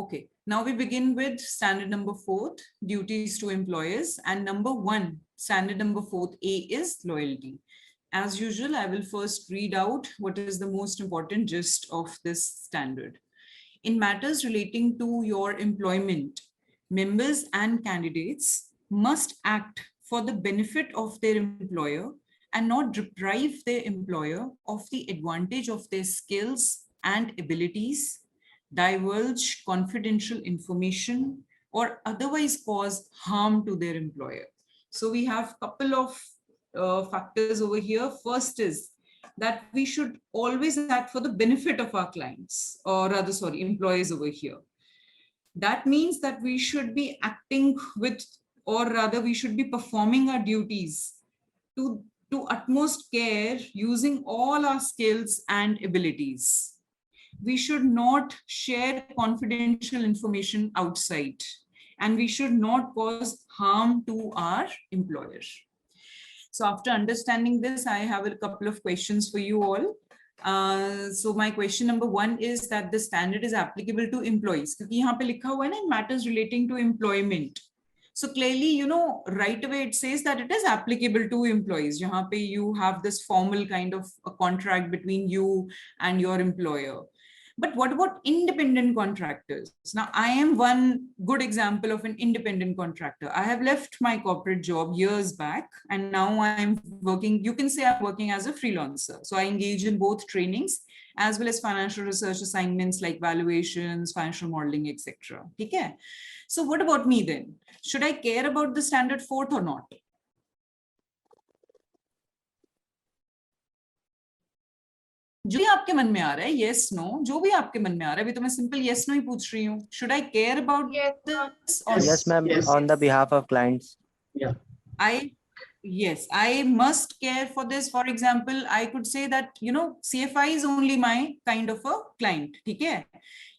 Okay, now we begin with standard number 4, duties to employers, and number 1, standard number 4A is loyalty. As usual, I will first read out what is the most important gist of this standard. In matters relating to your employment, members and candidates must act for the benefit of their employer and not deprive their employer of the advantage of their skills and abilities, divulge confidential information, or otherwise cause harm to their employer. So we have a couple of factors over here. First is that we should always act for the benefit of our clients, or rather, sorry, employees over here. That means that we should be acting with, or rather we should be performing our duties to utmost care using all our skills and abilities. We should not share confidential information outside, and we should not cause harm to our employer. So after understanding this, I have a couple of questions for you all. So my question number 1 is that the standard is applicable to employees. क्योंकि यहाँ पे लिखा हुआ है ना, matters relating to employment. So clearly, you know, right away it says that it is applicable to employees. यहाँ पे you have this formal kind of a contract between you and your employer. But what about independent contractors? Now, I am one good example of an independent contractor. I have left my corporate job years back, and now I'm working, you can say I'm working as a freelancer. So I engage in both trainings as well as financial research assignments like valuations, financial modeling, etc. Okay? So what about me then? Should I care about the standard 4th or not? जो भी आपके मन में आ रहा है, yes, no, जो भी आपके मन में आ रहा है, अभी तो मैं simple yes, no ही पूछ रही हूँ. Should I care about this or yes, ma'am, on the behalf of clients? Yeah. Yes, I must care for this. For example, I could say that, you know, CFA is only my kind of a client. ठीक है?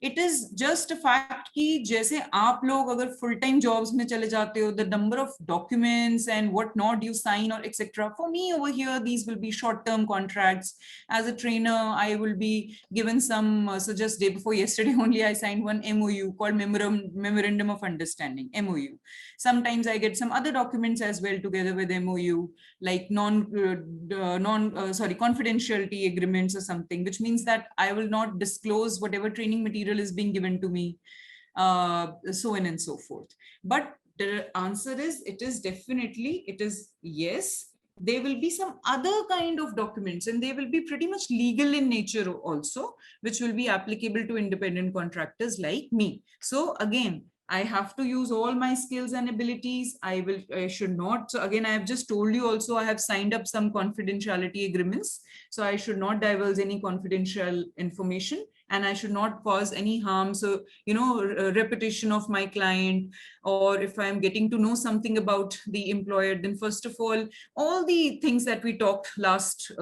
It is just a fact कि जैसे आप लोग अगर full time jobs में चले जाते हो, the number of documents and what not you sign or etc. For me over here, these will be short term contracts. As a trainer, I will be given some, so just day before yesterday only I signed one MOU called Memorandum of Understanding, MOU. Sometimes I get some other documents as well together with MOU, like confidentiality agreements or something, which means that I will not disclose whatever training material is being given to me, so on and so forth. But the answer is, it is yes. There will be some other kind of documents, and they will be pretty much legal in nature also, which will be applicable to independent contractors like me. So again, I have to use all my skills and abilities. I should not. So again, I have just told you also, I have signed up some confidentiality agreements. So I should not divulge any confidential information, and I should not cause any harm. So, you know, reputation of my client, or if I'm getting to know something about the employer, then first of all the things that we talked last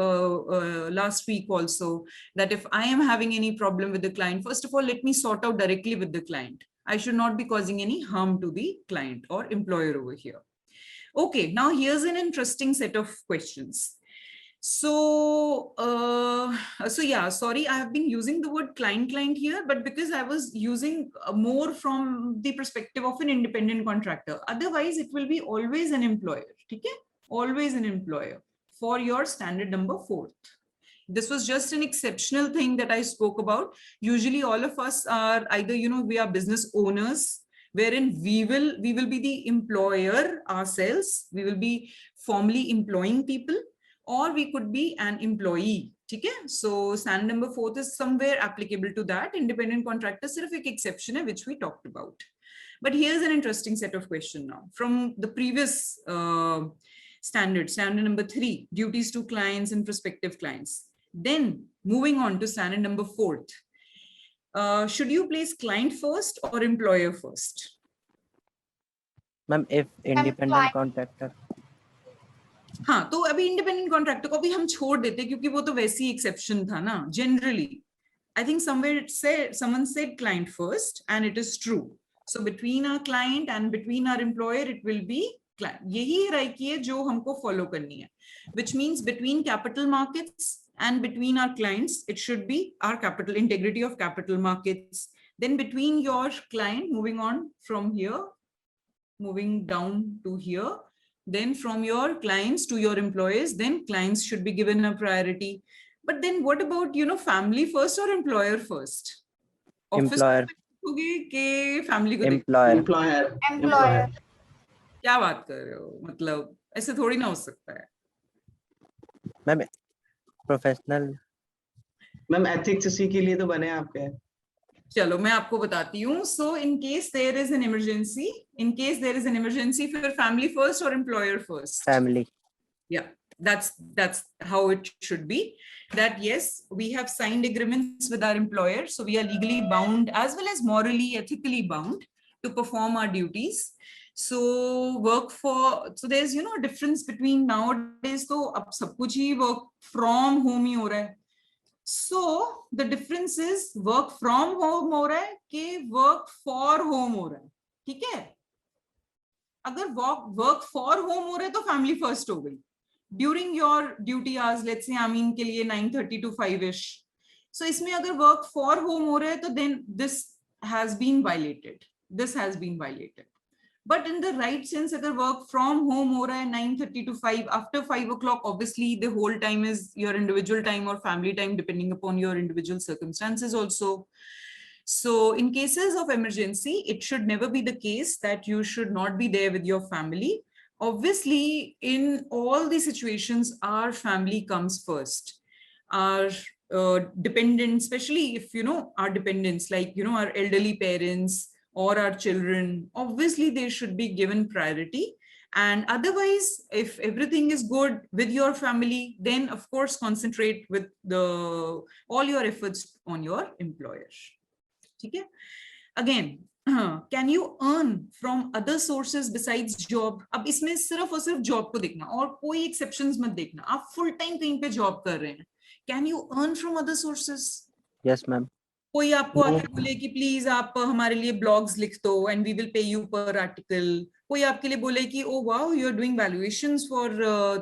week also, that if I am having any problem with the client, first of all, let me sort out directly with the client. I should not be causing any harm to the client or employer over here. Okay, now here's an interesting set of questions. So, yeah, sorry, I have been using the word client here, but because I was using more from the perspective of an independent contractor. Otherwise, it will be always an employer, okay? Always an employer for your standard number 4th. This was just an exceptional thing that I spoke about. Usually all of us are either, you know, we are business owners, wherein we will be the employer ourselves. We will be formally employing people, or we could be an employee. Okay? So standard number 4th is somewhere applicable to that. Independent contractor sirf ek exception hai, which we talked about. But here's an interesting set of questions now from the previous standard number 3, duties to clients and prospective clients. Then moving on to standard number 4th, should you place client first or employer first? Ma'am, if independent contractor. हाँ, तो अभी independent contractor को भी हम छोड़ देते क्योंकि वो तो वैसी exception था ना. Generally, I think somewhere someone said client first, and it is true. So between our client and between our employer, it will be client. यही hierarchy है जो हमको follow करनी है. Which means between capital markets and between our clients, it should be our capital integrity of capital markets, Then between your client, moving on from here, moving down to here, then from your clients to your employees, then clients should be given a priority. But then what about, family first or employer first? Office Employer. के family को Employer. Employer. क्या बात कर रहे हो? मतलब ऐसे थोड़ी ना हो सकता है. Ma'am professional. मैम एथिक्स इसी के लिए तो बने आपके. चलो मैं आपको बताती हूँ. So in case there is an emergency, for family first or employer first? Family. Yeah, that's how it should be. That yes, we have signed agreements with our employer, so we are legally bound as well as morally, ethically bound to perform our duties. So there's a difference between nowadays. So ab sab kuch hi work from home hi ho raha hai. So the difference is work from home हो रहा है कि work for home हो रहा है. ठीक है? अगर work for home हो रहा है तो family first हो गई. During your duty hours, let's say आमीन के लिए 9:30 to 5ish. So इसमें अगर work for home हो रहा है तो then this has been violated. But in the right sense, अगर work from home हो रहा है 9:30 to 5, after 5 o'clock, obviously the whole time is your individual time or family time, depending upon your individual circumstances also. So in cases of emergency, it should never be the case that you should not be there with your family. Obviously, in all these situations, our family comes first. Our dependents, especially if, our dependents, like, our elderly parents, or our children, obviously they should be given priority. And otherwise, if everything is good with your family, then of course concentrate with all your efforts on your employer. Okay? Again, can you earn from other sources besides job? अब इसमें सिर्फ और सिर्फ job को देखना और कोई exceptions मत देखना. आप full time कहीं पे job कर रहे हैं. Can you earn from other sources? Yes, ma'am. कोई आपको आके बोले कि प्लीज आप हमारे लिए ब्लॉग्स लिख दो and we will pay you per article. कोई आपके लिए बोले कि oh wow you are doing valuations for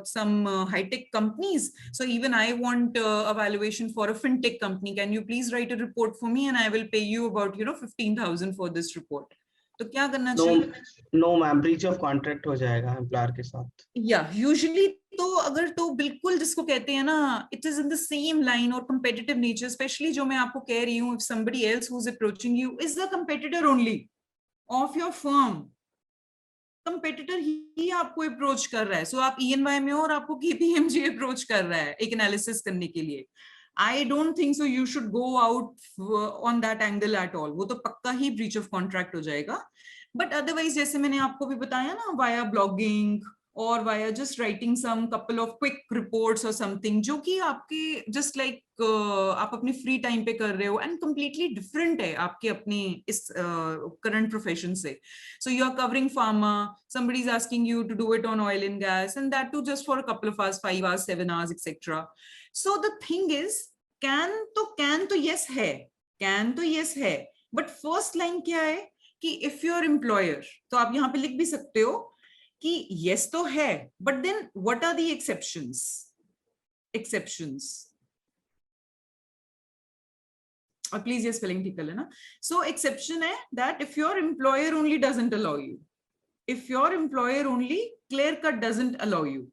some hi-tech companies, so even I want a valuation for a fintech company, can you please write a report for me and I will pay you about 15,000 for this report. तो क्या करना चाहिए? No ma'am, breach of contract हो जाएगा employer के साथ. या usually तो अगर तो बिल्कुल जिसको कहते हैं ना, it is in the same line और कंपेटिटिव नेचर, स्पेशली जो मैं आपको कह रही हूँ, if somebody else who is approaching you is the competitor only of your firm, competitor ही आपको अप्रोच कर रहा है. सो आप ENY में हो और आपको KPMG अप्रोच कर रहा है एक एनालिसिस करने के लिए. I don't think so you should go out on that angle at all. वो तो पक्का ही breach of contract हो जाएगा. But otherwise, जैसे मैंने आपको भी बताया ना, via blogging or via just writing some couple of quick reports or something, जो कि आपके just like आप अपने free time पे कर रहे हो and completely different है आपके अपने इस current profession से. So you are covering pharma, somebody is asking you to do it on oil and gas, and that too just for a couple of hours, 5 hours, 7 hours, etc. So the thing is, can तो yes है, but first line क्या है कि if your employer, तो आप यहाँ पे लिख भी सकते हो कि yes तो है, but then what are the exceptions? और please ये spelling ठीक कर लेना. So exception है that if your employer only doesn't allow you, if your employer only clear cut doesn't allow you.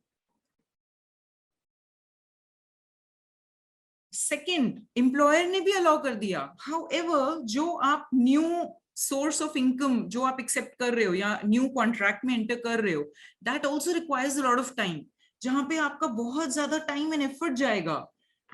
Second, employer ने भी allow कर दिया. However, जो आप new source of income जो आप accept कर रहे हो या new contract में enter कर रहे हो, that also requires a lot of time. जहाँ पे आपका बहुत ज़्यादा time and effort जाएगा.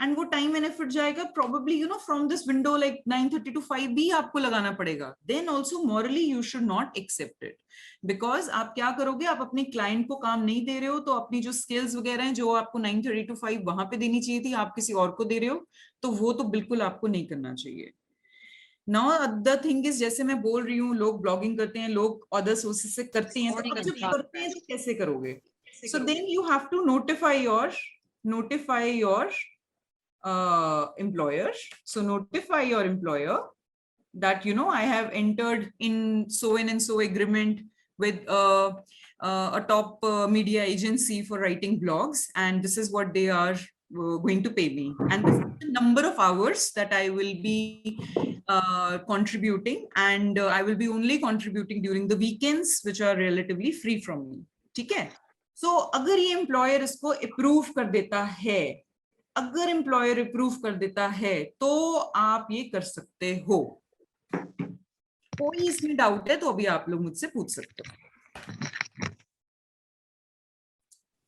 And वो time and effort जाएगा probably from this window like 9:30 to 5 भी आपको लगाना पड़ेगा. Then also morally you should not accept it, because आप क्या करोगे, आप अपने client को काम नहीं दे रहे हो, तो अपनी जो skills वगैरह हैं जो आपको 9:30 to 5 वहां पे देनी चाहिए थी, आप किसी और को दे रहे हो, तो वो तो बिल्कुल आपको नहीं करना चाहिए. Now the thing is, जैसे मैं बोल रही हूँ, लोग ब्लॉगिंग करते हैं, लोग अदर सोर्सेस से करते हैं, तो जब करते हैं तो कैसे करोगे? So then you have to notify your employer. So notify your employer that I have entered in so and so agreement with a top media agency for writing blogs, and this is what they are going to pay me, and this is the number of hours that I will be contributing, and I will be only contributing during the weekends, which are relatively free from me. ठीक है? So अगर ये employer इसको approve कर देता है, अगर employer approve कर देता है, तो आप ये कर सकते हो. कोई इसमें डाउट है तो अभी आप लोग मुझसे पूछ सकते हो.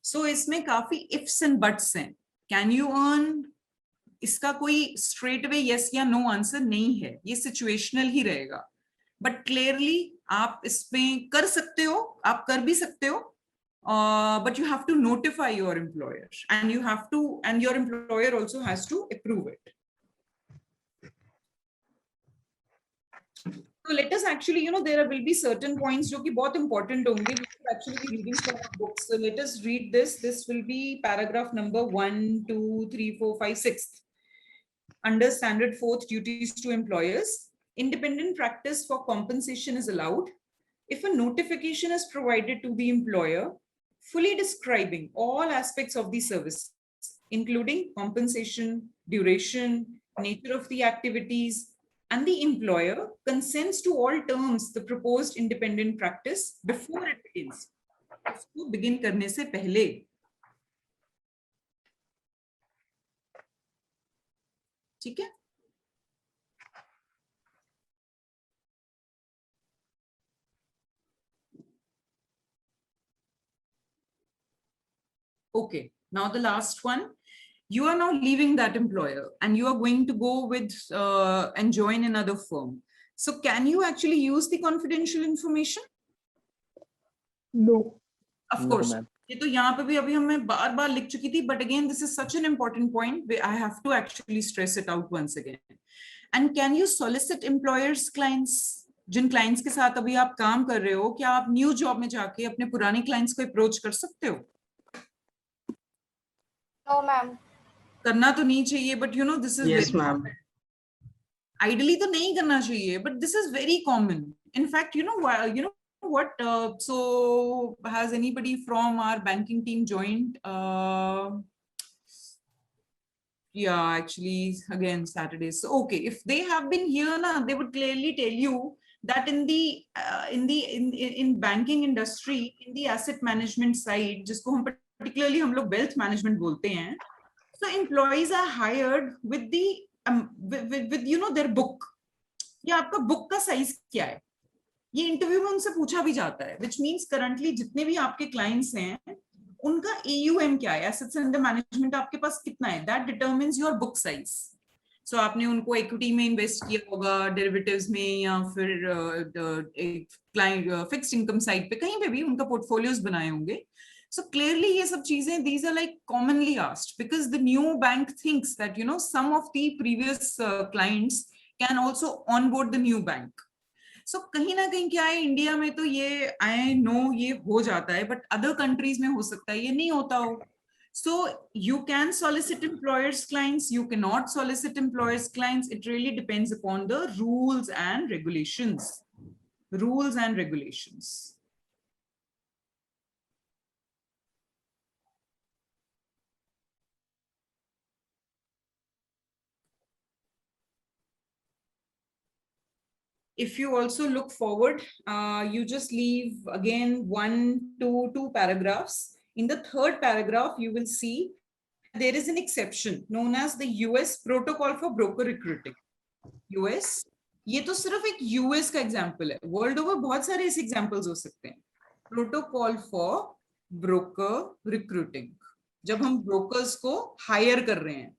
So इसमें काफी ifs and buts हैं. Can you earn? इसका कोई स्ट्रेट अवे यस या नो आंसर नहीं है, ये सिचुएशनल ही रहेगा. बट क्लियरली आप इसमें कर सकते हो, आप कर भी सकते हो, but you have to notify your employer and you have to, and your employer also has to approve it. So let us actually, there will be certain points जो कि बहुत important होंगे. We should actually be reading from our books. So let us read this. This will be paragraph number 1, 2, 3, 4, 5, 6. Under standard fourth duties to employers, independent practice for compensation is allowed if a notification is provided to the employer fully describing all aspects of the service, including compensation, duration, nature of the activities, and the employer consents to all terms the proposed independent practice before it begins. उसको begin करने से पहले. ठीक है? Okay, now the last one. You are now leaving that employer and you are going to go with and join another firm. So can you actually use the confidential information? No. Of No, course. ma'am. ये तो यहाँ पे भी अभी हमें बार-बार लिख चुकी थी, but again this is such an important point. I have to actually stress it out once again. And can you solicit employers' clients? Jin clients के साथ अभी आप काम कर रहे हो, क्या आप न्यू जॉब में जाके अपने पुराने clients को अप्रोच कर सकते हो? No, ma'am. करना तो नहीं चाहिए, but this is Yes, very ma'am. common. Ideally तो नहीं करना चाहिए, but this is very common. In fact, what? So has anybody from our banking team joined? Yeah, actually, again Saturdays. So, okay, if they have been here, they would clearly tell you that in banking industry, in the asset management side, जिसको हम particularly हम लोग wealth management बोलते हैं, so employees are hired with the with their book. या आपका book का size क्या है? ये इंटरव्यू में उनसे पूछा भी जाता है, which means currently जितने भी आपके clients हैं, उनका AUM क्या है, assets under management आपके पास कितना है, that determines your book size. So आपने उनको equity में invest किया होगा, derivatives में, या फिर एक client fixed income side पे कहीं पे भी उनका portfolios बनाए होंगे. So clearly ये सब चीजें, these are like commonly asked because the new bank thinks that some of the previous clients can also onboard the new bank. So कहीं ना कहीं क्या है, इंडिया में तो ये I know ये हो जाता है, but other countries में हो सकता है ये नहीं होता हो. So you can solicit employers' clients, you cannot solicit employers' clients. It really depends upon the rules and regulations. Rules and regulations. If you also look forward, you just leave again two paragraphs. In the third paragraph, you will see there is an exception known as the US Protocol for Broker Recruiting. US, ये तो सिर्फ एक US का example है. World over बहुत सारे ऐसे examples हो सकते हैं. Protocol for Broker Recruiting. जब हम brokers को hire कर रहे हैं.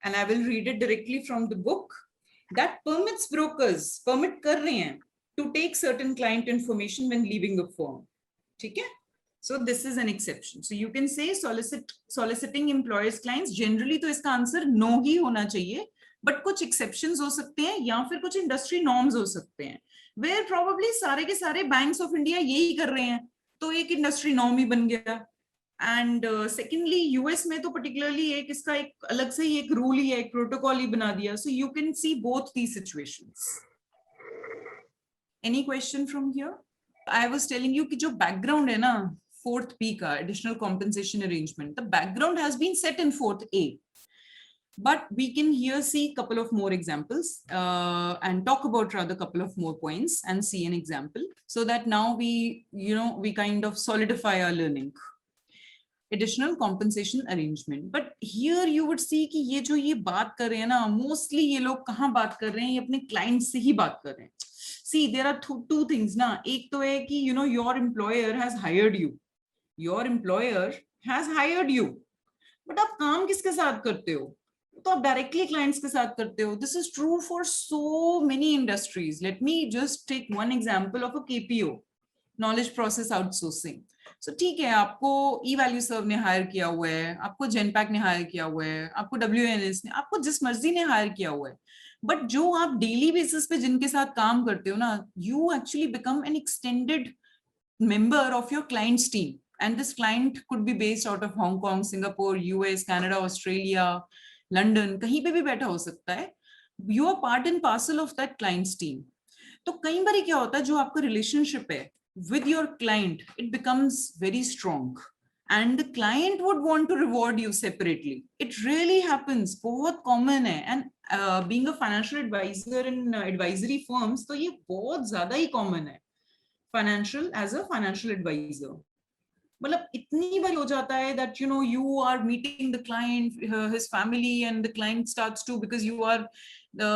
And I will read it directly from the book. That permits brokers, permit कर रहे हैं, to take certain client information when leaving the firm. ठीक है? So this is an exception. So you can say soliciting employers' clients. Generally तो इसका answer no ही होना चाहिए, but कुछ exceptions हो सकते हैं या फिर कुछ industry norms हो सकते हैं, where probably सारे के सारे banks of India यही कर रहे हैं, तो एक industry norm ही बन गया. And secondly, US में तो particularly एक इसका एक अलग से ही एक rule ही है, एक protocol ही बना दिया. So you can see both these situations. Any question from here? I was telling you कि जो background है ना, 4th P का additional compensation arrangement, the background has been set in 4th A. But we can here see a couple of more examples and talk about rather couple of more points and see an example so that now we kind of solidify our learning. Additional compensation arrangement. But here you would see कि ये जो ये बात कर रहे हैं ना, mostly ये लोग कहाँ बात कर रहे हैं, ये अपने client से ही बात कर रहे हैं. See, there are two things ना. एक तो है कि your employer has hired you. Your employer has hired you. But आप काम किसके साथ करते हो? तो आप डायरेक्टली क्लाइंट्स के साथ करते हो. This is true for so many industries. Let me just take one example of a KPO, knowledge process outsourcing. So ठीक है, आपको ई वैल्यू सर्व ने हायर किया हुआ है, आपको जेनपैक ने हायर किया हुआ है, आपको डब्ल्यूएनएस ने, आपको जिस मर्जी ने हायर किया हुआ है. बट जो आप डेली बेसिस पे जिनके साथ काम करते हो ना, you actually become an extended member of your client's team, and this client could be based out of Hong Kong, Singapore, US, Canada, Australia, London, कहीं पे भी बैठा हो सकता है. You are part and parcel of that client's team. तो कई बार क्या होता है, जो आपका relationship है with your client, it becomes very strong and the client would want to reward you separately. It really happens, बहुत common है. And being a financial advisor in advisory firms, तो ये बहुत ज्यादा ही common है. Financial as a financial advisor, मतलब इतनी बार हो जाता है that you are meeting the client, his family, and the client starts to, because you are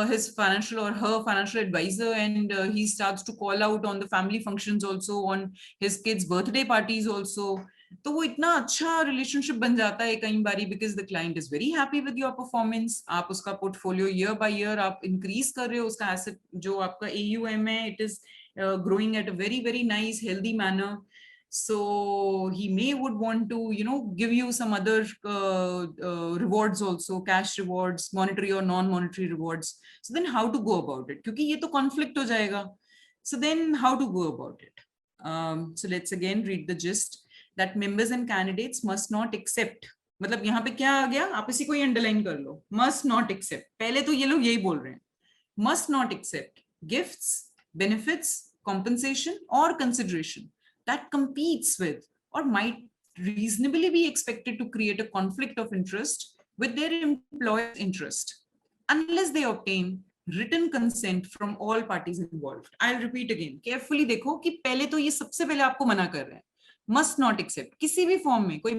his financial or her financial advisor, and he starts to call out on the family functions also, on his kids birthday parties also. तो वो इतना अच्छा relationship बन जाता है कई बारी, because the client is very happy with your performance. आप उसका पोर्टफोलियो ईयर बाय ईयर आप इंक्रीज कर रहे हो, उसका एसेट जो आपका AUM है, it is growing at a very very nice healthy manner. So he may would want to give you some other rewards also, cash rewards, monetary or non-monetary rewards. So then how to go about it, क्योंकि ये तो conflict हो जाएगा. So then how to go about it? So let's again read the gist, that members and candidates must not accept. मतलब यहाँ पे क्या आ गया, आप इसी को ही अंडरलाइन कर लो. Must not accept, पहले तो ये लोग यही बोल रहे हैं. Must not accept gifts, benefits, compensation or consideration that competes with or might reasonably be expected to create a conflict of interest with their employer's interest, unless they obtain written consent from all parties involved. I'll repeat again. Carefully देखो कि पहले तो ये सबसे पहले आपको मना कर रहे हैं. Must not accept किसी भी फॉर्म में, कोई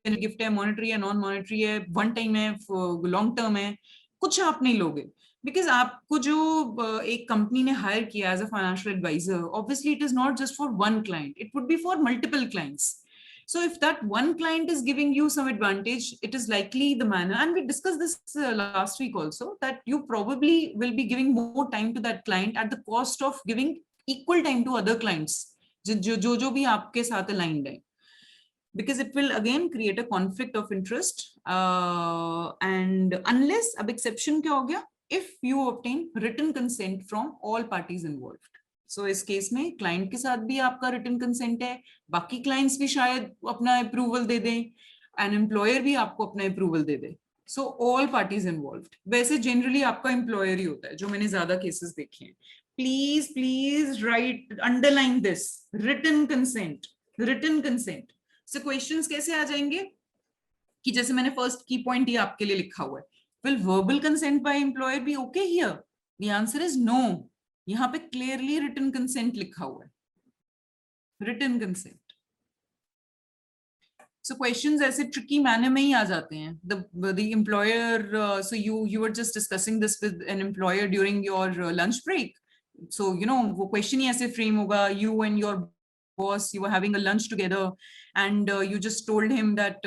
गिफ्ट है, मॉनेटरी है, नॉन मॉनेटरी है, वन टाइम है, लॉन्ग टर्म है, कुछ आप नहीं लोगे. बिकॉज आपको जो एक कंपनी ने हायर किया as a financial adviser, obviously it is not just for one client, it would be for multiple clients. So if that one client is giving you some advantage, it is likely the manner, and we discussed this last week also, that you probably will be giving more time to that client at the cost of giving equal time to other clients जो भी आपके साथ aligned है. Because it will again create a conflict of interest, and unless, अब exception क्या हो गया, if you obtain written consent from all parties involved. So इस केस में client के साथ भी आपका written consent है, बाकी clients भी शायद अपना approval दे दें, and employer भी आपको अपना approval दे दे. So all parties involved. वैसे generally आपका employer ही होता है, जो मैंने ज्यादा cases देखे हैं. Please write, underline this, written consent, written consent. So questions कैसे आ जाएंगे कि जैसे मैंने first key point ये आपके लिए लिखा हुआ है. Will verbal consent by employer be okay here? The answer is no. यहाँ पे clearly written consent लिखा हुआ है. Written consent. So questions ऐसे tricky manner में ही आ जाते हैं. The employer, so you were just discussing this with an employer during your lunch break. So वो question ही ऐसे frame होगा. You and your boss, you were having a lunch together, and you just told him that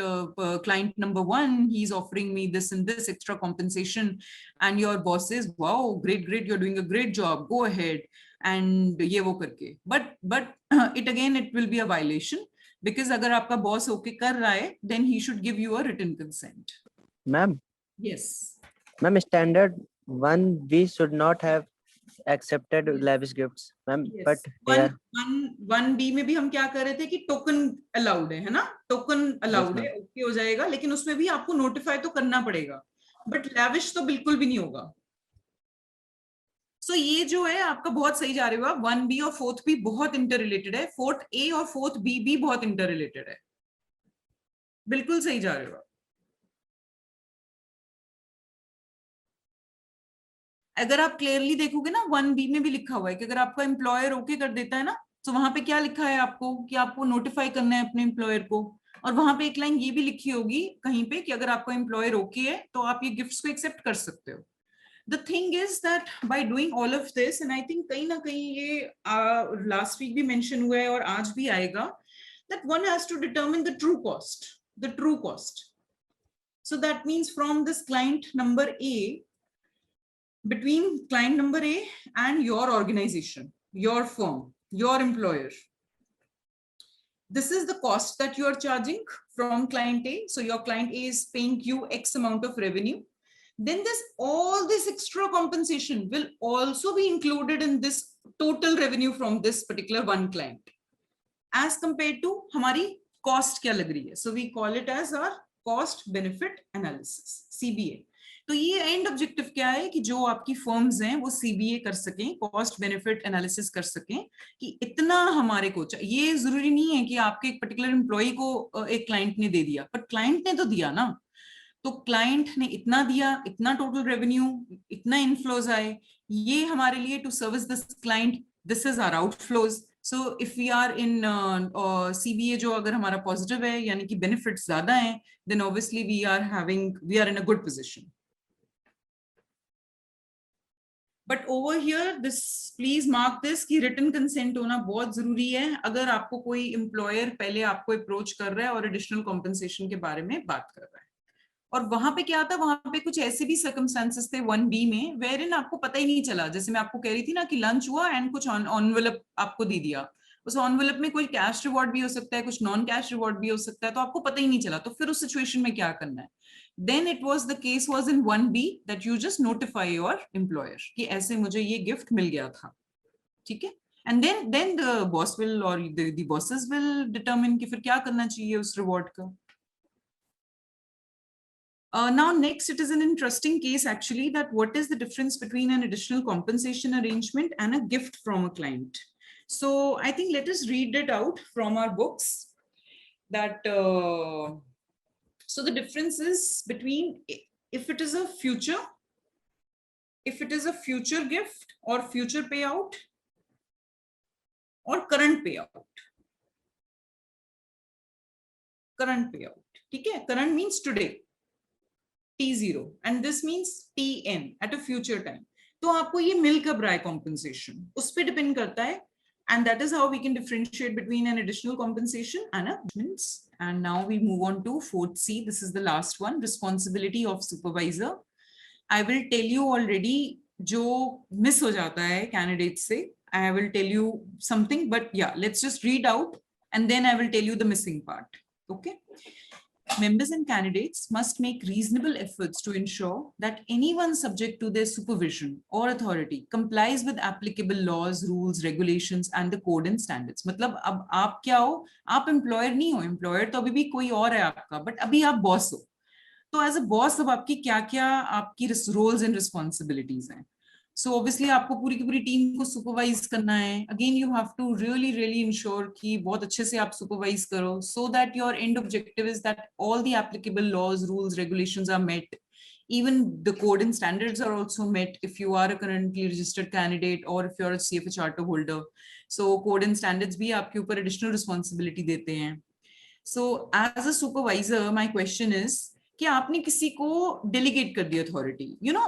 client number 1, he's offering me this and this extra compensation, and your boss says, wow, great, you're doing a great job, go ahead, and ये वो करके. But it will be a violation, because अगर आपका boss okay कर रहा है, then he should give you a written consent. Ma'am. Yes. Ma'am, standard 1B should not have accepted lavish gifts, ma'am. Yes. But here 1B में भी हम क्या कर रहे थे कि टोकन अलाउड है ना, टोकन अलाउड है, ओके हो जाएगा, लेकिन उसमें भी आपको नोटिफाई तो करना पड़ेगा, बट लैविश तो बिल्कुल भी नहीं होगा. सो ये जो है आपका बहुत सही जा रहे हो आप. 1B और 4th B बहुत इंटर रिलेटेड है, 4th A और 4th B भी बहुत इंटर रिलेटेड है, बिल्कुल सही जा रहे हो आप. अगर आप क्लियरली देखोगे ना 1B में भी लिखा हुआ है कि अगर आपका एम्प्लॉयर ओके कर देता है ना, तो वहां पे क्या लिखा है आपको कि आपको नोटिफाई करना है अपने एम्प्लॉयर को। और वहां पे एक लाइन ये भी लिखी होगी कहीं पे कि अगर आपका एम्प्लॉयर ओके है तो आप ये गिफ्ट्स को एक्सेप्ट कर सकते हो। The thing is that by doing all of this, and I think कहीं ना कहीं ये लास्ट वीक भी मेंशन हुआ है और आज भी आएगा, that one has to determine the true cost, the true cost. So that means from this client number A, between client number A and your organization, your firm, your employer, this is the cost that you are charging from client A. So your client A is paying you X amount of revenue. Then all this extra compensation will also be included in this total revenue from this particular one client, as compared to हमारी cost क्या लग रही है. So we call it as our cost benefit analysis, CBA. तो ये and objective क्या है कि जो आपकी फर्म्स हैं वो CBA कर सकें, कॉस्ट बेनिफिट एनालिसिस कर सकें कि इतना हमारे को ये जरूरी नहीं है कि आपके एक पर्टिकुलर एम्प्लॉय को एक क्लाइंट ने दे दिया, पर क्लाइंट ने तो दिया ना, तो क्लाइंट ने इतना दिया, इतना टोटल रेवेन्यू, इतना इनफ्लोज आए, ये हमारे लिए to service this client, this is our outflows. So if we are in CBA जो अगर हमारा पॉजिटिव है यानी कि बेनिफिट्स ज्यादा हैं, then obviously we are in a good position. But over here this please mark this कि written consent होना बहुत जरूरी है अगर आपको कोई एम्प्लॉयर पहले आपको अप्रोच कर रहा है और एडिशनल कॉम्पनसेशन के बारे में बात कर रहा है. और वहां पे क्या था, वहां पे कुछ ऐसे भी सर्कमस्टांसेस थे 1B में वेर इन आपको पता ही नहीं चला, जैसे मैं आपको कह रही थी ना कि लंच हुआ एंड कुछ एनवेलप आपको दे दिया, उस एनवेलप में कोई कैश रिवॉर्ड भी हो सकता है, कुछ नॉन कैश रिवॉर्ड भी हो सकता है, तो आपको पता ही नहीं चला, तो फिर उस सिचुएशन में क्या करना है. then it was the case was in 1B that you just notify your employer कि ऐसे मुझे ये गिफ्ट मिल गया था, ठीक है. and then the boss will or the bosses will determine कि फिर क्या करना चाहिए उस रिवॉर्ड का. Now next it is an interesting case actually, that what is the difference between an additional compensation arrangement and a gift from a client. So I think let us read it out from our books that so the difference is between if it is a future gift or future payout or current payout. ठीक है, current means today, T0, and this means TN at a future time. तो आपको ये मिल कब रहा है compensation, उस पे डिपेंड करता है, and that is how we can differentiate between an additional compensation and a means. And now we move on to 4C. This is the last one, responsibility of supervisor. I will tell you already जो miss हो जाता है candidate से, I will tell you something, but yeah, let's just read out and then I will tell you the missing part. Okay. Members and candidates must make reasonable efforts to ensure that anyone subject to their supervision or authority complies with applicable laws, rules, regulations, and the code and standards. मतलब अब आप क्या हो, आप employer नहीं हो, employer तो अभी भी कोई और है आपका, but अभी आप boss हो. तो as a boss अब आपकी क्या-क्या आपकी roles and responsibilities हैं. So obviously आपको पूरी की पूरी टीम को सुपरवाइज करना है. Again you have to really ensure कि बहुत अच्छे से आप सुपरवाइज करो, so that your end objective is that all the applicable laws, rules, regulations are met. Even the code and standards are also met if you are a currently registered candidate or if you are a CFA charter holder. So code and standards भी आपके ऊपर additional responsibility देते हैं. So as a supervisor, my question is कि आपने किसी को delegate कर दी authority, you know,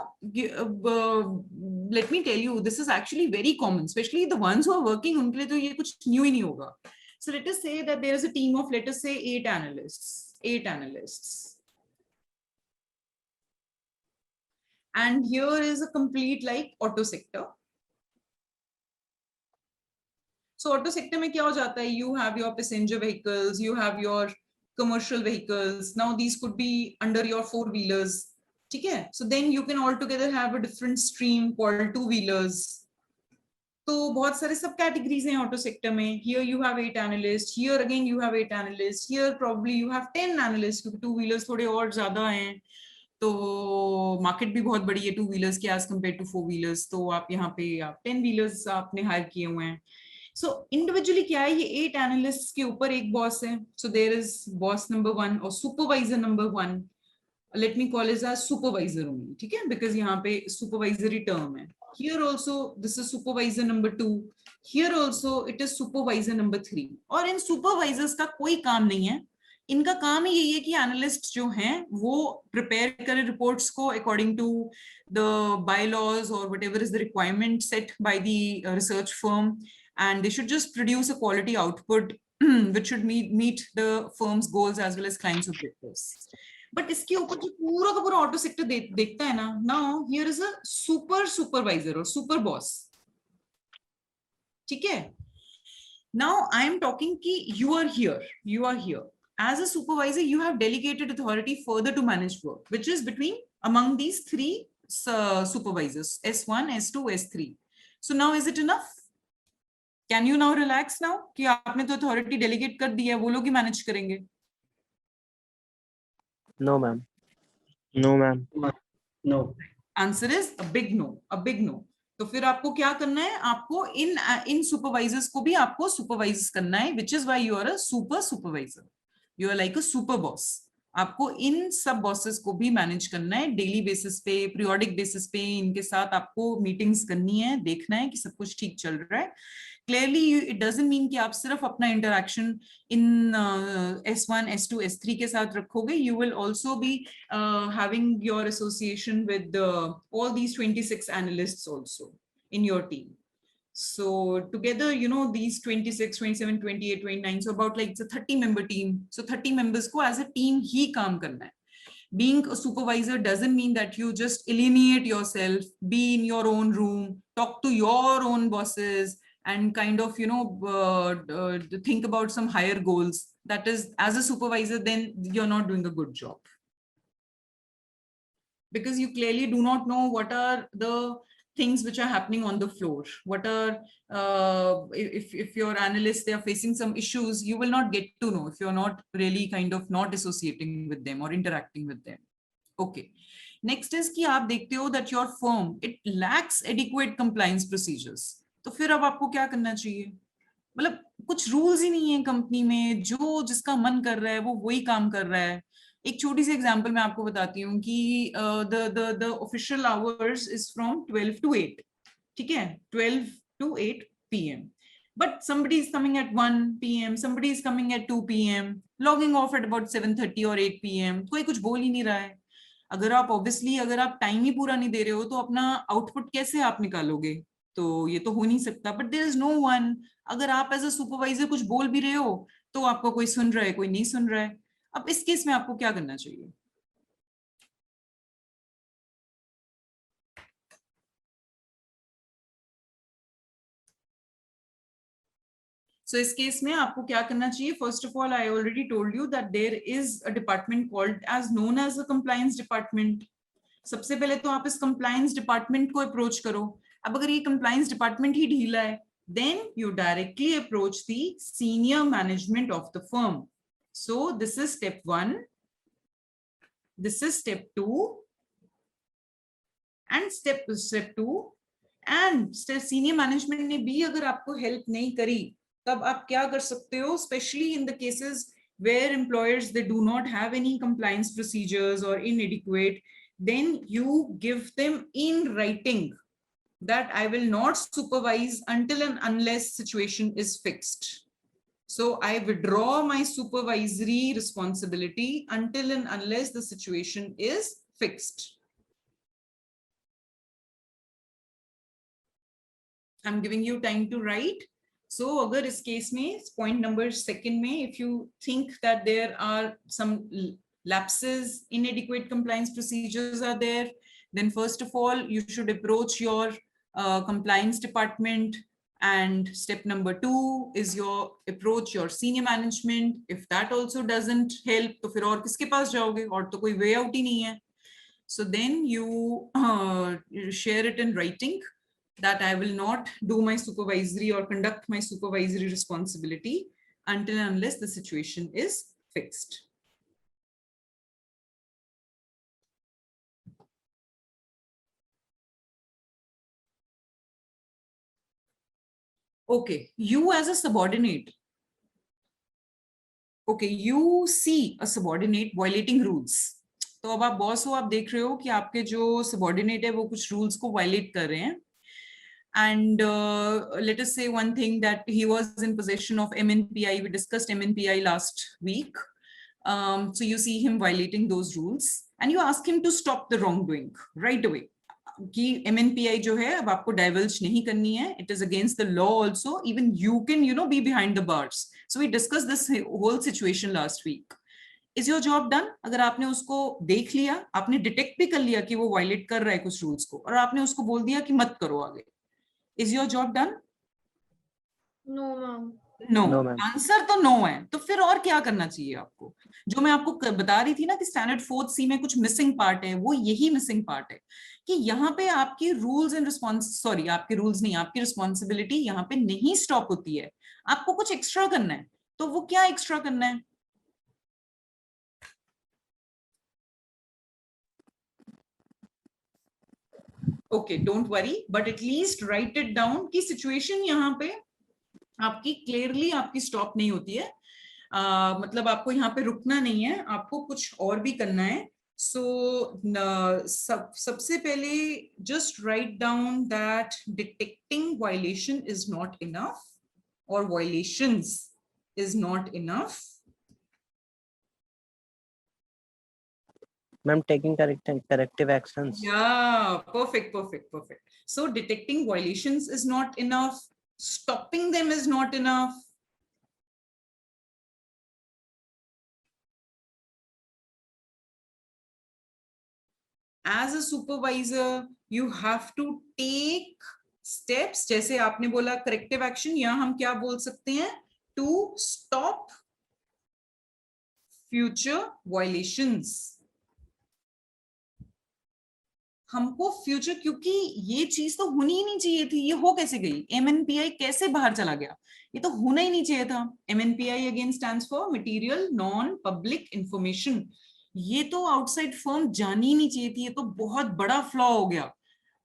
let me tell you this is actually very common, specially the ones who are working, उनके लिए तो ये कुछ न्यू ही नहीं होगा. सो let us say that there is a team of let us say 8 analysts and here is a complete like auto sector. So auto sector में क्या हो जाता है, you have your passenger vehicles, you have your commercial vehicles. Now these could be under your 4-wheelers. ठीक है, so then you can altogether have a different stream called 2-wheelers. तो बहुत सारे सब categories हैं auto sector में. Here you have 8 analysts, here again you have 8 analysts, here probably you have 10 analysts क्योंकि 2-wheelers थोड़े और ज्यादा हैं. तो मार्केट भी बहुत बड़ी है 2-wheelers के as compared to 4-wheelers. तो आप यहाँ पे आप 10-wheelers आपने हायर किए हुए हैं. So individually क्या है, ये 8 analysts के ऊपर एक बॉस है. So there is boss number 1 or supervisor number 1. let me call it as supervisor only, ठीक है, because यहाँ पे supervisory term है. Here also this is supervisor number 2. Here also it is supervisor number 3. और इन supervisors का कोई काम नहीं है. इनका काम ही यही है कि एनालिस्ट जो हैं वो प्रिपेयर करें रिपोर्ट्स को according to the bylaws or whatever is the requirement set by the research firm, and they should just produce a quality output which should meet the firm's goals as well as clients' objectives. But इसके ऊपर जो पूरा का पूरा auto sector देखता है ना, now here is a supervisor or super boss, ठीक है. Now I am talking कि you are here as a supervisor, you have delegated authority further to manage work, which is among these three supervisors, S1, S2, S3. So now is it enough? Can you now relax now कि आपने तो authority delegate कर दी है, वो लोग ही manage करेंगे? No, ma'am. No, ma'am. No. Answer is a big no, a big no. तो फिर आपको क्या करना है, आपको इन supervisors को भी आपको supervise करना है, which is why you are a supervisor. You are like a super boss. आपको इन सब bosses को भी manage करना है daily basis पे, periodic basis पे, इनके साथ आपको meetings करनी है, देखना है कि सब कुछ ठीक चल रहा है. Clearly, it doesn't mean कि आप सिर्फ अपना interaction in S1, S2, S3 के साथ रखोगे. You will also be having your association with all these 26 analysts also in your team. So together, you know, these 26, 27, 28, 29, so about like it's a 30-member team. So 30 members को as a team ही काम करना है. Being a supervisor doesn't mean that you just alienate yourself, be in your own room, talk to your own bosses, and kind of, you know, think about some higher goals. That is, as a supervisor, then you're not doing a good job. Because you clearly do not know what are the things which are happening on the floor. What are, if your analysts, they are facing some issues, you will not get to know if you're not really kind of not associating with them or interacting with them. Okay. Next is कि आप देखते हो that your firm, it lacks adequate compliance procedures. तो फिर अब आपको क्या करना चाहिए? मतलब कुछ rules ही नहीं है कंपनी में, जो जिसका मन कर रहा है वो वही काम कर रहा है. एक छोटी सी एग्जांपल मैं आपको बताती हूँ कि the official hours is from 12 to 8, ठीक है, 12 to 8 p.m. But somebody is coming at 1 p.m, somebody is coming at 2 p.m, logging off at about 7:30 or 8 p.m. कोई कुछ बोल ही नहीं रहा है. अगर आप obviously अगर आप टाइम ही पूरा नहीं दे रहे हो तो अपना आउटपुट कैसे आप निकालोगे? तो ये तो हो नहीं सकता. But there is no one. अगर आप एज अ सुपरवाइजर कुछ बोल भी रहे हो तो आपको कोई सुन रहा है, कोई नहीं सुन रहा है. अब इस केस में आपको क्या करना चाहिए? So इस केस में आपको क्या करना चाहिए? First of all, I already told you that there is a department called as known as a compliance department. सबसे पहले तो आप इस compliance department को approach करो. अब अगर ये compliance department ही ढीला है, then you directly approach the senior management of the firm. So this is step 1. This is step 2. And step 2. And senior management ने भी अगर आपको help नहीं करी, तब आप क्या कर सकते हो? Especially in the cases where employers, they do not have any compliance procedures or inadequate, then you give them in writing that I will not supervise until and unless situation is fixed. So I withdraw my supervisory responsibility until and unless the situation is fixed. I'm giving you time to write. So अगर इस case में point number 2 में, if you think that there are some lapses, inadequate compliance procedures are there, then first of all you should approach your compliance department, and step number 2 is your approach your senior management. If that also doesn't help, तो फिर और किसके पास जाओगे? और तो कोई way out ही नहीं है. So then you share it in writing that I will not do my supervisory or conduct my supervisory responsibility until and unless the situation is fixed. Okay, you as a subordinate, okay, you see a subordinate violating rules. तो अब आप boss हो, आप देख रहे हो कि आपके जो सबॉर्डिनेट है वो कुछ रूल्स को वायलेट कर रहे हैं. And let us say one thing, that he was in possession of MNPI. We discussed MNPI last week. So you see him violating those rules and you ask him to stop the wrongdoing right away. कि MNPI जो है अब आपको divulge नहीं करनी है. It is against the law also. Even you can, be behind the bars. So we discussed this whole situation last week. Is your job done? अगर आपने उसको देख लिया, आपने डिटेक्ट भी कर लिया कि वो वायलेट कर रहा है कुछ रूल्स को, और आपने उसको बोल दिया कि मत करो आगे. Is your job done? No, ma'am. No. No, ma'am. Answer तो नो है. तो फिर और क्या करना चाहिए आपको? जो मैं आपको बता रही थी ना कि स्टैंडर्ड 4th C में कुछ मिसिंग पार्ट है, वो यही मिसिंग पार्ट है कि यहाँ पे आपकी रूल्स एंड आपके रूल्स नहीं, आपकी रिस्पॉन्सिबिलिटी यहाँ पे नहीं स्टॉप होती है. आपको कुछ एक्स्ट्रा करना है. तो वो क्या एक्स्ट्रा करना है? Okay, don't worry, but at least right it down कि सिचुएशन यहाँ पे आपकी क्लियरली आपकी स्टॉप नहीं होती है. मतलब आपको यहाँ पे रुकना नहीं है, आपको कुछ और भी करना है. सो सबसे पहले just write down that detecting violation is not enough और violations is not enough. Ma'am, taking corrective actions. Yeah, perfect. So detecting violations is not enough. Stopping them is not enough. As a supervisor, you have to take steps. जैसे आपने बोला corrective action, यहाँ हम क्या बोल सकते हैं? To stop future violations. हमको फ्यूचर, क्योंकि ये चीज तो होनी ही नहीं चाहिए थी. ये हो कैसे गई? MNPI कैसे बाहर चला गया? ये तो होना ही नहीं चाहिए था. MNPI again stands for material non public information. ये तो आउटसाइड फर्म जानी ही नहीं चाहिए थी. ये तो बहुत बड़ा फ्लॉ हो गया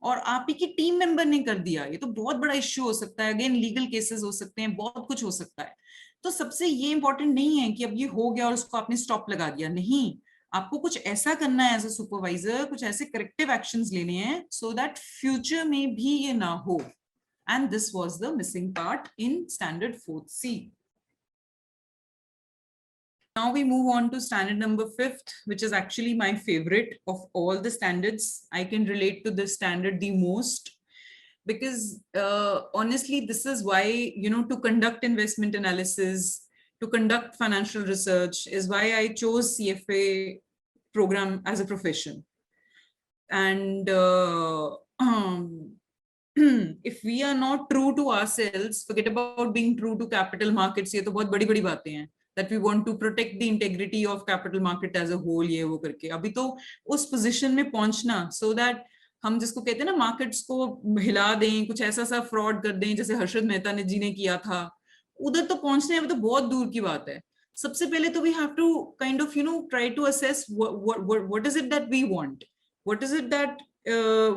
और आप ही की टीम मेंबर ने कर दिया. ये तो बहुत बड़ा इश्यू हो सकता है. अगेन लीगल केसेस हो सकते हैं, बहुत कुछ हो सकता है. तो सबसे ये इंपॉर्टेंट नहीं है कि अब ये हो गया और उसको आपने स्टॉप लगा दिया. नहीं, आपको कुछ ऐसा करना है एज अ सुपरवाइजर, कुछ ऐसे करेक्टिव एक्शंस लेने हैं सो दैट फ्यूचर में भी ये ना हो. And this was the missing part in standard 4th C. Now we move on to standard number 5th, which is actually my favorite of all the standards. I can relate to this standard the most because honestly, this is why, to conduct investment analysis, to conduct financial research is why I chose CFA program as a profession. And if we are not true to ourselves, forget about being true to capital markets. ये तो बहुत बड़ी बातें हैं. That we want to protect the integrity of capital market as a whole, ये वो करके अभी तो उस position में पहुंचना so that हम जिसको कहते हैं ना मार्केट्स को हिला दें, कुछ ऐसा सा फ्रॉड कर दें जैसे हर्षद मेहता ने जी ने किया था, उधर तो पहुंचने अभी तो बहुत दूर की बात है. सबसे पहले तो we have to kind of try to assess what is it that we want, what is it that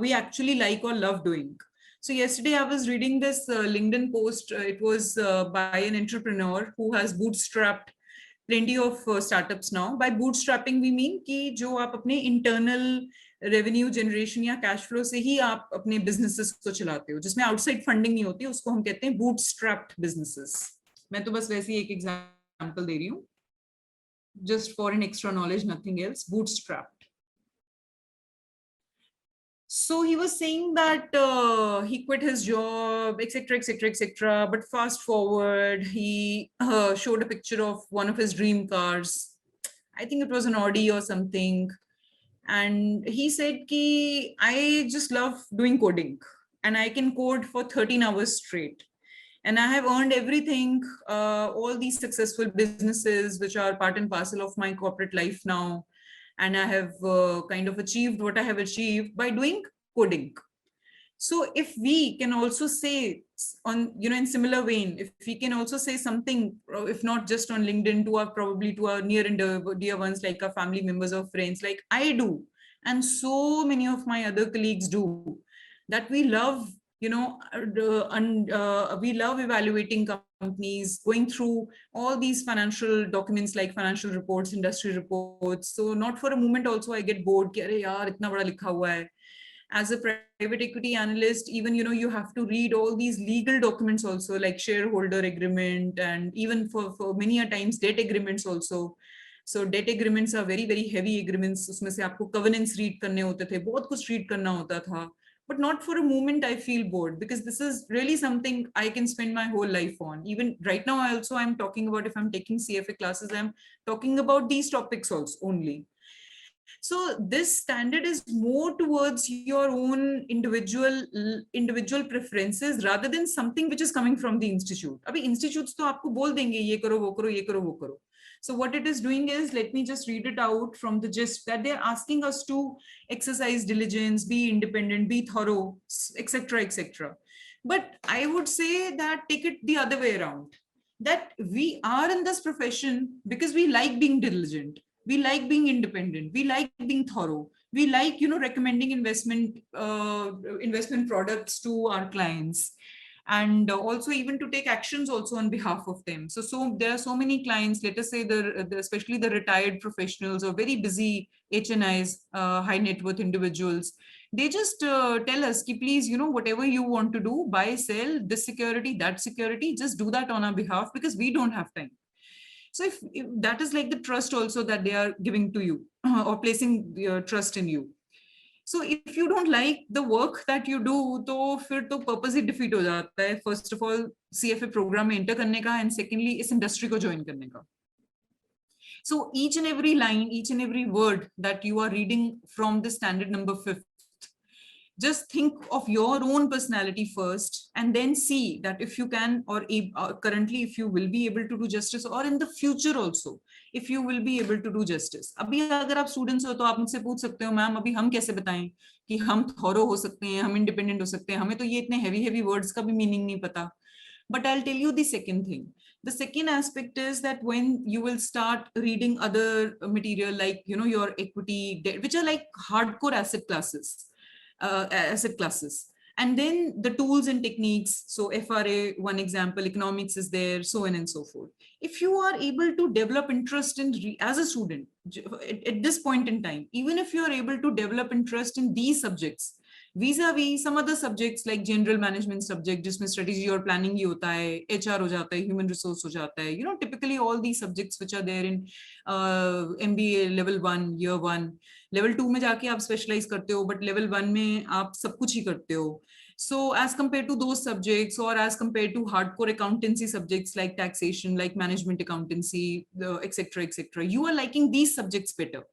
we actually like or love doing. So yesterday I was reading this LinkedIn post. It was by an entrepreneur who has bootstrapped plenty of startups now. By bootstrapping we mean कि जो आप अपने internal revenue generation या cash flow से ही आप अपने businesses को चलाते हो, जिसमें outside funding नहीं होती, उसको हम कहते हैं bootstrapped businesses. मैं तो बस वैसे ही एक example दे रही हूँ, just for an extra knowledge, nothing else. Bootstrapped. So he was saying that he quit his job, etc. But fast forward, he showed a picture of one of his dream cars. I think it was an Audi or something. And he said ki I just love doing coding and I can code for 13 hours straight. And I have earned everything, all these successful businesses, which are part and parcel of my corporate life now. And I have kind of achieved what I have achieved by doing coding. So if we can also say on, in similar vein, if we can also say something, if not just on LinkedIn, probably to our near and dear ones, like our family members or friends, like I do, and so many of my other colleagues do, that we love, we love evaluating companies, going through all these financial documents like financial reports, industry reports. So not for a moment also I get bored. कि अरे यार इतना बड़ा लिखा हुआ है. As a private equity analyst, even you have to read all these legal documents also, like shareholder agreement, and even for many a times debt agreements also. So debt agreements are very very heavy agreements. उसमें से आपको covenants read करने होते थे, बहुत कुछ read करना होता था. But not for a moment I feel bored, because this is really something I can spend my whole life on. Even right now I'm talking about, if I'm taking CFA classes, I'm talking about these topics also only. So this standard is more towards your own individual preferences rather than something which is coming from the institute. Abhi institutes to aapko bol denge ye karo wo karo ye karo wo karo. So what it is doing is, let me just read it out from the gist, that they're asking us to exercise diligence, be independent, be thorough, etc., etc. But I would say that take it the other way around, that we are in this profession because we like being diligent, we like being independent, we like being thorough, we like recommending investment products to our clients, and also even to take actions also on behalf of them. So there are so many clients, let us say especially the retired professionals or very busy HNIs, high net worth individuals. They just tell us, ki, please, whatever you want to do, buy, sell, this security, that security, just do that on our behalf, because we don't have time. So if that is like the trust also that they are giving to you, or placing trust in you. So if you don't like the work that you do, तो फिर तो purpose ही defeat हो जाता है. First of all, CFA program में enter करने का, and secondly इस industry को join करने का. So each and every line, each and every word that you are reading from the standard number 5th, just think of your own personality first, and then see that if you can, or currently if you will be able to do justice, or in the future also if you will be able to do justice. अभी अगर आप students हो तो आप मुझसे पूछ सकते हो, मैम अभी हम कैसे बताएं कि हम thorough हो सकते हैं, हम independent हो सकते हैं, हमें तो ये इतने heavy words का भी meaning नहीं पता. But I'll tell you the second thing. The second aspect is that when you will start reading other material like your equity, debt, which are like hardcore asset classes, and then the tools and techniques. So FRA, one example, economics is there, so on and so forth. If you are able to develop interest in as a student at this point in time, even if you are able to develop interest in these subjects vis-a-vis some other subjects like general management subject, जिसमें strategy और planning ही होता है, HR हो जाता है, human resource हो जाता है, typically all these subjects which are there in MBA level 1, year 1, level 2 में जाके आप specialize करते हो, but level 1 में आप सब कुछ ही करते हो. So as compared to those subjects, or as compared to hardcore accountancy subjects like taxation, like management accountancy, etc., you are liking these subjects better.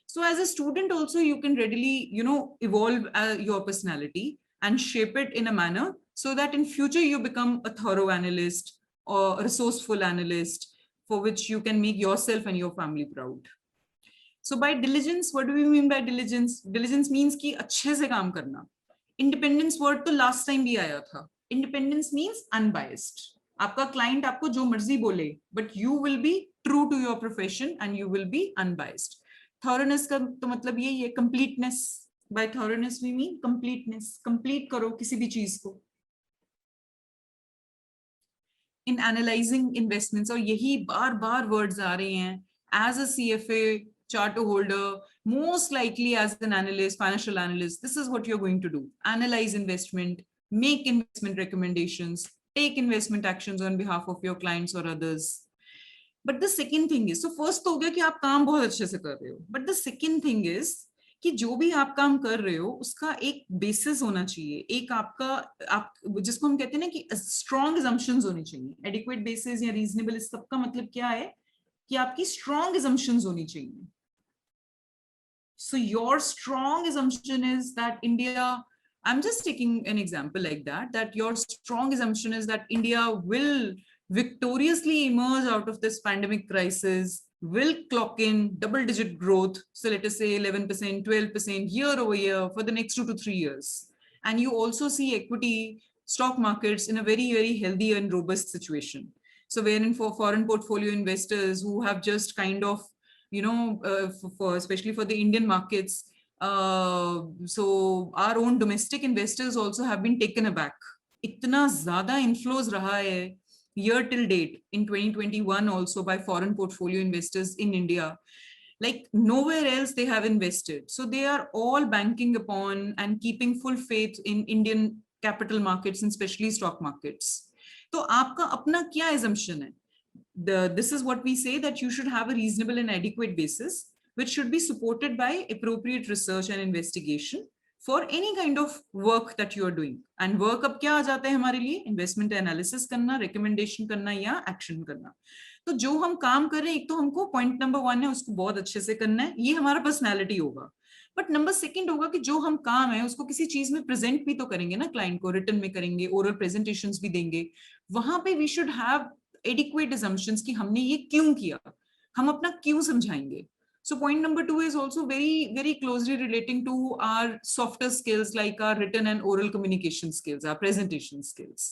So as a student also, you can readily, evolve your personality and shape it in a manner so that in future you become a thorough analyst or a resourceful analyst, for which you can make yourself and your family proud. So by diligence, what do we mean by diligence? Diligence means कि अच्छे से काम करना. Independence word तो last time भी आया था. Independence means unbiased. आपका client आपको जो मर्जी बोले, but you will be true to your profession and you will be unbiased. Thoroughness का तो मतलब यही है, completeness. By thoroughness we mean completeness. Complete करो किसी भी चीज को. In analyzing investments, और यही बार words आ रहे हैं. As a CFA charter holder, most likely as an analyst, financial analyst, this is what you're going to do. Analyze investment, make investment recommendations, take investment actions on behalf of your clients or others. But the second thing is, so first तो हो गया कि आप काम बहुत अच्छे से कर रहे हो. But the second thing is कि जो भी आप काम कर रहे हो उसका एक बेसिस होना चाहिए, एक आप जिसको हम कहते हैं ना कि स्ट्रॉन्ग assumptions होनी चाहिए. Adequate basis या reasonable, इस सब का मतलब क्या है कि आपकी strong assumptions होनी चाहिए. So your strong assumption is that India, I'm just taking an example like that your strong assumption is that India will victoriously emerge out of this pandemic crisis, will clock in double-digit growth. So let us say 11%, 12% year over year for the next 2 to 3 years. And you also see equity stock markets in a very, very healthy and robust situation. So wherein for foreign portfolio investors who have just kind of, for especially for the Indian markets, So our own domestic investors also have been taken aback. इतना ज़्यादा inflows रहा है year till date in 2021 also by foreign portfolio investors in India. Like nowhere else they have invested. So they are all banking upon and keeping full faith in Indian capital markets and especially stock markets. तो आपका अपना क्या assumption है? This is what we say, that you should have a reasonable and adequate basis, which should be supported by appropriate research and investigation for any kind of work that you are doing. And work अब क्या आ जाता है हमारे लिए? Investment analysis करना, recommendation करना या action करना. तो जो हम काम कर रहे हैं, एक तो हमको पॉइंट नंबर 1 है उसको बहुत अच्छे से करना है, ये हमारा पर्सनैलिटी होगा. बट नंबर 2 होगा कि जो हम काम है उसको किसी चीज में प्रेजेंट भी तो करेंगे ना, क्लाइंट को रिटर्न में करेंगे, ओरल प्रेजेंटेशंस भी देंगे. वहां पे we should have adequate assumptions कि हमने ये क्यों किया, हम अपना क्यों समझाएंगे. So point number 2 is also very closely relating to our softer skills like our written and oral communication skills, our presentation skills.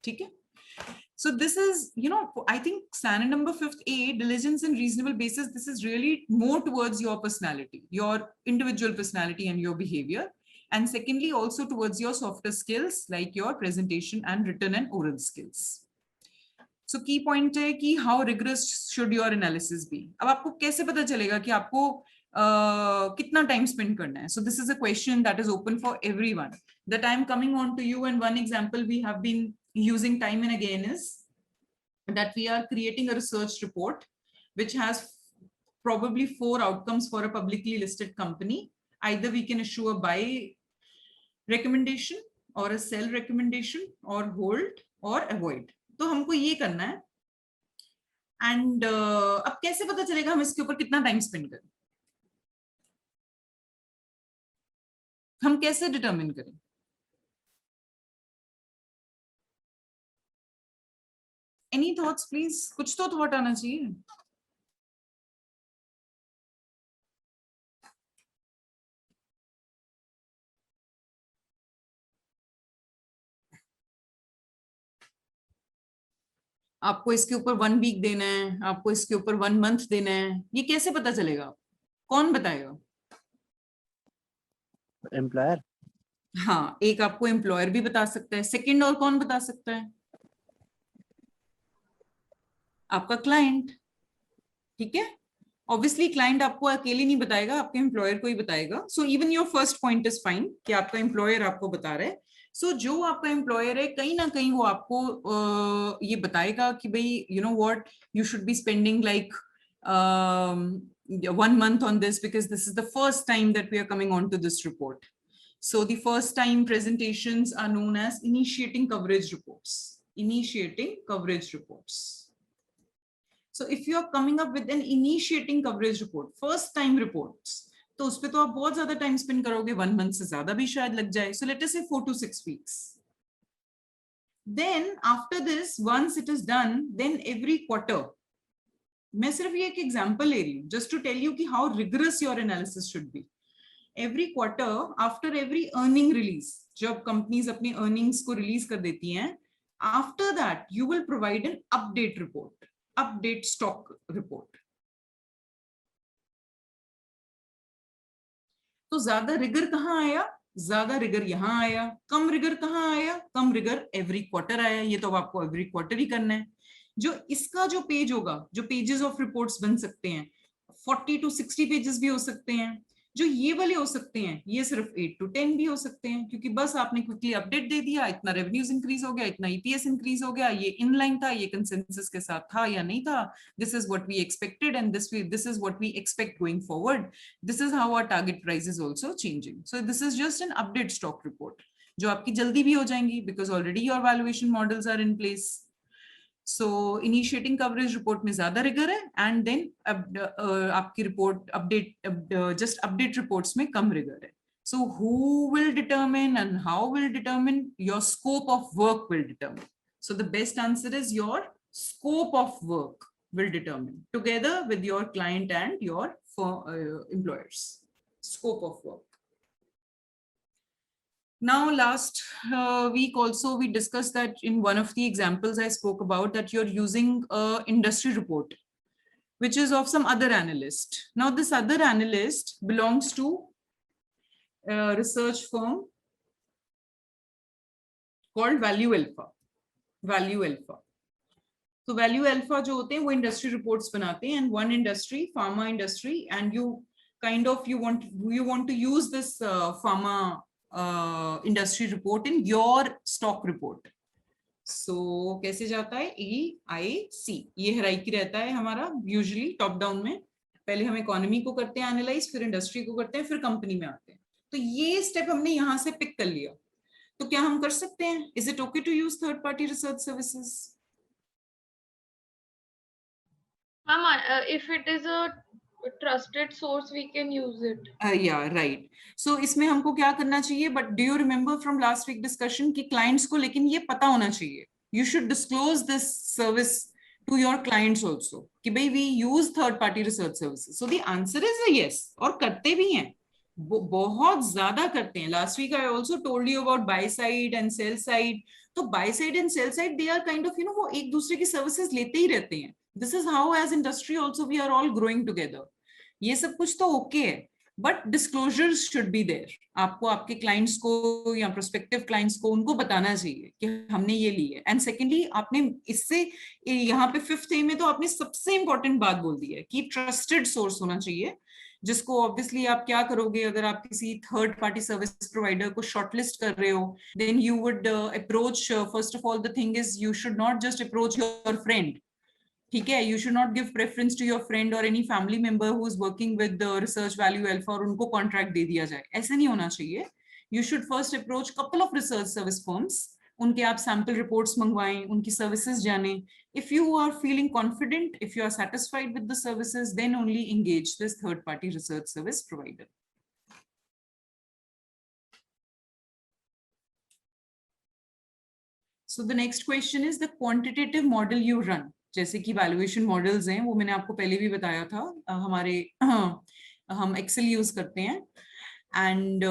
ठीक है? So this is, I think standard number 5A, diligence and reasonable basis, this is really more towards your personality, your individual personality and your behavior. And secondly, also towards your softer skills like your presentation and written and oral skills. So key point है कि how rigorous should your analysis be. अब आपको कैसे पता चलेगा कि आपको कितना time spend करना है. So this is a question that is open for everyone. That I am coming on to you, and one example we have been using time and again is that we are creating a research report which has probably 4 outcomes for a publicly listed company. Either we can issue a buy recommendation or a sell recommendation or hold or avoid. तो हमको ये करना है. And अब कैसे पता चलेगा हम इसके ऊपर कितना टाइम स्पेंड करें, हम कैसे डिटरमिन करें? Any thoughts please? कुछ तो थॉट आना चाहिए. आपको इसके ऊपर 1 वीक देना है, आपको इसके ऊपर 1 मंथ देना है, ये कैसे पता चलेगा? कौन बताएगा? एम्प्लॉयर. हाँ, एक आपको एम्प्लॉयर भी बता सकता है. सेकंड और कौन बता सकता है? आपका क्लाइंट. ठीक है? ऑब्वियसली क्लाइंट आपको अकेले नहीं बताएगा, आपके एम्प्लॉयर को ही बताएगा. So even your first point is fine कि आपका एम्प्लॉयर आपको बता रहा है. सो जो आपका एम्प्लॉयर है कहीं ना कहीं वो आपको ये बताएगा कि भाई what you should be spending like 1 month on this because this is the first time that we are coming on to this report. So the first time presentations are known as initiating coverage reports. Initiating coverage reports. So if you are coming up with an initiating coverage report, first time reports, तो उस पे तो आप बहुत ज्यादा time spend करोगे, 1 month से ज्यादा भी शायद लग जाए. So let us say 4 to 6 weeks. Then after this, once it is done, then every quarter, मैं सिर्फ ये एक एग्जांपल ले रही हूँ just to tell you कि how rigorous your analysis should be. Every quarter, after every earning release, जब companies अपनी earnings को release कर देती हैं, after that you will provide an update report, update stock report. तो ज्यादा रिगर कहाँ आया? ज्यादा रिगर यहाँ आया. कम रिगर कहाँ आया? कम रिगर एवरी क्वार्टर आया. ये तो आपको एवरी क्वार्टर ही करना है. जो इसका जो पेज होगा, जो पेजेस ऑफ रिपोर्ट्स बन सकते हैं, 40 to 60 पेजेस भी हो सकते हैं. जो ये वाले हो सकते हैं, ये सिर्फ 8 to 10 भी हो सकते हैं, क्योंकि बस आपने क्विकली अपडेट दे दिया, इतना रेवेन्यूज इंक्रीज हो गया, इतना ईपीएस इंक्रीज हो गया, ये इनलाइन था, ये कंसेंसस के साथ था या नहीं था, this is what we expected and this is what we expect going forward, this is how our target price is also changing. So this is just an update stock report जो आपकी जल्दी भी हो जाएंगी because already your valuation models are in place. So initiating coverage report में ज्यादा rigour है, and then आपकी रिपोर्ट just update reports में कम रिगर है. So who will determine and how will determine? Your scope of work will determine. So the best answer is your scope of work will determine together with your client and your employers. Scope of work. Now, last week also we discussed that in one of the examples I spoke about that you're using a industry report, which is of some other analyst. Now, this other analyst belongs to research firm called Value Alpha. Value Alpha. तो value alpha जो होते हैं वो industry reports बनाते हैं, and one industry, pharma industry, and you kind of you want to use this pharma industry report in your stock report. So कैसे जाता है? EIC, ये हायरार्की रहता है हमारा यूजुअली टॉप डाउन में. पहले हम इकोनॉमी को करते हैं एनालाइज, फिर इंडस्ट्री को करते हैं, फिर कंपनी में आते हैं. तो ये स्टेप हमने यहाँ से पिक कर लिया. तो क्या हम कर सकते हैं? Is it okay to use third party research services? Ma'am, if it is a trusted source, we can use it. Yeah, right. So इसमें हमको क्या करना चाहिए? But do you remember from last week discussion कि clients को लेकिन ये पता होना चाहिए. You should disclose this service to your clients also कि भाई we use third party research services. So the answer is a yes. और करते भी हैं, बहुत ज्यादा करते हैं. Last week I also told you about buy side and sell side. तो buy side and sell side they are kind of वो एक दूसरे की services लेते ही रहते हैं. This is how as industry also we are all growing together. ये सब कुछ तो ओके है, but disclosures should be there. आपको आपके क्लाइंट्स को या प्रोस्पेक्टिव क्लाइंट्स को उनको बताना चाहिए कि हमने ये ली है. एंड सेकेंडली आपने इससे यहाँ पे 5th ए में तो आपने सबसे इंपॉर्टेंट बात बोल दी है कि ट्रस्टेड सोर्स होना चाहिए, जिसको ऑब्वियसली आप क्या करोगे अगर आप किसी थर्ड पार्टी सर्विस प्रोवाइडर को शॉर्टलिस्ट कर रहे हो, then you would approach, first of all the thing is you should not just approach your friend. ठीक है, you should not give preference to your friend or any family member who is working with the research value alpha और उनको contract दे दिया जाए. ऐसे नहीं होना चाहिए. You should first approach couple of research service firms. उनके आप sample reports मंगवाएं, उनकी services जानें. If you are feeling confident, if you are satisfied with the services, then only engage this third party research service provider. So the next question is the quantitative model you run. जैसे कि valuation models हैं, वो मैंने आपको पहले भी बताया था. हमारे हम एक्सेल यूज करते हैं, and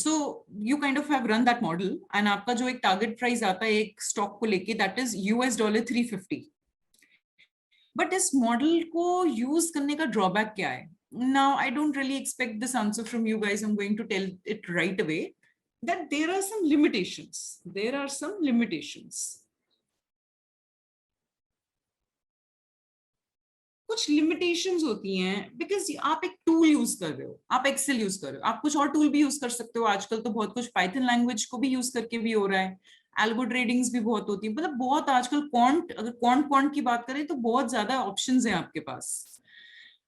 so you kind of have run that model, and आपका जो एक टारगेट प्राइस आता है एक स्टॉक को लेके, दैट इज $350. बट इस मॉडल को यूज करने का ड्रॉबैक क्या है? Now I don't really expect this answer from you guys. I am going to tell it right away that there are some limitations. There are some limitations. कुछ limitations होती हैं because आप एक tool use कर रहे हो, आप Excel use कर रहे हो, आप कुछ और टूल भी यूज कर सकते हो. आजकल तो बहुत कुछ पाइथन लैंग्वेज को भी यूज करके भी हो रहा है. एल्गो ट्रेडिंग्स भी बहुत होती है. मतलब बहुत आजकल अगर क्वांट की बात करें तो बहुत ज्यादा ऑप्शंस हैं आपके पास.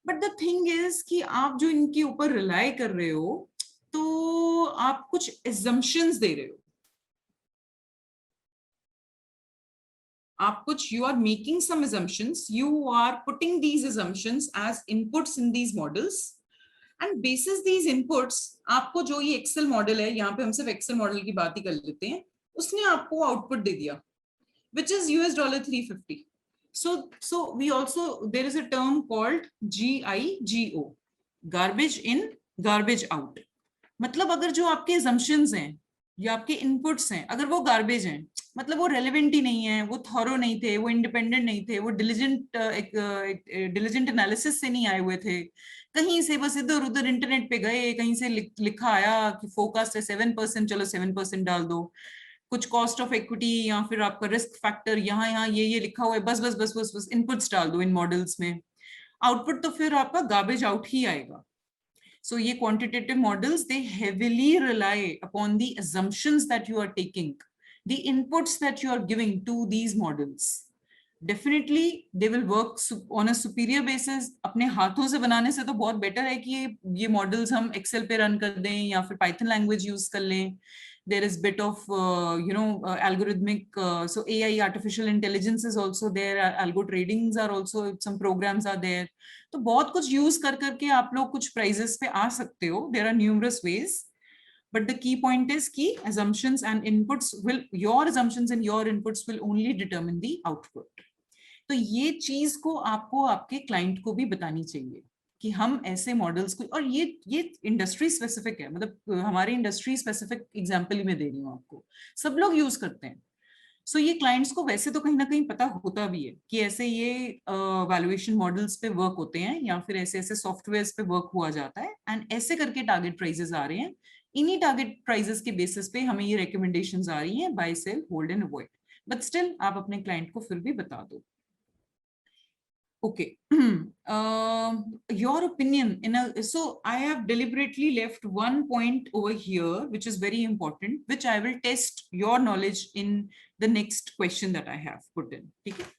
बट द थिंग इज कि आप जो इनके ऊपर रिलाई कर रहे हो तो आप कुछ assumptions दे रहे हो. आप कुछ you are making some assumptions, you are putting these assumptions as inputs in these models, and basis these inputs आपको जो ये एक्सेल मॉडल है, यहाँ पे हम सिर्फ एक्सेल मॉडल की बात ही कर लेते हैं, उसने आपको आउटपुट दे दिया which is $350. So we also, there is a term called GIGO, garbage in garbage out. मतलब अगर जो आपके assumptions हैं या आपके इनपुट्स हैं, अगर वो गार्बेज हैं, मतलब वो रेलेवेंट ही नहीं है, वो थॉरो नहीं थे, वो इंडिपेंडेंट नहीं थे, वो डिलिजेंट एनालिसिस से नहीं आए हुए थे, कहीं से बस इधर उधर इंटरनेट पे गए, कहीं से लिखा आया कि फोकस है 7%, चलो 7% डाल दो, कुछ कॉस्ट ऑफ इक्विटी या फिर आपका रिस्क फैक्टर यहाँ ये लिखा हुआ है, बस बस बस बस बस इनपुट्स डाल दो इन मॉडल्स में, आउटपुट तो फिर आपका गार्बेज आउट ही आएगा. So ये quantitative models, they heavily rely upon the assumptions that you are taking, the inputs that you are giving to these models. Definitely they will work on a superior basis. अपने हाथों से बनाने से तो बहुत better है कि ये models हम Excel पे run कर दें या फिर Python language use कर लें. There is bit of algorithmic, so AI, artificial intelligence is also there, algo tradings are also, some programs are there. तो बहुत कुछ यूज कर करके आप लोग कुछ प्राइजेस पे आ सकते हो. There are numerous ways, but the key point is कि assumptions and inputs will, your assumptions and your inputs will only determine the output. तो ये चीज को आपको आपके क्लाइंट को भी बतानी चाहिए कि हम ऐसे मॉडल्स को, और ये इंडस्ट्री स्पेसिफिक है, मतलब हमारे इंडस्ट्री स्पेसिफिक एग्जांपल ही मैं दे रही हूँ आपको, सब लोग यूज करते हैं. सो ये क्लाइंट्स को वैसे तो कहीं ना कहीं पता होता भी है कि ऐसे ये वैल्यूएशन मॉडल्स पे वर्क होते हैं या फिर ऐसे ऐसे सॉफ्टवेयर्स पे वर्क हुआ जाता है एंड ऐसे करके टारगेट प्राइजेस आ रहे हैं, इन्हीं टारगेट प्राइजेस के बेसिस पे हमें ये रिकमेंडेशंस आ रही हैं, buy sell hold and avoid, but still आप अपने क्लाइंट को फिर भी बता दो. Okay. Your opinion in a, so I have deliberately left one point over here, which is very important, which I will test your knowledge in the next question that I have put in. Okay.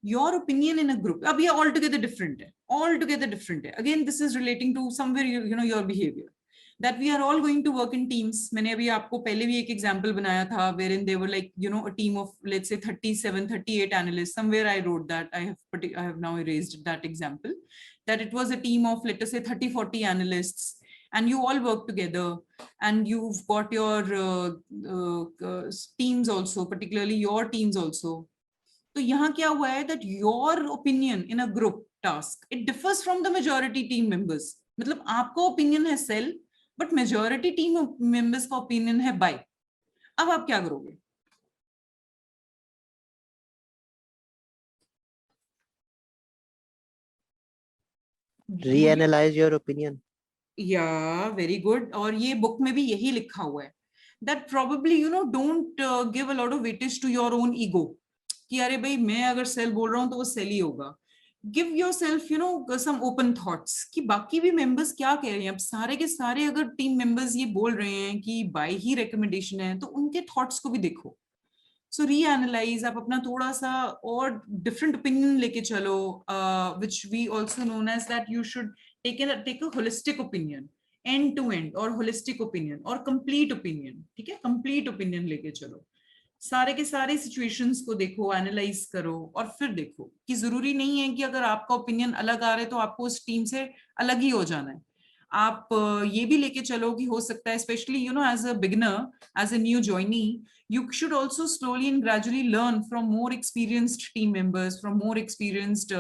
Your opinion in a group, अब ये altogether different है, altogether different है. Again, this is relating to somewhere, you know, your behavior. That we are all going to work in teams. मैंने अभी आपको पहले भी एक example बनाया था, wherein they were like, you know, a team of let's say 37, 38 analysts. Somewhere I wrote that, I have now erased that example, that it was a team of let us say 30, 40 analysts, and you all work together, and you've got your teams also, particularly your teams also. तो यहाँ क्या हुआ है that your opinion in a group task, it differs from the majority team members. मतलब आपका opinion है sell, but majority team members का opinion है buy. अब आप क्या करोगे? Reanalyze your opinion. Yeah, very good. और ये book में भी यही लिखा हुआ है that probably you know don't give a lot of weightage to your own ego कि अरे भाई मैं अगर सेल बोल रहा हूँ तो वो सेल ही होगा. Give yourself you know some open thoughts कि बाकी भी मेंबर्स क्या कह रहे हैं. अब सारे के सारे अगर टीम मेंबर्स ये बोल रहे हैं कि बाय ही रिकमेंडेशन है तो उनके थॉट्स को भी देखो. सो रीएनालाइज, आप अपना थोड़ा सा और डिफरेंट ओपिनियन लेके चलो, which we also known as that you should take a holistic opinion, end to end और होलिस्टिक ओपिनियन और कंप्लीट ओपिनियन. ठीक है, कंप्लीट ओपिनियन लेके चलो. सारे के सारे सिचुएशंस को देखो, एनालाइज करो और फिर देखो कि जरूरी नहीं है कि अगर आपका ओपिनियन अलग आ रहा है तो आपको उस टीम से अलग ही हो जाना है. आप ये भी लेके चलो कि हो सकता है, specially you know as a beginner, as a new joinee, you should also slowly and gradually learn from more experienced team members, from more experienced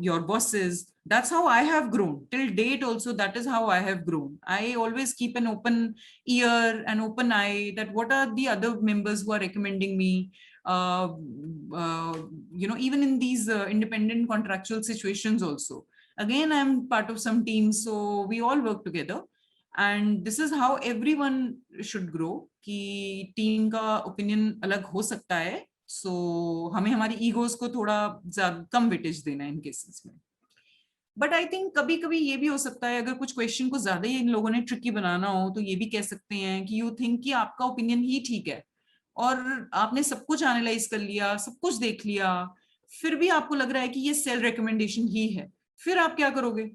your bosses. That's how I have grown till date also. That is how I have grown. I always keep an open ear, an open eye, that what are the other members who are recommending me, you know, even in these independent contractual situations also. Again, I'm part of some teams, so we all work together. And this is how everyone should grow कि team का opinion अलग हो सकता है. सो हमें हमारी egos को थोड़ा कम वेटेज देना है इन केसेस में. बट आई थिंक कभी कभी ये भी हो सकता है, अगर कुछ क्वेश्चन को ज्यादा ही इन लोगों ने ट्रिकी बनाना हो तो ये भी कह सकते हैं कि यू थिंक कि आपका ओपिनियन ही ठीक है और आपने सब कुछ एनालाइज कर लिया, सब कुछ देख लिया, फिर भी आपको लग रहा है कि ये सेल रिकमेंडेशन ही है, फिर आप क्या करोगे?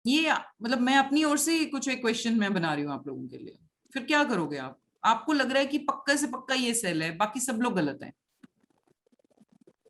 ये मतलब मैं अपनी ओर से कुछ एक क्वेश्चन मैं बना रही हूँ आप लोगों के लिए. फिर क्या करोगे आप? आपको लग रहा है कि पक्का से पक्का ये सेल है, बाकी सब लोग गलत हैं.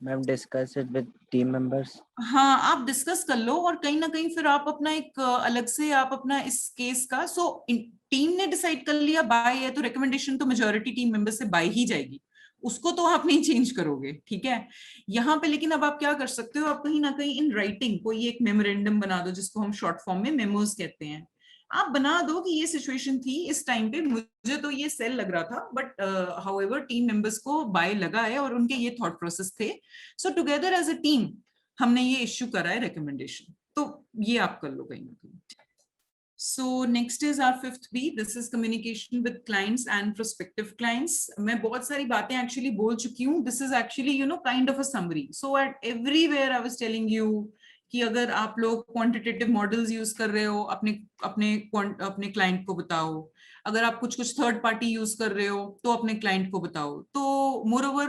Ma'am discuss it with team members. हाँ, आप डिस्कस कर लो और कहीं ना कहीं फिर आप अपना एक अलग से आप अपना इस केस का, सो टीम ने डिसाइड कर लिया बाय है तो रिकमेंडेशन तो मेजॉरिटी टीम मेंबर से बाय ही जाएगी, उसको तो आप नहीं चेंज करोगे. ठीक है, यहाँ पे लेकिन अब आप क्या कर सकते हो, आप कहीं ना कहीं इन राइटिंग कोई एक मेमोरेंडम बना दो, जिसको हम शॉर्ट फॉर्म में मेमोज कहते हैं. आप बना दो कि ये सिचुएशन थी इस टाइम पे, मुझे तो ये सेल लग रहा था, बट हाउएवर टीम मेंबर्स को बाय लगा है और उनके ये थॉट प्रोसेस थे. So together as a team हमने ये इश्यू करा है रिकमेंडेशन. तो ये आप कर लो कहीं ना कहीं. So next is our 5th B. This is communication with clients and prospective clients. मैं बहुत सारी बातें actually बोल चुकी हूँ. This is actually you know kind of a summary. So at everywhere I was telling you कि अगर आप लोग quantitative models use कर रहे हो, अपने client को बताओ. अगर आप कुछ third party use कर रहे हो तो अपने client को बताओ. तो moreover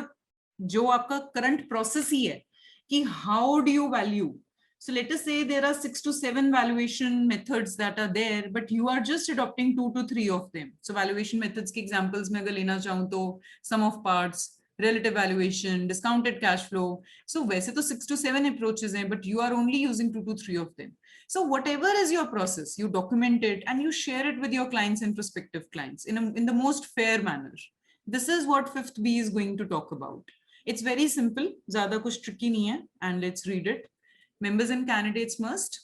जो आपका current process ही है कि how do you value. So let us say there are 6 to 7 valuation methods that are there, but you are just adopting 2 to 3 of them. So valuation methods के examples में अगर लेना चाहूँ तो sum of parts, relative valuation, discounted cash flow. So वैसे तो 6 to 7 approaches हैं, but you are only using 2 to 3 of them. So whatever is your process, you document it and you share it with your clients and prospective clients in the most fair manner. This is what 5th B is going to talk about. It's very simple, ज़्यादा कुछ tricky नहीं है, and let's read it. Members and candidates must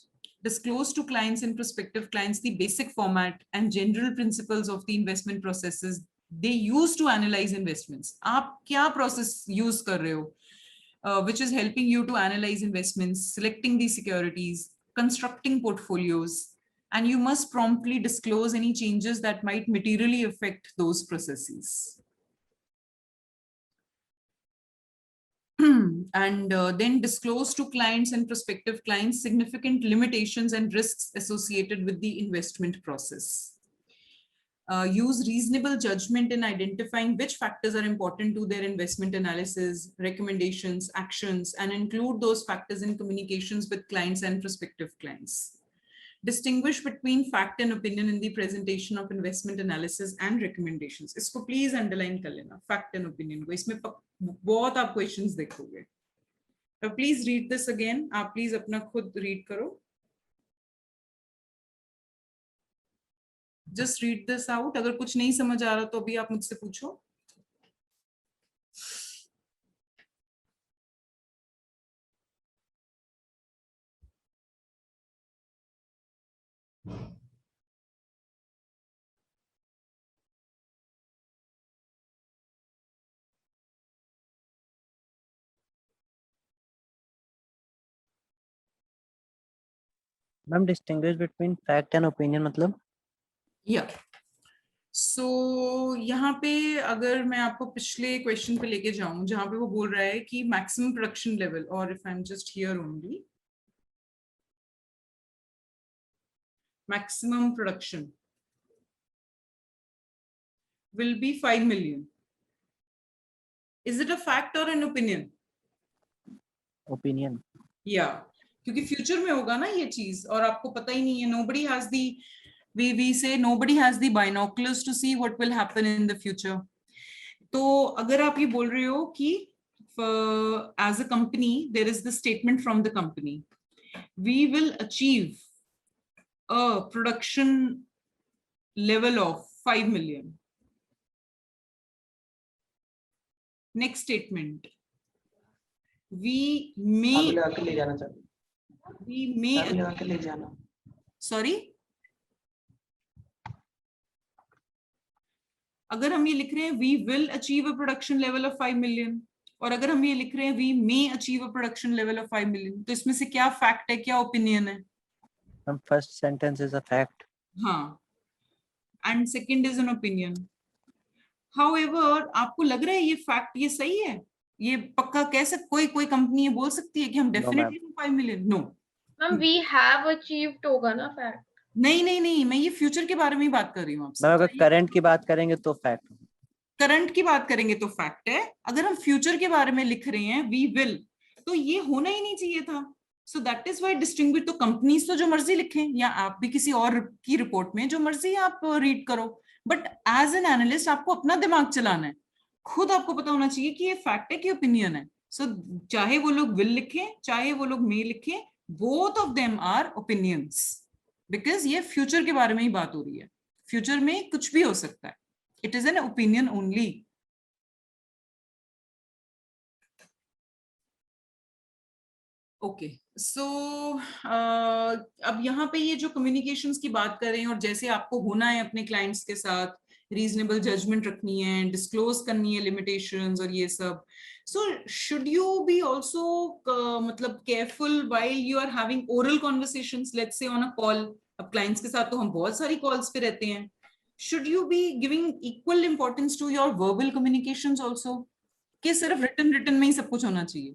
disclose to clients and prospective clients the basic format and general principles of the investment processes they use to analyze investments. आप क्या process use कर रहे हो? Which is helping you to analyze investments, selecting the securities, constructing portfolios, and you must promptly disclose any changes that might materially affect those processes. And then disclose to clients and prospective clients significant limitations and risks associated with the investment process. Use reasonable judgment in identifying which factors are important to their investment analysis, recommendations, actions, and include those factors in communications with clients and prospective clients. Distinguish between fact and opinion in the presentation of investment analysis and recommendations. इसको please underline कर लेना, fact and opinion को. इसमें बहुत आप questions देखोगे. Please read this again. आप please अपना खुद read करो. Just read this out. अगर कुछ नहीं समझ आ रहा तो अभी आप मुझसे पूछो. Ma'am distinguish between fact and opinion मतलब? Yeah. So यहाँ पे अगर मैं आपको पिछले क्वेश्चन पे लेके जाऊं जहां पे वो बोल रहा है कि मैक्सिमम प्रोडक्शन लेवल, और if I am just here only, maximum production will be 5 million. Is it a fact or an opinion? Opinion. Yeah, क्योंकि फ्यूचर में होगा ना ये चीज और आपको पता ही नहीं है. Nobody has the, we say nobody has the binoculars to see what will happen in the future. तो अगर आप ये बोल रहे हो कि as a company there is the statement from the company, we will achieve a production level of 5 million. Next statement, we may, sorry, अगर हम ये लिख रहे हैं we will achieve a production level of 5 million और अगर हम ये लिख रहे हैं we may achieve a production level of 5 million, तो इसमें से क्या fact है, क्या opinion है? First sentence is a fact. हाँ, and second is an opinion. However, आपको लग रहा है ये fact ये सही है, ये पक्का कह सकते, कोई कंपनी ये बोल सकती है कि हम definitely 5 million? No. Ma'am we have achieved होगा ना fact. नहीं, मैं ये फ्यूचर के बारे में ही बात कर रही हूँ आपसे. अगर करंट की बात करेंगे तो फैक्ट. करंट की बात करेंगे तो फैक्ट है. अगर हम फ्यूचर के बारे में लिख रहे हैं वी विल, तो ये होना ही नहीं चाहिए था. So that is why distinguish. तो कंपनीज तो जो मर्जी लिखें या आप भी किसी और की रिपोर्ट में जो मर्जी आप रीड करो, बट एज एन एनालिस्ट आपको अपना दिमाग चलाना है. खुद आपको पता होना चाहिए कि ये फैक्ट है कि ओपिनियन है. सो चाहे वो लोग विल लिखें चाहे वो लोग मे लिखें, both of them are opinions, because ये फ्यूचर के बारे में ही बात हो रही है. फ्यूचर में कुछ भी हो सकता है. It is an opinion only. Okay, so अब यहाँ पे ये जो communications की बात कर रहे हैं और जैसे आपको होना है अपने clients के साथ, reasonable judgment रखनी है, disclose करनी है limitations और ये सब. So should you be also मतलब careful while you are having oral conversations, let's say on a call. अब clients के साथ तो हम बहुत सारी calls पे रहते हैं. Should you be giving equal importance to your verbal communications also? कि सिर्फ written में ही सब कुछ होना चाहिए?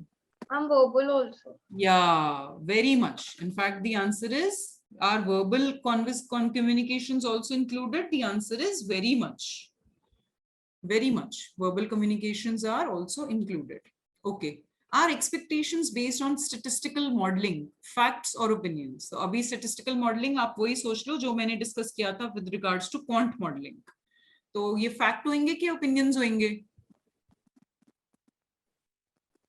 I'm verbal also. Yeah, very much. In fact, the answer is, are verbal communications also included? The answer is very much. Very much. Verbal communications are also included. Okay. Are expectations based on statistical modeling, facts or opinions? So अभी statistical modeling आप वही सोच लो जो मैंने discuss किया था with regards to quant modeling. तो ये fact होंगे कि opinions होंगे?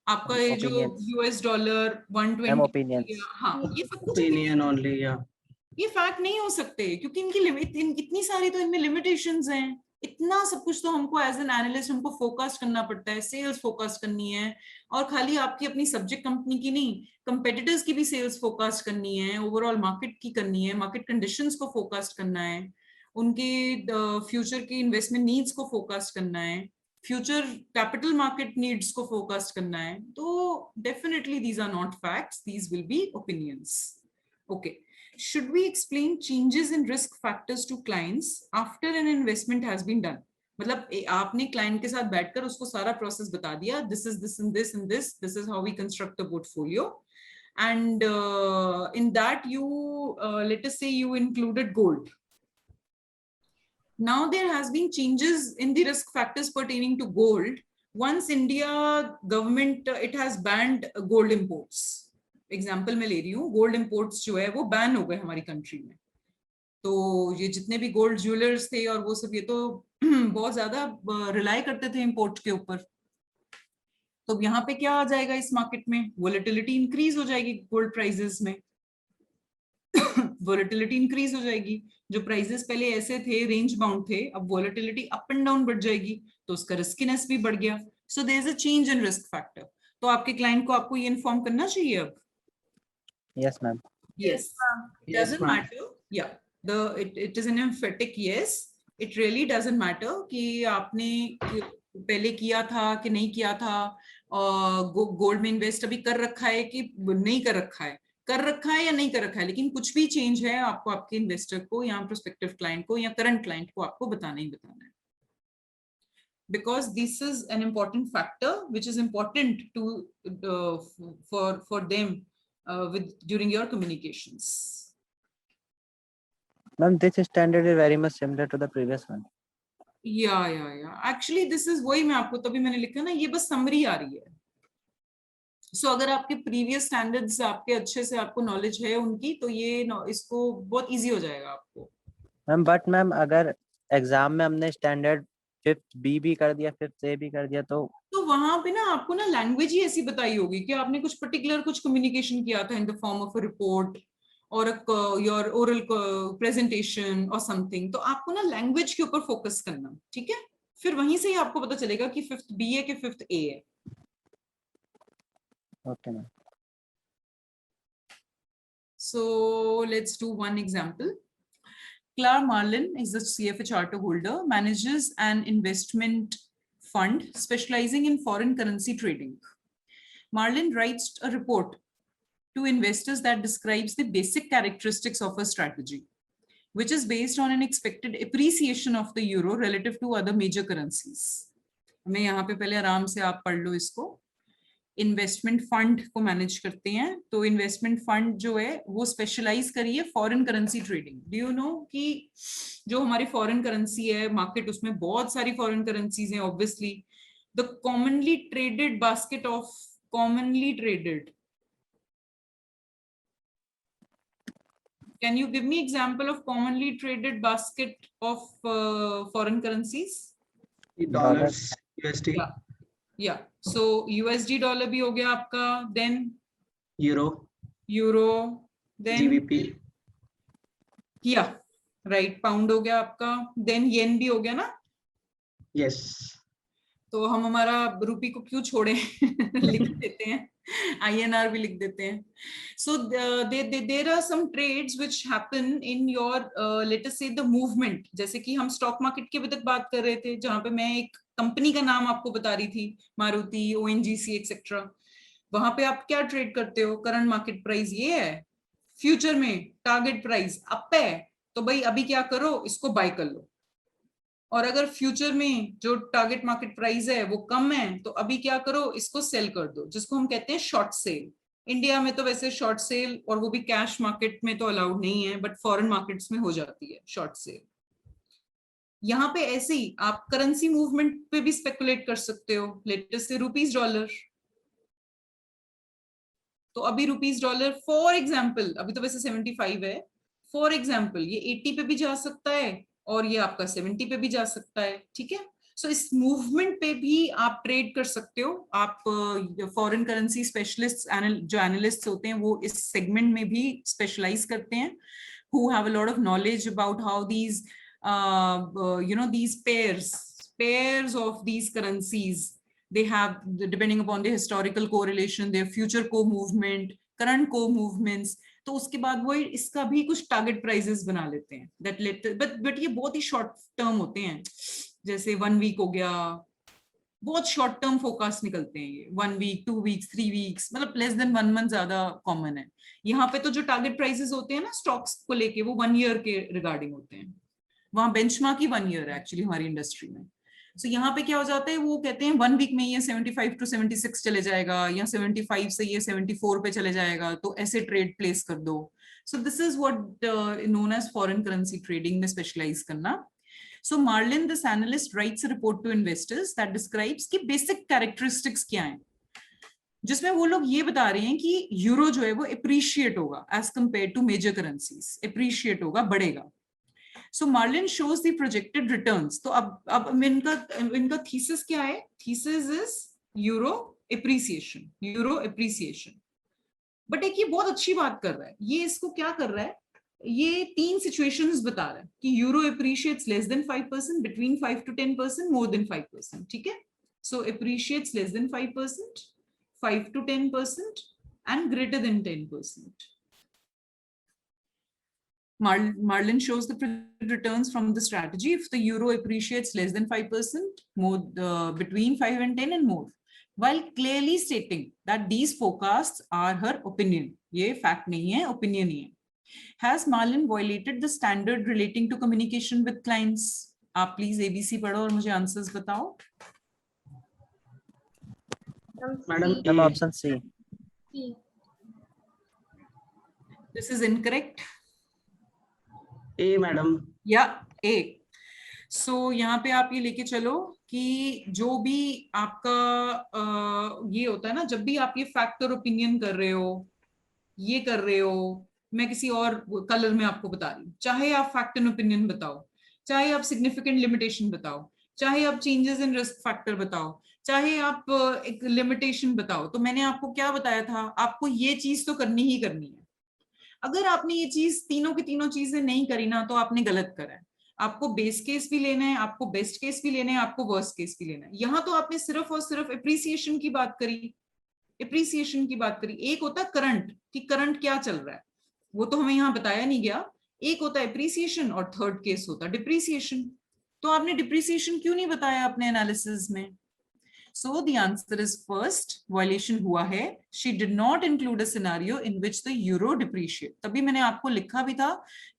आपका ये जो US डॉलर 120, हाँ, ये सब कुछ opinion only, yeah. ये fact नहीं हो सकते क्योंकि इनकी लिमिट इतनी सारी तो इनमें limitations हैं. इतना सब कुछ तो हमको एज एन एनालिस्ट हमको फोकस करना पड़ता है, सेल्स फोकस करनी है, और खाली आपकी अपनी सब्जेक्ट कंपनी की नहीं, कंपेटिटर्स की भी सेल्स फोकस करनी है, ओवरऑल मार्केट की करनी है, मार्केट कंडीशंस को फोकस करना है, उनके फ्यूचर की इन्वेस्टमेंट नीड्स को फोकस करना है, फ्यूचर कैपिटल मार्केट नीड्स को फोकस करना है. तो definitely these are not facts, these will be opinions. Okay. Should we explain changes in risk factors to clients after an investment has been done? मतलब आपने client के साथ बैठकर उसको सारा प्रोसेस बता दिया, this is this and this and this is how we construct a portfolio, and in that you let us say you included gold. Now there has been changes in the risk factors pertaining to gold. Once India government it has banned gold imports. Example मैं ले रही हूँ, gold imports जो है वो ban हो गए हमारी कंट्री में. तो ये जितने भी गोल्ड ज्वेलर्स थे और वो सब, ये तो बहुत ज्यादा रिलाई करते थे इंपोर्ट के ऊपर. तो यहाँ पे क्या आ जाएगा इस मार्केट में, वोलेटिलिटी इंक्रीज हो जाएगी गोल्ड प्राइजेस में. वोलेटिलिटी इंक्रीज हो जाएगी, जो प्राइजेस पहले ऐसे थे रेंज बाउंड थे, अब वोलेटिलिटी अप एंड डाउन बढ़ जाएगी, तो उसका रिस्कीनेस भी बढ़ गया. So there is a change in risk factor. तो आपके क्लाइंट को आपको ये इन्फॉर्म करना चाहिए अब. Yes, ma'am. Yes, it Yes, doesn't ma'am. matter. Yeah, it is an emphatic yes. It really doesn't matter कि आपने पहले किया था कि नहीं किया था, गोल्ड में इन्वेस्ट अभी कर रखा है कि नहीं कर रखा है, कर रखा है या नहीं कर रखा है, लेकिन कुछ भी चेंज है आपको आपके इन्वेस्टर को या प्रोस्पेक्टिव क्लाइंट को या करंट क्लाइंट को आपको बताना ही बताना है. Because this is an important factor which is important to for them with during your communications. Ma'am, this standard is very much similar to the previous one. Yeah. Actually, this is वही मैं आपको तभी मैंने लिखा ना, ये बस summary आ रही है. So अगर आपके previous standards आपके अच्छे से आपको knowledge है उनकी, तो ये इसको बहुत easy हो जाएगा आपको. मैम बट मैम अगर एग्जाम में हमने स्टैंडर्ड 5th B भी कर दिया 5th A भी कर दिया तो वहां पे ना आपको ना लैंग्वेज ही ऐसी बताई होगी कि आपने कुछ पर्टिकुलर कुछ कम्युनिकेशन किया था in the form of a report और योर ओरल प्रेजेंटेशन और समथिंग, तो आपको ना लैंग्वेज के ऊपर फोकस करना. ठीक है, फिर वहीं से ही आपको पता चलेगा कि 5th B है कि 5th A है. Okay ma'am. So let's do one example. Clara Marlin is a CFA charter holder, manages an investment fund specializing in foreign currency trading. Marlin writes a report to investors that describes the basic characteristics of a strategy, which is based on an expected appreciation of the euro relative to other major currencies. मैं यहाँ पे पहले आराम से आप पढ़ लो इसको. Investment fund को मैनेज करते हैं, तो इन्वेस्टमेंट फंड जो है वो स्पेशलाइज करिए foreign currency trading. Do you know कि जो हमारी फॉरेन करेंसी है मार्केट, उसमें बहुत सारी फॉरेन करेंसीज हैं. Obviously the commonly traded basket of commonly traded, can you give me example of commonly traded basket of foreign currencies? Dollars, USD, Yeah, so USD dollar भी हो गया आपका, then euro, then GBP, right, pound हो गया आपका, then येन भी हो गया ना. yes. तो हम हमारा रुपी को क्यों छोड़े लिख देते हैं, INR भी लिख देते हैं. So there are some trades which happen in your let us say the movement. जैसे कि हम स्टॉक मार्केट की अभी तक बात कर रहे थे, जहां पे मैं एक कंपनी का नाम आपको बता रही थी, मारुति, ONGC एक्सेट्रा. वहां पे आप क्या ट्रेड करते हो, करंट मार्केट प्राइस ये है, फ्यूचर में टारगेट प्राइस अप है, तो भाई अभी क्या करो, इसको बाय कर लो. और अगर फ्यूचर में जो टारगेट मार्केट प्राइस है वो कम है, तो अभी क्या करो, इसको सेल कर दो, जिसको हम कहते हैं शॉर्ट सेल. इंडिया में तो वैसे शॉर्ट सेल, और वो भी कैश मार्केट में तो अलाउड नहीं है, बट फॉरेन मार्केट्स में हो जाती है शॉर्ट सेल. यहाँ पे ऐसे ही आप करेंसी मूवमेंट पे भी स्पेकुलेट कर सकते हो. लेटेस्ट से रुपीस डॉलर, तो अभी रुपीस डॉलर फॉर एग्जाम्पल, अभी तो वैसे 75 है, फॉर एग्जाम्पल ये 80 पे भी जा सकता है और ये आपका 70 पे भी जा सकता है. ठीक है, सो इस मूवमेंट पे भी आप ट्रेड कर सकते हो. आप फॉरेन करेंसी स्पेशलिस्ट जो एनालिस्ट होते हैं वो इस सेगमेंट में भी स्पेशलाइज करते हैं, who have a lot of knowledge about how these these pairs of these currencies, they have, depending upon the historical correlation, their future co-movement, current co-movements, तो उसके बाद वो इसका भी कुछ टारगेट प्राइसेस बना लेते हैं, बट ये बहुत ही शॉर्ट टर्म होते हैं, जैसे 1 वीक हो गया, बहुत शॉर्ट टर्म फोकास्ट निकलते हैं ये, 1 वीक 2 वीक्स 3 वीक्स, मतलब लेस देन 1 मंथ ज्यादा कॉमन है। यहाँ पे तो जो टारगेट प्राइसेस होते हैं ना स्टॉक्स को लेके, वो 1 ईयर के रिगार्डिंग होते हैं, वहां बेंचमार्क ही 1 ईयर है एक्चुअली हमारी इंडस्ट्री में। सो यहाँ पे क्या हो जाता है, वो कहते हैं 1 वीक में ये 75 to 76 चले जाएगा, या 75 से ये 74 पे चले जाएगा, तो ऐसे ट्रेड प्लेस कर दो। So this is what known as foreign currency trading में स्पेशलाइज करना। So Marlin, this analyst, writes a report to investors that describes कि basic characteristics क्या हैं, जिसमें वो लोग ये बता रहे हैं कि यूरो जो है वो appreciate होगा as compared to major currencies, appreciate होगा, बढ़ेगा। So Marlin shows the projected returns. तो अब इनका thesis क्या है? Thesis is euro appreciation. But एक ये बहुत अच्छी बात कर रहा है, ये इसको क्या कर रहा है, ये 3 सिचुएशंस बता रहा है कि euro appreciates less than 5%, between 5 to 10%, more than 5%, ठीक है। So appreciates less than 5%, 5 to 10%, and greater than 10%. Marlin shows the returns from the strategy if the euro appreciates less than 5%, more between 5 and 10 and more, while clearly stating that these forecasts are her opinion. ये fact नहीं है, opinion ही है। Has Marlin violated the standard relating to communication with clients? आप please ABC पढ़ो और मुझे answers बताओ। Madam option C. This is incorrect. A madam. या A. So यहाँ पे आप ये लेके चलो कि जो भी आपका ये होता है ना, जब भी आप ये फैक्टर ओपिनियन कर रहे हो, ये कर रहे हो, मैं किसी और कलर में आपको बता रही हूँ, चाहे आप फैक्ट एंड ओपिनियन बताओ, चाहे आप सिग्निफिकेंट लिमिटेशन बताओ, चाहे आप चेंजेस इन रिस्क फैक्टर बताओ, चाहे आप एक लिमिटेशन बताओ, तो मैंने आपको क्या बताया था, आपको ये चीज तो करनी ही करनी है। अगर आपने ये चीज तीनों की तीनों चीजें नहीं करी ना, तो आपने गलत करा है। आपको बेस केस भी लेना है, आपको बेस्ट केस भी लेना है, आपको वर्स्ट केस भी लेना है। यहाँ तो आपने सिर्फ और सिर्फ एप्रिसिएशन की बात करी, एक होता करंट, कि करंट क्या चल रहा है, वो तो हमें यहाँ बताया नहीं गया। एक होता है एप्रिसिएशन और थर्ड केस होता है डिप्रिसिएशन। तो आपने डिप्रिसिएशन क्यों नहीं बताया अपने एनालिसिस में? So the answer is first, violation हुआ है, she did not include a scenario in which the euro depreciate. तभी मैंने आपको लिखा भी था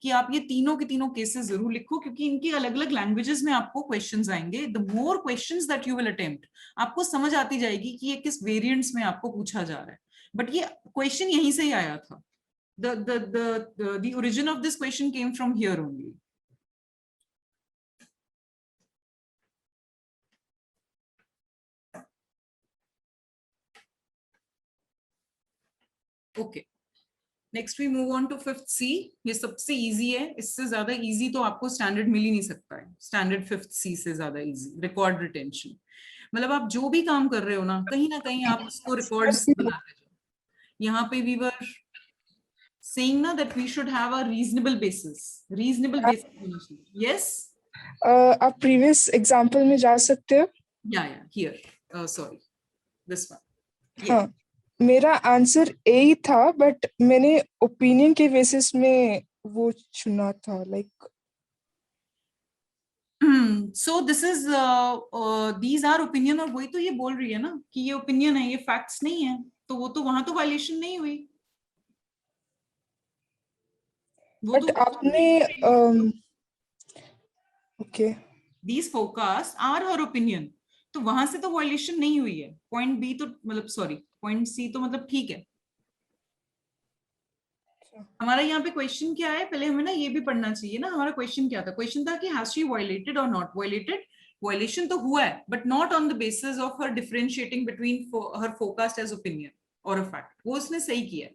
कि आप ये तीनों के तीनों केसेस जरूर लिखो, क्योंकि इनकी अलग अलग लैंग्वेजेस में आपको क्वेश्चंस आएंगे। The more questions that you will attempt, आपको समझ आती जाएगी कि ये किस वेरिएंट्स में आपको पूछा जा रहा है। बट ये क्वेश्चन यहीं से ही आया था। The origin of this question came from here only. Okay, next we move on to 5th C. ये सबसे इजी है, इससे ज्यादा इजी तो आपको स्टैंडर्ड मिल ही नहीं सकता है। स्टैंडर्ड 5th C से ज्यादा इजी, रिकॉर्ड रिटेंशन। मतलब आप जो भी काम कर रहे हो ना कहीं आप उसको रिकॉर्ड्स बनाते जाओ। यहाँ पे वी वर सेइंग ना that we should have a reasonable basis होना चाहिए। यस, आप प्रीवियस एग्जांपल में जा सकते हो? या हियर, सॉरी, दिस वन। हाँ, मेरा आंसर ए ही था, बट मैंने ओपिनियन के बेसिस में वो चुना था, like so this is these are opinion, और वही तो ये बोल रही है ना कि ये ओपिनियन है, ये फैक्ट्स नहीं है, तो वो तो वहां तो वायलेशन नहीं हुई। वो बट तो आपने okay, these forecasts are her opinion, तो वहां से तो वायलेशन नहीं हुई है। पॉइंट बी तो मतलब सॉरी पॉइंट सी तो मतलब ठीक है। हमारा यहाँ पे क्वेश्चन क्या है, पहले हमें ना ये भी पढ़ना चाहिए ना। हमारा क्वेश्चन क्या था? क्वेश्चन था कि हैज शी वायलेटेड और नॉट वायलेटेड। वायलेशन तो हुआ है, but not on the basis of her differentiating between her forecast as opinion और अ फैक्ट। वो उसने सही किया है।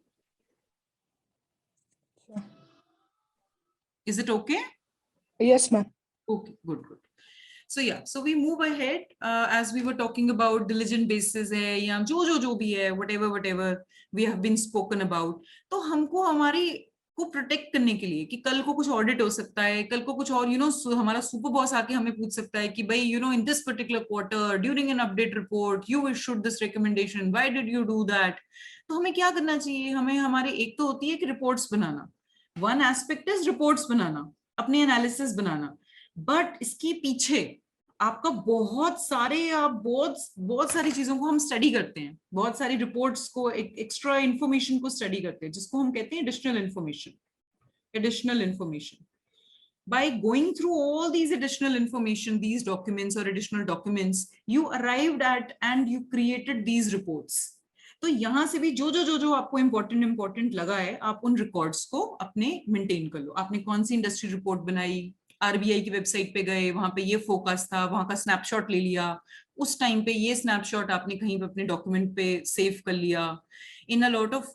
Is it okay? Yes ma'am. Okay, good. So yeah, so we move ahead as we were talking about diligent basis है या जो भी है, whatever we have been spoken about. तो हमको हमारी को प्रोटेक्ट करने के लिए कि कल को कुछ ऑडिट हो सकता है, कल को कुछ और हमारा सुपर बॉस आके हमें पूछ सकता है कि भाई in this particular quarter during an update report you issued this recommendation, why did you do that. तो हमें क्या करना चाहिए, हमें हमारे एक तो होती है कि रिपोर्ट्स बनाना, वन एस्पेक्ट इज रिपोर्ट्स बनाना, अपने एनालिसिस बनाना, बट इसके पीछे आपका बहुत सारी चीजों को हम स्टडी करते हैं, बहुत सारी रिपोर्ट्स को, एक्स्ट्रा इंफॉर्मेशन को स्टडी करते हैं, जिसको हम कहते हैं additional information. By going through all these additional information, these documents or additional documents, you arrived at and you created these reports. तो यहाँ से भी जो आपको इम्पोर्टेंट लगा है, आप उन रिकॉर्ड्स को अपने मेंटेन कर लो। आपने कौन सी इंडस्ट्री रिपोर्ट बनाई, आरबीआई की वेबसाइट पे गए, वहां पे ये फोकस था, वहां का स्नैपशॉट ले लिया, उस टाइम पे ये स्नैपशॉट आपने कहीं पे अपने डॉक्यूमेंट पे सेव कर लिया। In a lot of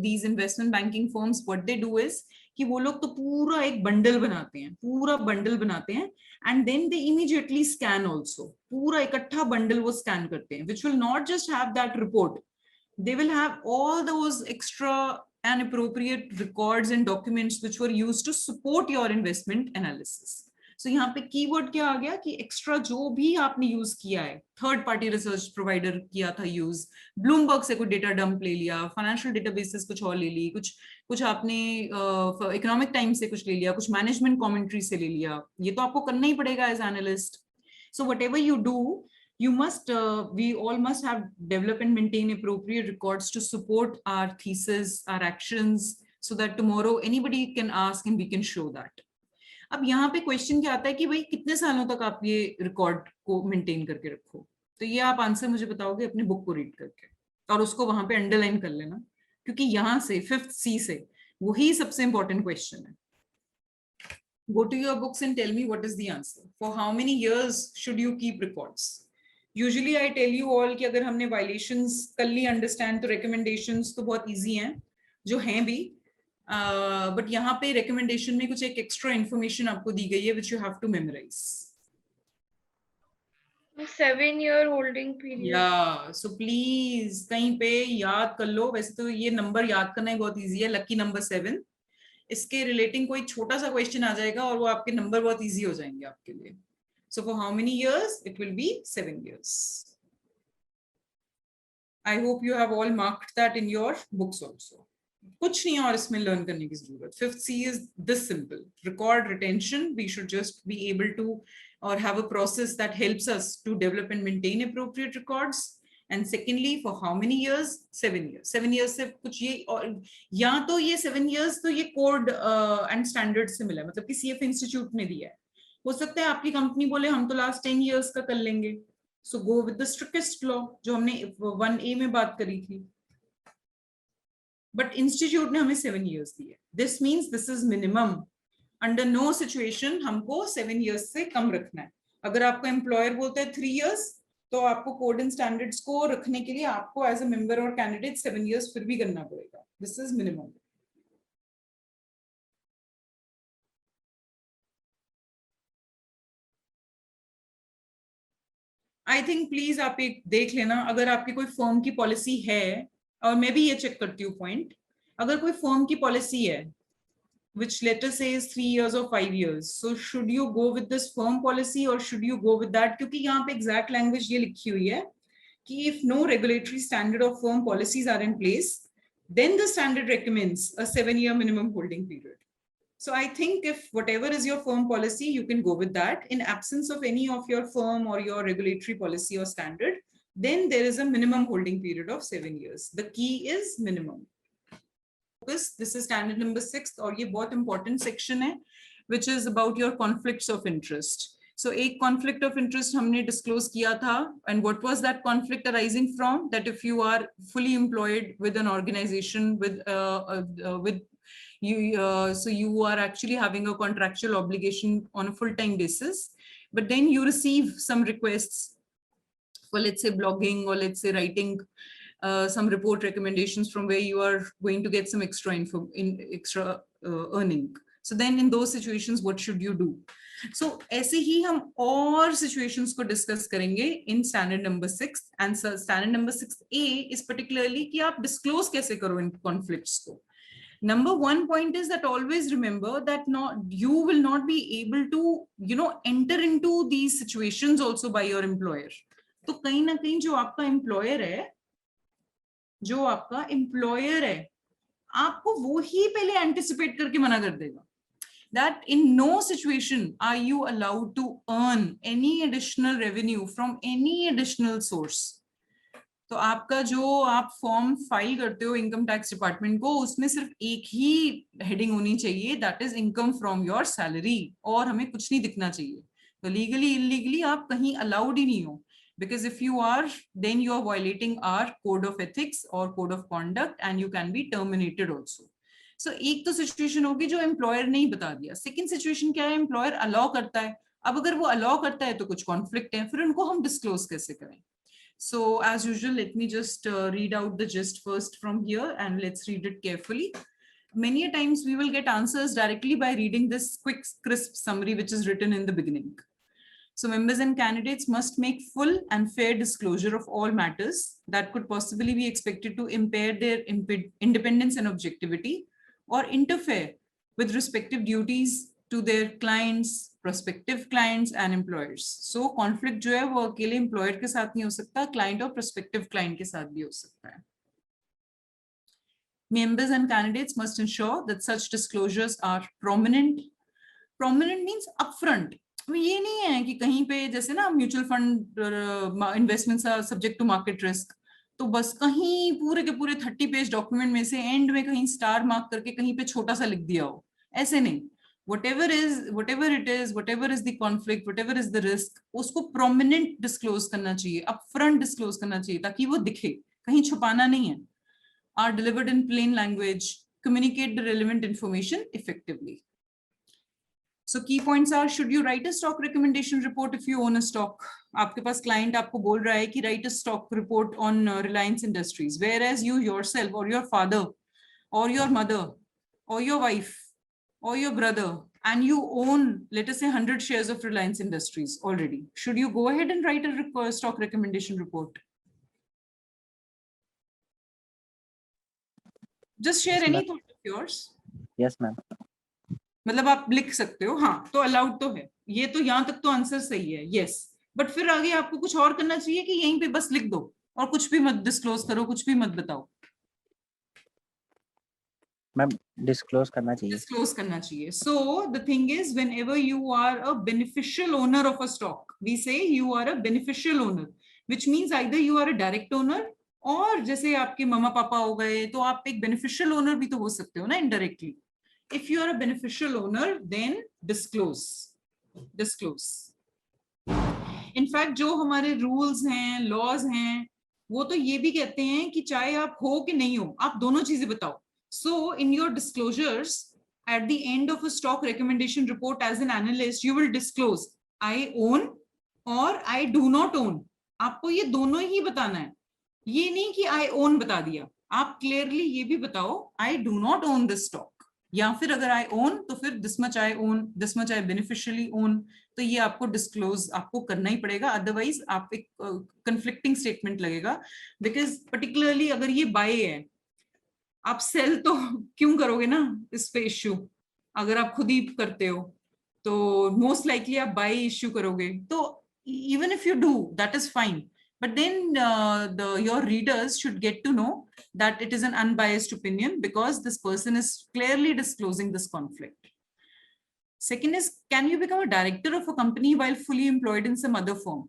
these investment banking firms what they do is कि वो लोग तो पूरा एक बंडल बनाते हैं and then they immediately scan also, पूरा इकट्ठा बंडल वो स्कैन करते हैं, which will not just have that report, they will have all those extra and appropriate records and documents which were used to support your investment analysis. So यहाँ पे keyword क्या आ गया कि एक्स्ट्रा जो भी आपने यूज किया है, थर्ड पार्टी रिसर्च प्रोवाइडर किया था यूज, ब्लूमबर्ग से कोई डेटा डंप ले लिया, फाइनेंशियल डेटाबेसेस कुछ और ले ली, कुछ आपने इकोनॉमिक टाइम्स से कुछ ले लिया, कुछ मैनेजमेंट कमेंट्री से ले लिया, ये तो आपको करना ही पड़ेगा as analyst. So whatever you do, you must we all must have develop and maintain appropriate records to support our thesis, our actions, so that tomorrow anybody can ask and we can show that. अब यहाँ पे question क्या आता है कि भाई कितने सालों तक आप ये रिकॉर्ड को मेंटेन करके रखो, तो ये आप आंसर मुझे बताओगे अपने बुक को रीड करके, और उसको वहां पे अंडरलाइन कर लेना, क्योंकि यहाँ से 5th C से वही सबसे इंपॉर्टेंट क्वेश्चन है। Go to your books and tell me what is the answer. For how many years should you keep records? Usually I tell you all कि अगर हमने violations कर ली understand तो recommendations तो बहुत easy हैं, जो हैं भी, but यहाँ पे recommendation में कुछ एक extra information आपको दी गई है which you have to memorize. 7-year holding period. Yeah, so please कहीं पे याद कर लो, वैसे तो ये नंबर याद करना ही बहुत easy है, lucky number 7. इसके रिलेटिंग कोई छोटा सा क्वेश्चन आ जाएगा और वो आपके नंबर बहुत इजी हो जाएंगे आपके लिए। So for how many years? It will be 7 years. I hope you have all marked that in your books also. कुछ नहीं और इसमें लर्न करने की जरूरत। 5th C is this simple: record retention. We should just be able to or have a process that helps us to develop and maintain appropriate records. And secondly, for how many years? 7 years. 7 years से कुछ ये, और या तो ये 7 years तो ये code and standard से मिला है, मतलब कि CFA इंस्टीट्यूट ने दिया है। हो सकता है आपकी कंपनी बोले हम तो लास्ट 10 years का कर लेंगे, so go with the strictest law जो हमने 1A में बात करी थी, बट इंस्टीट्यूट ने हमें 7 years दिए। This means this is minimum, under know situation हमको 7 years से कम रखना है। अगर आपका एम्प्लॉयर बोलता है 3 years, तो आपको कोड एंड स्टैंडर्ड्स को रखने के लिए आपको एज अ मेंबर और कैंडिडेट 7 years फिर भी करना पड़ेगा। This is minimum. I think please आप एक देख लेना, अगर आपकी कोई फर्म की पॉलिसी है, और मैं भी ये चेक करती हूँ पॉइंट, अगर कोई फर्म की पॉलिसी है which let us say is 3 years or 5 years, so should you go with this firm policy or should you go with that? क्योंकि यहाँ पे exact language ये लिखी हुई है कि if no regulatory standard or firm policies are in place, then the standard recommends a 7-year minimum holding period. So I think if whatever is your firm policy, you can go with that. In absence of any of your firm or your regulatory policy or standard, then there is a minimum holding period of 7 years. The key is minimum. This is standard number 6, और ये बहुत important section है, which is about your conflicts of interest. So एक conflict of interest हमने disclose किया था, and what was that conflict arising from? That if you are fully employed with an organization with you, so you are actually having a contractual obligation on a full-time basis, but then you receive some requests for, let's say, blogging, or let's say writing some report recommendations from where you are going to get some extra info in extra earning. So then in those situations, what should you do? So ऐसे ही हम और situations को discuss करेंगे in standard number 6, and standard number 6A is particularly कि आप disclose कैसे करो इन conflicts को. Number one point is that always remember that you will not be able to enter into these situations also by your employer. तो कहीं ना कहीं जो आपका employer है आपको वो ही पहले एंटिसिपेट करके मना कर देगा that in no situation are you allowed to earn any additional revenue from any additional source. तो आपका जो आप फॉर्म फाइल करते हो इनकम टैक्स डिपार्टमेंट को उसमें सिर्फ एक ही हेडिंग होनी चाहिए, that is income from your salary, और हमें कुछ नहीं दिखना चाहिए. तो लीगली इलीगली आप कहीं अलाउड ही नहीं हो, because if you are, then you are violating our code of ethics or code of conduct and you can be terminated also. So एक तो सिचुएशन होगी जो एम्प्लॉयर ने ही बता दिया. सेकंड सिचुएशन क्या है, एम्प्लॉयर अलाउ करता है. अब अगर वो अलाउ करता है तो कुछ कॉन्फ्लिक्ट है, फिर उनको हम डिस्क्लोज कैसे करें? So as usual, let me just read out the gist first from here and let's read it carefully. Many a times we will get answers directly by reading this quick crisp summary which is written in the beginning. So members and candidates must make full and fair disclosure of all matters that could possibly be expected to impair their independence and objectivity or interfere with respective duties to their clients, prospective clients and employers. So conflict जो है वो अकेले employer के साथ नहीं हो सकता, client और prospective client के साथ भी हो सकता है. Members and candidates must ensure that such disclosures are prominent. Prominent means upfront. ये नहीं है कि कहीं पे जैसे ना mutual fund investments are subject to market risk, तो बस कहीं पूरे के पूरे 30 पेज डॉक्यूमेंट में से एंड में कहीं स्टार मार्क करके कहीं पे छोटा सा लिख दिया हो, ऐसे नहीं. whatever it is, whatever is the conflict, whatever is the risk, उसको prominent disclose करना चाहिए, upfront disclose करना चाहिए ताकि वो दिखे, कहीं छुपाना नहीं है. Are delivered in plain language, communicate the relevant information effectively. So key points are, should you write a stock recommendation report if you own a stock? आपके पास client आपको बोल रहा है कि write a stock report on Reliance Industries, whereas you yourself or your father or your mother or your wife or your brother and you own, let us say, 100 shares of Reliance Industries already. Should you go ahead and write a stock recommendation report? Just share Yes, any ma'am. thought of yours. Yes, ma'am. मतलब आप लिख सकते हो, हाँ तो allowed तो है, ये तो यहाँ तक तो आंसर सही है, यस. बट फिर आगे आपको कुछ और करना चाहिए कि यहीं पे बस लिख दो और कुछ भी मत डिस्क्लोज करो, कुछ भी मत बताओ? मैम डिस्क्लोज करना चाहिए. Disclose करना चाहिए. So the thing is, whenever you are a beneficial owner of a stock, we say you are a beneficial owner, which means either you are a direct owner और जैसे आपके मम्मा पापा हो गए तो आप एक beneficial owner भी तो हो सकते हो ना indirectly. If you are a beneficial owner, then disclose. In fact, जो हमारे rules हैं, laws हैं, वो तो ये भी कहते हैं कि चाहे आप हो कि नहीं हो, आप दोनों चीजें बताओ. So in your disclosures, at the end of a stock recommendation report as an analyst, you will disclose I own or I do not own. आपको ये दोनों ही बताना है. ये नहीं कि I own बता दिया. आप clearly ये भी बताओ I do not own this stock. या फिर अगर I own तो फिर this much I own, this much I beneficially own. तो ये आपको disclose आपको करना ही पड़ेगा, otherwise आप एक conflicting statement लगेगा. Because particularly अगर ये buy है, आप सेल तो क्यों करोगे ना इस पे इश्यू, अगर आप खुद ही करते हो तो मोस्ट लाइकली आप बाय इश्यू करोगे. तो even if you do that is fine, but then your readers should get to know that it is an unbiased opinion because this person is clearly disclosing this conflict. Second is, can you become a director of a company while fully employed in some other firm?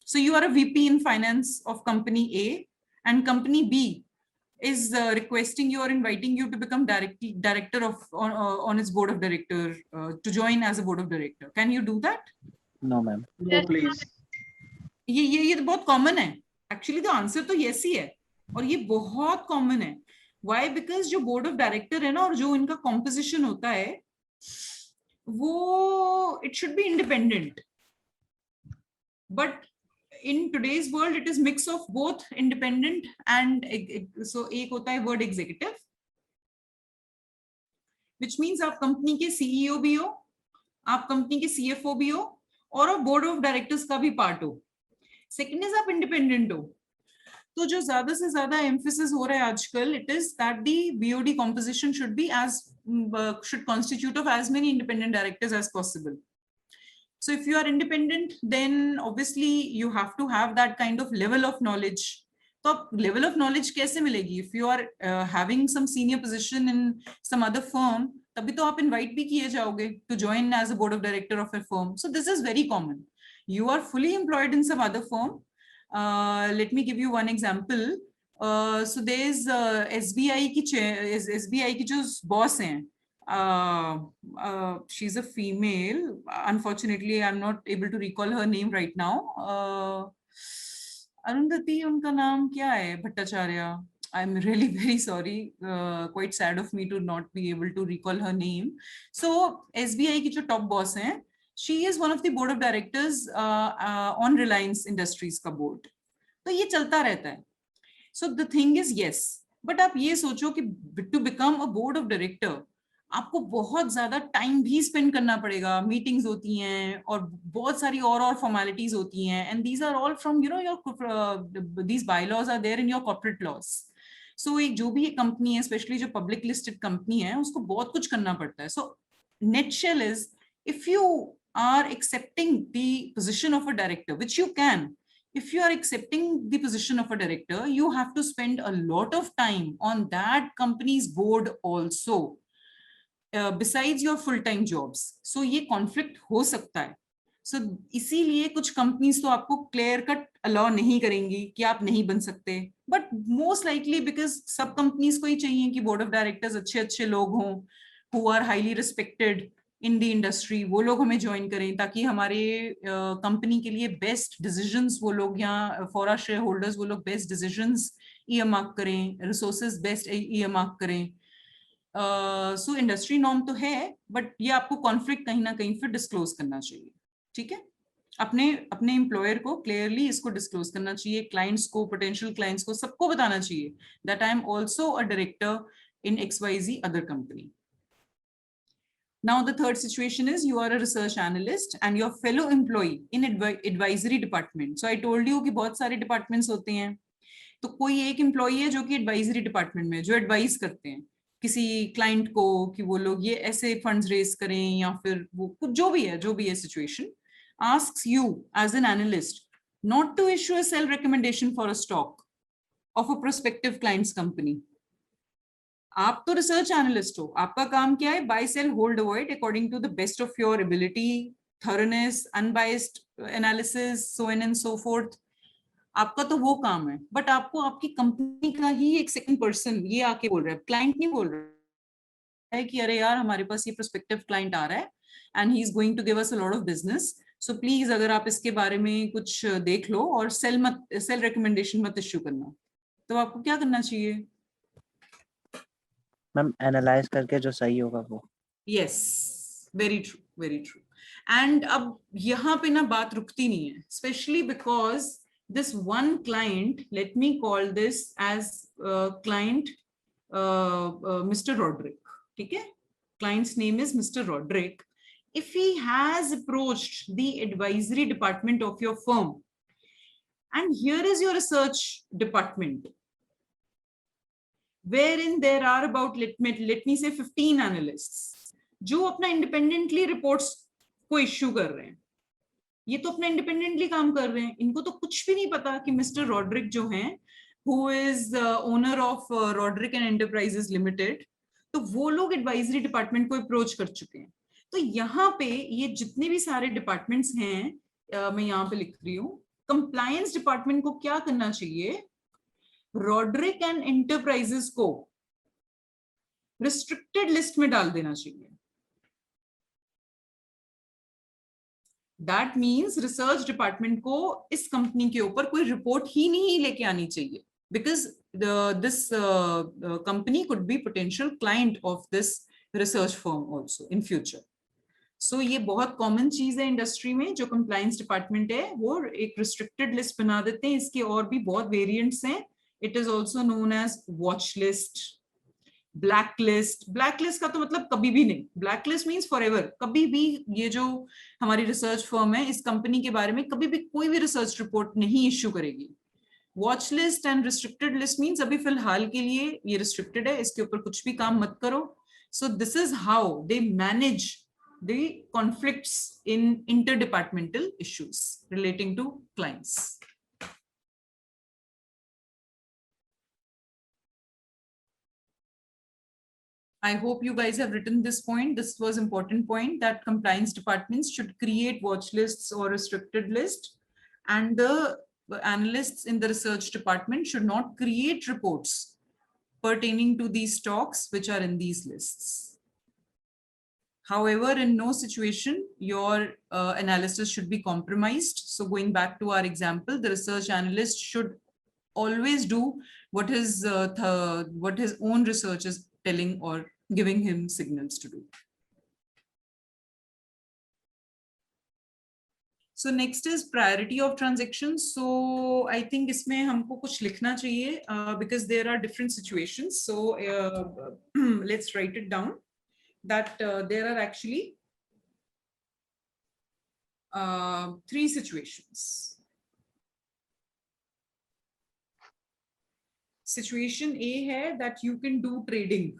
So you are a VP in finance of company A and company B is requesting you or inviting you to become director of on its board of director, to join as a board of director. Can you do that? No, ma'am. No, please. ये तो बहुत common है. Actually तो answer तो yes he है और ये बहुत कॉमन है. व्हाई? बिकॉज जो बोर्ड ऑफ डायरेक्टर है ना और जो इनका कॉम्पोजिशन होता है वो it should be independent. But in today's world it is mix of both independent and so एक होता है word executive, which means आप कंपनी के CEO भी हो, आप कंपनी के CFO भी हो और आप बोर्ड ऑफ डायरेक्टर्स का भी पार्ट हो. सेकंड इज आप इंडिपेंडेंट हो. तो जो ज्यादा से ज्यादा एम्फेसिस हो रहा है आजकल, it is that the BOD composition should be as should constitute of as many independent directors as possible. So if you are independent, then obviously you have to have that kind of level of knowledge. तो level of knowledge कैसे मिलेगी? If you are having some senior position in some other firm, तभी तो आप invite भी किए जाओगे to join as a board of director of a firm. So this is very common. You are fully employed in some other firm. Let me give you one example. So there is SBI की जो boss हैं, she's a female. Unfortunately, I'm not able to recall her name right now. Arundhati, उनका नाम क्या है? Bhattacharya. I'm really very sorry. Quite sad of me to not be able to recall her name. So SBI की जो top boss हैं, she is one of the board of directors on Reliance Industries का board. तो ये चलता रहता है. So the thing is yes, but आप ये सोचो कि to become a board of director आपको बहुत ज्यादा टाइम भी स्पेंड करना पड़ेगा, मीटिंग्स होती हैं और बहुत सारी और फॉर्मेलिटीज होती हैं, and these are all from your these bylaws are there in your corporate laws. So एक जो भी एक कंपनी है, स्पेशली जो पब्लिक लिस्टेड कंपनी है, उसको बहुत कुछ करना पड़ता है. So nutshell is, if you are accepting the position of a director, which you can, if you are accepting the position of a director, you have to spend a lot of time on that company's board also, besides your full-time jobs. So ये conflict हो सकता है. So इसीलिए कुछ companies तो आपको clear cut allow नहीं करेंगी कि आप नहीं बन सकते. But most likely because सब companies को ही चाहिए कि board of directors अच्छे लोग हों, who are highly respected in the industry, वो लोग हमें join करें ताकि हमारे company के लिए best decisions वो लोग, या for our shareholders वो लोग best decisions earmark करें, resources best earmark करें. सो इंडस्ट्री नॉर्म तो है, बट ये आपको कॉन्फ्लिक्ट कहीं ना कहीं फिर डिस्क्लोज करना चाहिए. ठीक है, अपने एम्प्लॉयर को क्लियरली इसको डिस्क्लोज करना चाहिए, क्लाइंट्स को, पोटेंशियल क्लाइंट्स को, सबको बताना चाहिए that I am also a director in XYZ other company. Now the third situation is you are a research analyst and your fellow employee in advisory department. So I told you कि बहुत सारे departments होते हैं, तो कोई एक employee है जो कि advisory department में, जो advise करते हैं किसी क्लाइंट को कि वो लोग ये ऐसे फंड्स रेज करें, या फिर वो जो भी है situation, asks you as an analyst not to issue a sell recommendation for a stock of a prospective client's company. आप तो रिसर्च एनालिस्ट हो, आपका काम क्या है? Buy sell hold avoid according to the best of your ability, thoroughness, unbiased analysis, so on and so forth. आपका तो वो काम है, बट आपको आपकी कंपनी का ही एक सेकंड पर्सन ये आके बोल रहा है, क्लाइंट नहीं बोल रहा है कि अरे यार हमारे पास ये प्रोस्पेक्टिव क्लाइंट आ रहा है and he is going to give us a lot of business, so please अगर आप इसके बारे में कुछ देख लो और सेल रिकमेंडेशन मत इश्यू करना. तो आपको क्या करना चाहिए? मैम एनालाइज करके जो सही होगा वो. Yes, very true, very true. And अब यहाँ पे ना बात रुकती नहीं है, specially because this one client, let me call this as client Mr. Roderick. ठीक है, client's name is Mr. Roderick. If he has approached the advisory department of your firm, and here is your research department, wherein there are about let me say 15 analysts जो अपना independently reports को issue कर रहे हैं. ये तो अपना independently काम कर रहे हैं, इनको तो कुछ भी नहीं पता कि मिस्टर रॉड्रिक जो हैं, who is owner of Rodrick and enterprises limited, तो वो लोग एडवाइजरी डिपार्टमेंट को अप्रोच कर चुके हैं. तो यहाँ पे ये जितने भी सारे डिपार्टमेंट्स हैं, मैं यहाँ पे लिख रही हूँ, कंप्लायंस डिपार्टमेंट को क्या करना चाहिए? रॉड्रिक एंड एंटरप्राइजेस को रिस्ट्रिक्टेड लिस्ट में डाल देना चाहिए. That means रिसर्च डिपार्टमेंट को इस कंपनी के ऊपर कोई रिपोर्ट ही नहीं लेके आनी चाहिए, because this company could be potential client of this research firm also in future. So ये बहुत कॉमन चीज है इंडस्ट्री में, जो कंप्लायंस डिपार्टमेंट है वो एक रिस्ट्रिक्टेड लिस्ट बना देते हैं. इसके और भी बहुत वेरिएंट्स हैं. It is also known as watch list, black list. Black list का तो मतलब कभी भी नहीं, black list means forever, कभी भी ये जो हमारी रिसर्च फर्म है इस कंपनी के बारे में कभी भी कोई भी रिसर्च रिपोर्ट नहीं इश्यू करेगी. Watch list and restricted list means अभी फिलहाल के लिए ये रिस्ट्रिक्टेड है, इसके ऊपर कुछ भी काम मत करो. So this is how they manage the conflicts in interdepartmental issues relating to clients. I hope you guys have written this point. This was important point that compliance departments should create watch lists or restricted list, and the analysts in the research department should not create reports pertaining to these stocks which are in these lists. However, in no situation your analysis should be compromised. So going back to our example, the research analyst should always do what his own research is telling or giving him signals to do. So next is priority of transactions. So I think इसमें हमको कुछ लिखना चाहिए because there are different situations. So let's write it down that there are actually 3 situations. Situation A है that you can do trading.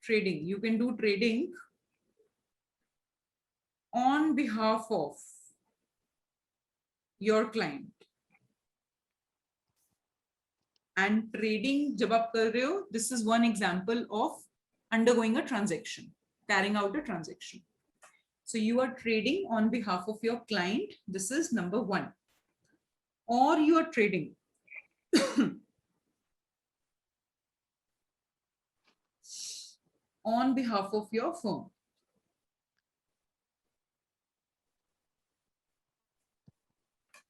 You can do trading on behalf of your client. And trading जब आप कर रहे हो, this is one example of undergoing a transaction, carrying out a transaction. So you are trading on behalf of your client. This is number 1. Or you are trading on behalf of your firm.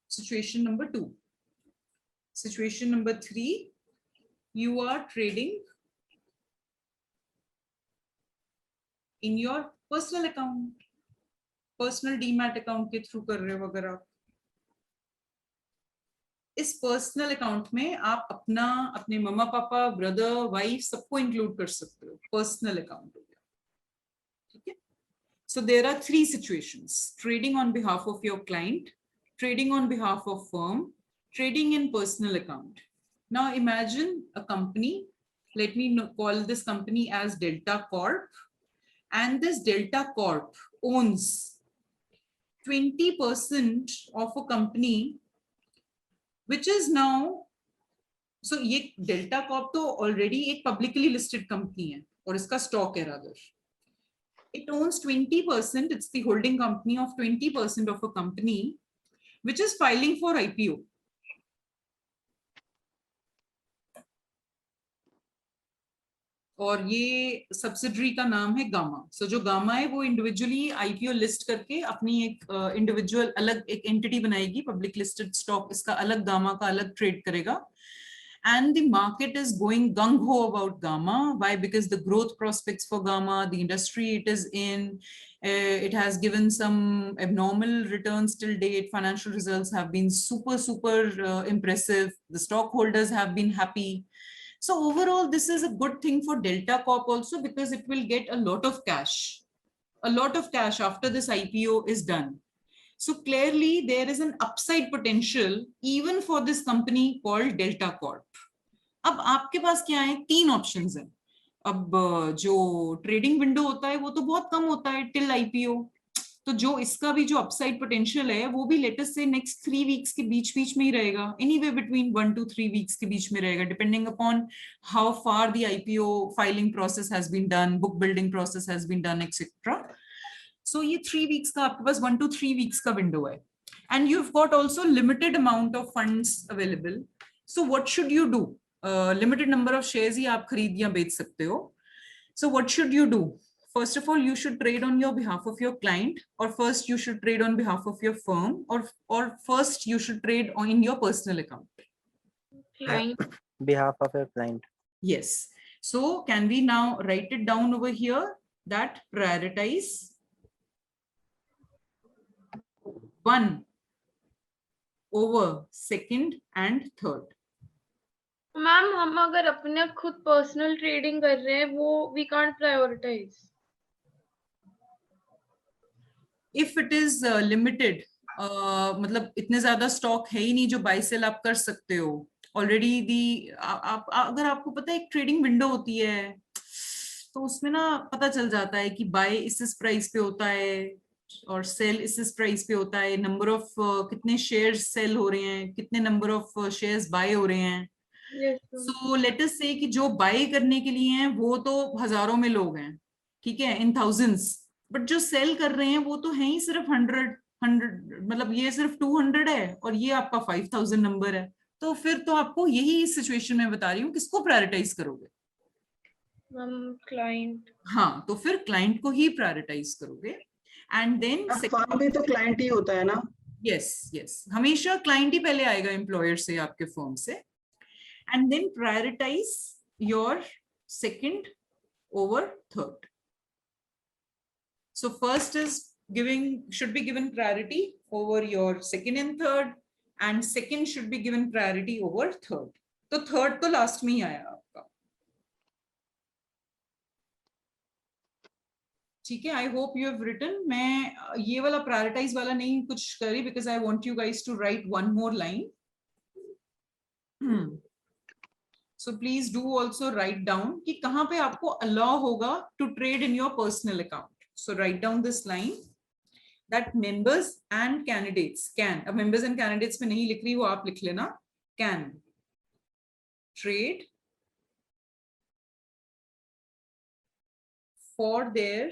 Situation number 2. Situation number 3, you are trading in your personal account, personal demat account के through कर रहे हो अगर आप. इस personal account में आप अपने मम्मा पापा ब्रदर वाइफ सबको इंक्लूड कर सकते हो. पर्सनल अकाउंट हो गया. ठीक है. So there are 3 situations: trading on behalf of your client, trading on behalf of firm, trading in personal account. Now imagine a company. Let me call this company as Delta Corp, and this Delta Corp owns 20% of a company which is now, so ये Delta Corp तो already एक publicly listed company है और इसका stock है rather. It owns 20%, it's the holding company of 20% of a company which is filing for IPO. और ये subsidiary का नाम है गामा. सो जो गामा है वो इंडिविजुअली आईपीओ लिस्ट करके अपनी एक इंडिविजुअल अलग एक एंटिटी बनाएगी, पब्लिक लिस्टेड स्टॉक इसका अलग, गामा का अलग ट्रेड करेगा. And the market is going gung-ho about Gamma. Why? Because the growth prospects for Gamma, the industry it is in, it has given some abnormal returns till date. Financial results have been super impressive. The stockholders have been happy. So overall, this is a good thing for Delta Corp also because it will get a lot of cash after this IPO is done. So clearly there is an upside potential even for this company called Delta Corp. अब आपके पास क्या है? 3 options हैं. अब जो trading window होता है वो तो बहुत कम होता है टिल आईपीओ. तो जो इसका भी जो अपसाइड पोटेंशियल है वो भी लेटेस्ट से नेक्स्ट 3 वीक्स के बीच में ही रहेगा. एनीवे बिटवीन 1 to 3 वीक्स के बीच में रहेगा, depending upon how far the IPO filing process has been done, book building process has been done etcetera. So ये 3 वीक्स का आपके पास 1 to 3 वीक्स का विंडो है. And you have got also limited amount of funds available. So what should you do? Limited number of shares ही आप खरीद या बेच सकते हो. So what should you do? First of all, you should trade on your behalf of your client, or first you should trade on behalf of your firm, or first you should trade in your personal account. Client. Behalf of your client. Yes. So can we now write it down over here that prioritize 1 over 2nd and 3rd. Ma'am हम अगर अपने खुद personal trading कर रहे हैं वो we can't prioritize. If it is limited, मतलब इतने ज्यादा स्टॉक है ही नहीं जो बाय सेल आप कर सकते हो ऑलरेडी दी आप अगर आपको पता है एक ट्रेडिंग विंडो होती है तो उसमें ना पता चल जाता है कि बाय इस प्राइस पे होता है और सेल इस प्राइस पे होता है, नंबर ऑफ कितने शेयर्स सेल हो रहे हैं, कितने नंबर ऑफ शेयर्स बाय हो रहे हैं. Yes, सो लेट अस से कि जो बाय करने के लिए हैं वो तो हजारों में लोग हैं, ठीक है, इन थाउजेंड्स, बट जो सेल कर रहे हैं वो तो है ही सिर्फ 100 मतलब ये सिर्फ 200 है और ये आपका 5000 नंबर है. तो फिर तो आपको यही सिचुएशन में बता रही हूँ, किसको प्रायोरिटाइज करोगे? client. हाँ, तो फिर क्लाइंट को ही प्रायोरिटाइज करोगे. एंड देन फर्म भी तो क्लाइंट ही होता है ना? यस यस, हमेशा क्लाइंट ही पहले आएगा एम्प्लॉयर से, आपके फर्म से. And then prioritize your second over third. So first is should be given priority over your second and third, and second should be given priority over third. तो third तो last में ही आया आपका. ठीक है, I hope you have written. मैं ये वाला prioritize वाला नहीं कुछ करी because I want you guys to write one more line. So please do also write down कि कहाँ पे आपको allow होगा to trade in your personal account. So write down this line that members and candidates can, अब members and candidates में नहीं लिख रही, वो आप लिख लेना, can trade for their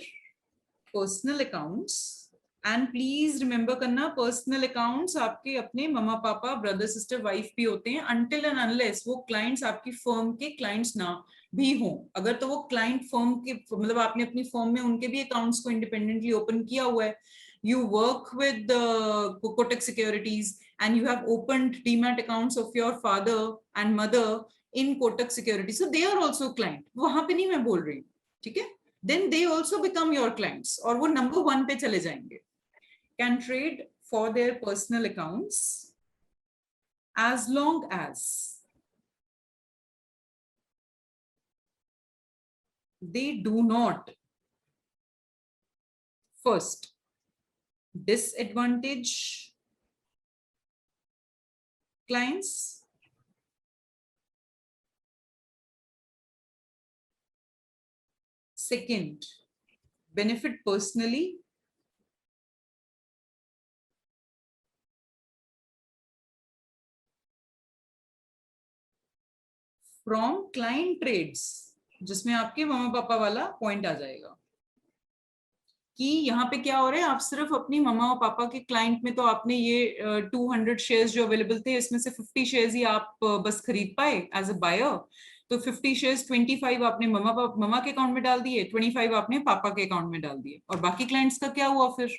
personal accounts. And please remember करना, personal accounts आपके अपने ममा पापा ब्रदर सिस्टर वाइफ भी होते हैं, until and unless वो clients आपकी firm के clients ना भी हों. अगर तो वो client firm के मतलब आपने अपनी firm में उनके भी accounts को independently open किया हुआ है, you work with Kotak Securities and you have opened demat accounts of your father and mother in Kotak Securities, so they are also client. वहां पे नहीं मैं बोल रही हूँ, ठीक है? Then they also become your clients और वो number 1 पे चले जाएंगे. Can trade for their personal accounts as long as they do not first disadvantage clients, second benefit personally, from client trades, जिसमें आपके मम्मा पापा वाला पॉइंट आ जाएगा कि यहाँ पे क्या हो रहा है, आप सिर्फ अपनी मम्मा और पापा के क्लाइंट में तो आपने ये 200 शेयर्स जो अवेलेबल थे इसमें से 50 शेयर्स ही आप बस खरीद पाए एज अ बायर. तो 50 शेयर्स 25 आपने मम्मा के अकाउंट में डाल दिए, 25 आपने पापा के अकाउंट में डाल दिए, और बाकी क्लाइंट्स का क्या हुआ फिर?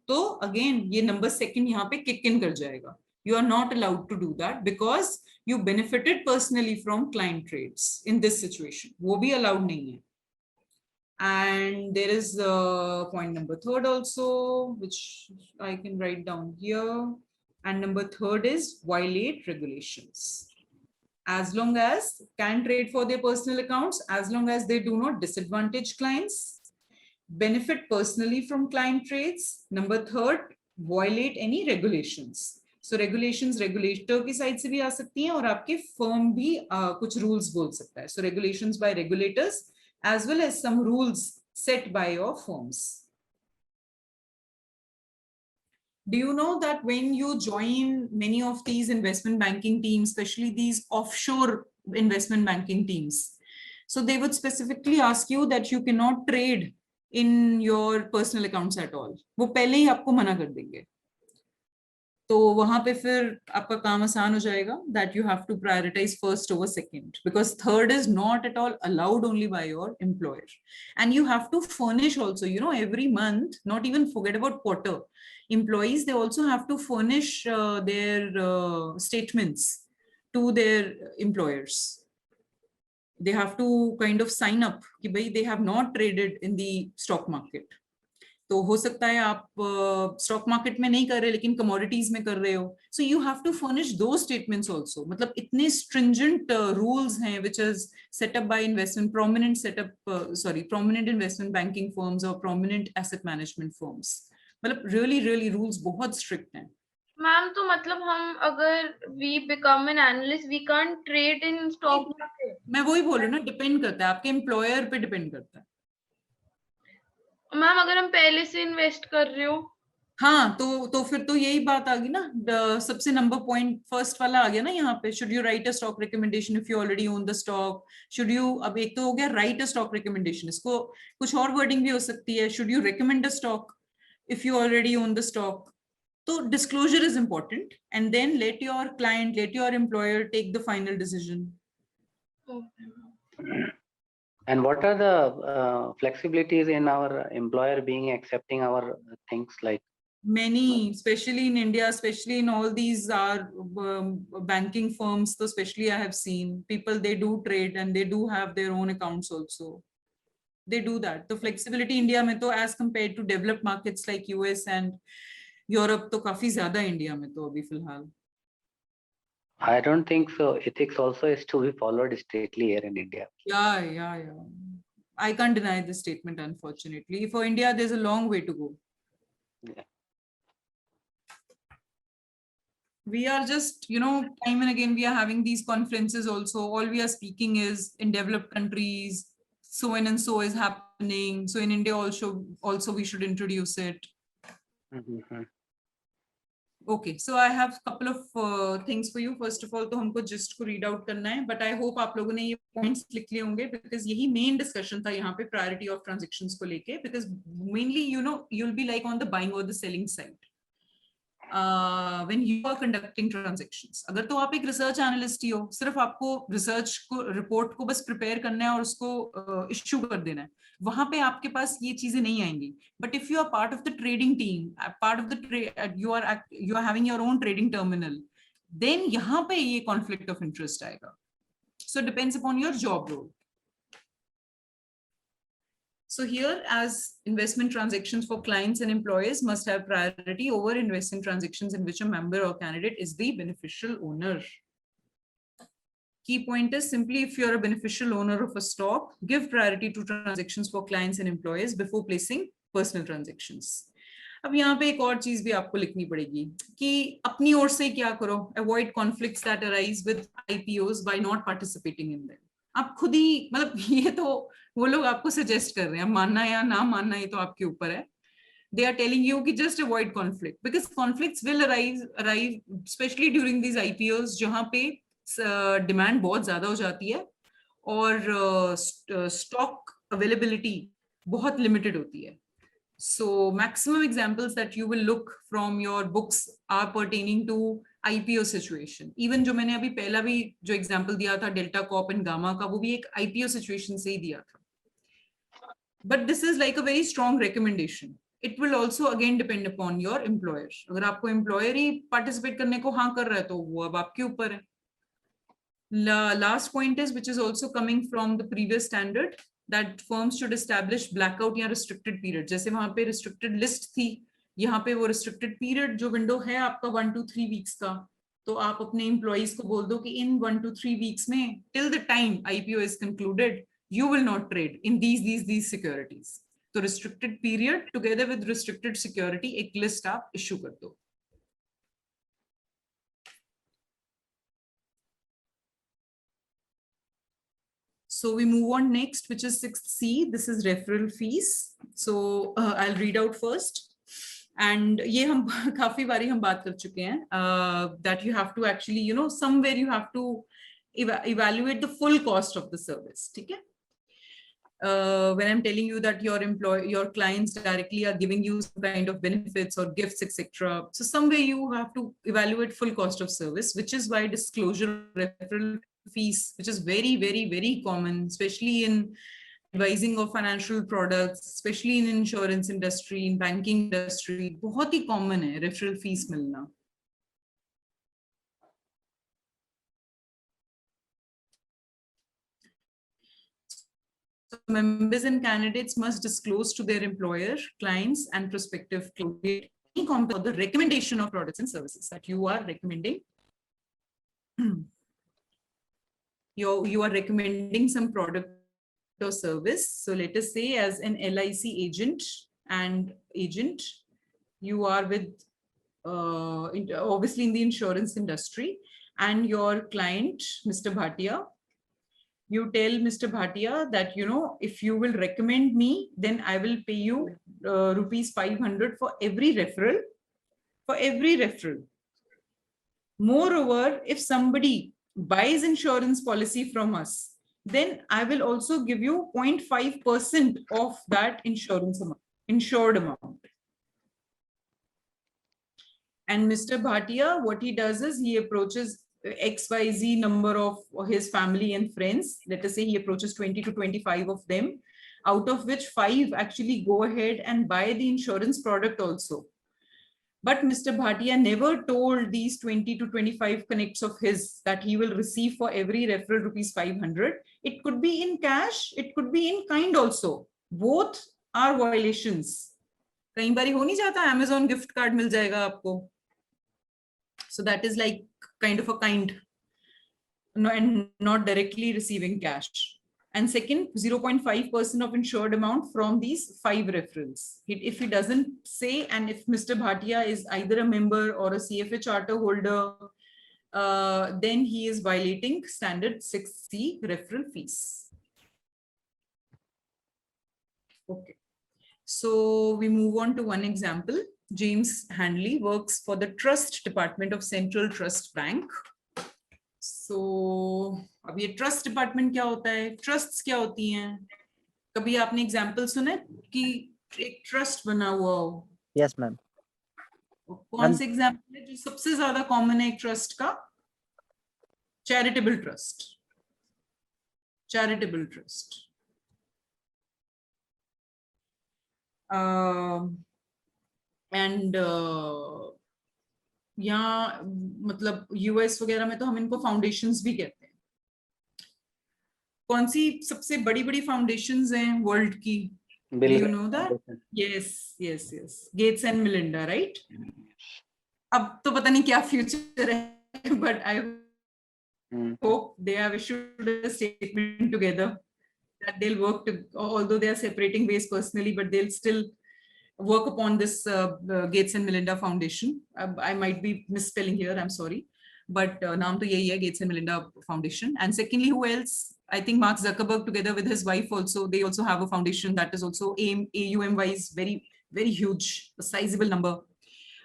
तो अगेन ये नंबर सेकंड यहाँ पे किक इन कर जाएगा. You are not allowed to do that because you benefited personally from client trades in this situation. वो भी allowed नहीं है. And there is point number third also, which I can write down here. And number third is violate regulations. As long as can trade for their personal accounts, as long as they do not disadvantage clients, benefit personally from client trades. Number third, violate any regulations. So regulations regulator की side से भी आ सकती हैं और आपके firm भी कुछ rules बोल सकता है. So regulations by regulators as well as some rules set by your firms. Do you know that when you join many of these investment banking teams, especially these offshore investment banking teams, so they would specifically ask you that you cannot trade in your personal accounts at all. वो पहले ही आपको मना कर देंगे. तो वहां पे फिर आपका काम आसान हो जाएगा, that you have to prioritize first over second, because third is not at all allowed only by your employer. And you have to furnish also, you know, every month, not even forget about quarter. Employees, they also have to furnish their statements to their employers. They have to kind of sign up कि भाई they have not traded in the stock market. तो हो सकता है आप stock market में नहीं कर रहे लेकिन कमोडिटीज में कर रहे हो, so you have to furnish two statements also. मतलब इतने स्ट्रिंजेंट रूल्स हैं which is set up by investment prominent investment banking firms और प्रोमिनेंट एसेट मैनेजमेंट फर्म्स. मतलब really rules बहुत strict हैं. मैम तो मतलब हम अगर we become an analyst, we can't trade in stock market. मैं वही बोल रही हूँ ना, डिपेंड करता है आपके एम्प्लॉयर पे डिपेंड करता है. मैम अगर हम पहले से इन्वेस्ट कर रहे हो हाँ तो फिर तो यही बात आ गई ना, सबसे नंबर पॉइंट फर्स्ट वाला आ गया ना यहाँ पे. Should you right a stock recommendation if you already own the stock? Should you, अब एक तो हो गया राइट अ स्टॉक रिकमेंडेशन, इसको कुछ और वर्डिंग भी हो सकती है. Should you recommend a stock if you already own the stock? तो disclosure is important, and then let your client, let your employer take the final decision. And what are the flexibilities in our employer being accepting our things like? Many, especially in India, especially in all these are banking firms, so especially I have seen people, they do trade and they do have their own accounts also. They do that. The flexibility India mein to, as compared to developed markets like US and Europe, तो काफी ज्यादा India में तो अभी फिलहाल. I don't think so. Ethics also is to be followed strictly here in India. Yeah. I can't deny this statement, unfortunately. For India, there's a long way to go. Yeah. We are just, time and again, we are having these conferences also. All we are speaking is in developed countries, so on and so is happening. So in India also we should introduce it. Mm-hmm. Okay, so I have a couple of things for you. First of all, तो हमको just को read out करना है, but I hope आप लोगों ने ये points लिख लिए होंगे, because यही main discussion था यहाँ पे priority of transactions को लेके, because mainly you'll be like on the buying or the selling side. When you are conducting transactions, अगर तो आप एक research analyst ही हो, सिर्फ आपको research को report को बस prepare करना है और उसको issue कर देना है, वहां पे आपके पास ये चीजें नहीं आएंगी. But if you are part of the trading team, part of the you are having your own trading terminal, then यहाँ पे ये conflict of interest आएगा. So it depends upon your job role. So here, as investment transactions for clients and employees must have priority over investment transactions in which a member or candidate is the beneficial owner. Key point is simply, if you're a beneficial owner of a stock, give priority to transactions for clients and employees before placing personal transactions. अब यहाँ पे एक और चीज भी आपको लिखनी पड़ेगी कि अपनी ओर से क्या करो, avoid conflicts that arise with IPOs by not participating in them. आप खुद ही, मतलब ये तो वो लोग आपको सजेस्ट कर रहे हैं, मानना या ना मानना ये तो आपके ऊपर है. They are telling you कि just avoid conflict, because conflicts will arrive especially during these IPOs जहाँ पे डिमांड बहुत ज्यादा हो जाती है और स्टॉक अवेलेबिलिटी बहुत लिमिटेड होती है. So maximum examples that you will look from your books are pertaining to IPO situation. Even जो मैंने अभी पहला भी जो example दिया था डेल्टा कॉप एंड गामा का, वो भी एक IPO situation से ही दिया था. But this is like a very strong recommendation. It will also again depend upon your employer. अगर आपको employer ही participate करने को हाँ कर रहा है तो वो अब आपके ऊपर है. Last point is, which is also coming from the previous standard, that firms should establish blackout या restricted period. जैसे वहां पे restricted list थी, यहाँ पे वो restricted period जो window है आपका 1 to 3 weeks का, तो आप अपने employees को बोल दो कि in 1 to 3 weeks में, till the time IPO is concluded, you will not trade in these securities. तो restricted period together with restricted security एक list आप issue कर दो. So we move on next, which is 6th C. This is referral fees. So I'll read out first. And ये हम काफी बारी हम बात कर चुके हैं that you have to actually, somewhere you have to evaluate the full cost of the service. ठीक है? When I'm telling you that your clients directly are giving you some kind of benefits or gifts, etc. So somewhere you have to evaluate full cost of service, which is why disclosure referral fees, which is very, very, very common, especially in advising of financial products, especially in insurance industry, in banking industry, बहुत ही common है referral fees मिलना. So members and candidates must disclose to their employer, clients, and prospective clients the recommendation of products and services that you are recommending. You are recommending some product or service. So let us say as an LIC agent, you are with obviously in the insurance industry, and your client, Mr. Bhatia, you tell Mr. Bhatia that, you know, if you will recommend me, then I will pay you rupees 500 for every referral. For every referral. Moreover, if somebody buys insurance policy from us, then I will also give you 0.5% of that insured amount. And Mr. Bhatia, what he does is he approaches XYZ number of his family and friends. Let us say he approaches 20 to 25 of them, out of which 5 actually go ahead and buy the insurance product also. But Mr. Bhatia never told these 20 to 25 connects of his that he will receive for every referral rupees 500. It could be in cash, it could be in kind also. Both are violations. कई बारी हो नहीं जाता Amazon gift card मिल जाएगा आपको. So that is like kind of a kind, and not directly receiving cash. And second, 0.5% of insured amount from these 5 referrals. If he doesn't say, and if Mr. Bhatia is either a member or a CFA charter holder, then he is violating standard 6C referral fees. Okay. So we move on to one example. James Handley works for the Trust Department of Central Trust Bank. So अब ये trust department क्या होता है, trusts क्या होती हैं? कभी आपने एग्जांपल सुने कि एक ट्रस्ट बना हुआ हो? Yes ma'am. कौन से एग्जांपल है जो सबसे ज्यादा कॉमन है एक ट्रस्ट का? Charitable trust. Charitable trust. And या मतलब यूएस वगैरह में तो हम इनको फाउंडेशंस भी कहते हैं. कौन सी सबसे बड़ी बड़ी फाउंडेशंस हैं वर्ल्ड की? You know that? Yes. Gates and Melinda, right? अब तो पता नहीं क्या फ्यूचर है, but I hope they have issued a statement together that they'll work to, although they are separating ways personally, but they'll still work upon this Gates and Melinda Foundation. I might be misspelling here, I'm sorry, but naam to yahi hai, Gates and Melinda Foundation. And secondly, who else? I think Mark Zuckerberg, together with his wife also, they also have a foundation that is also AUM wise very, very huge, a sizable number.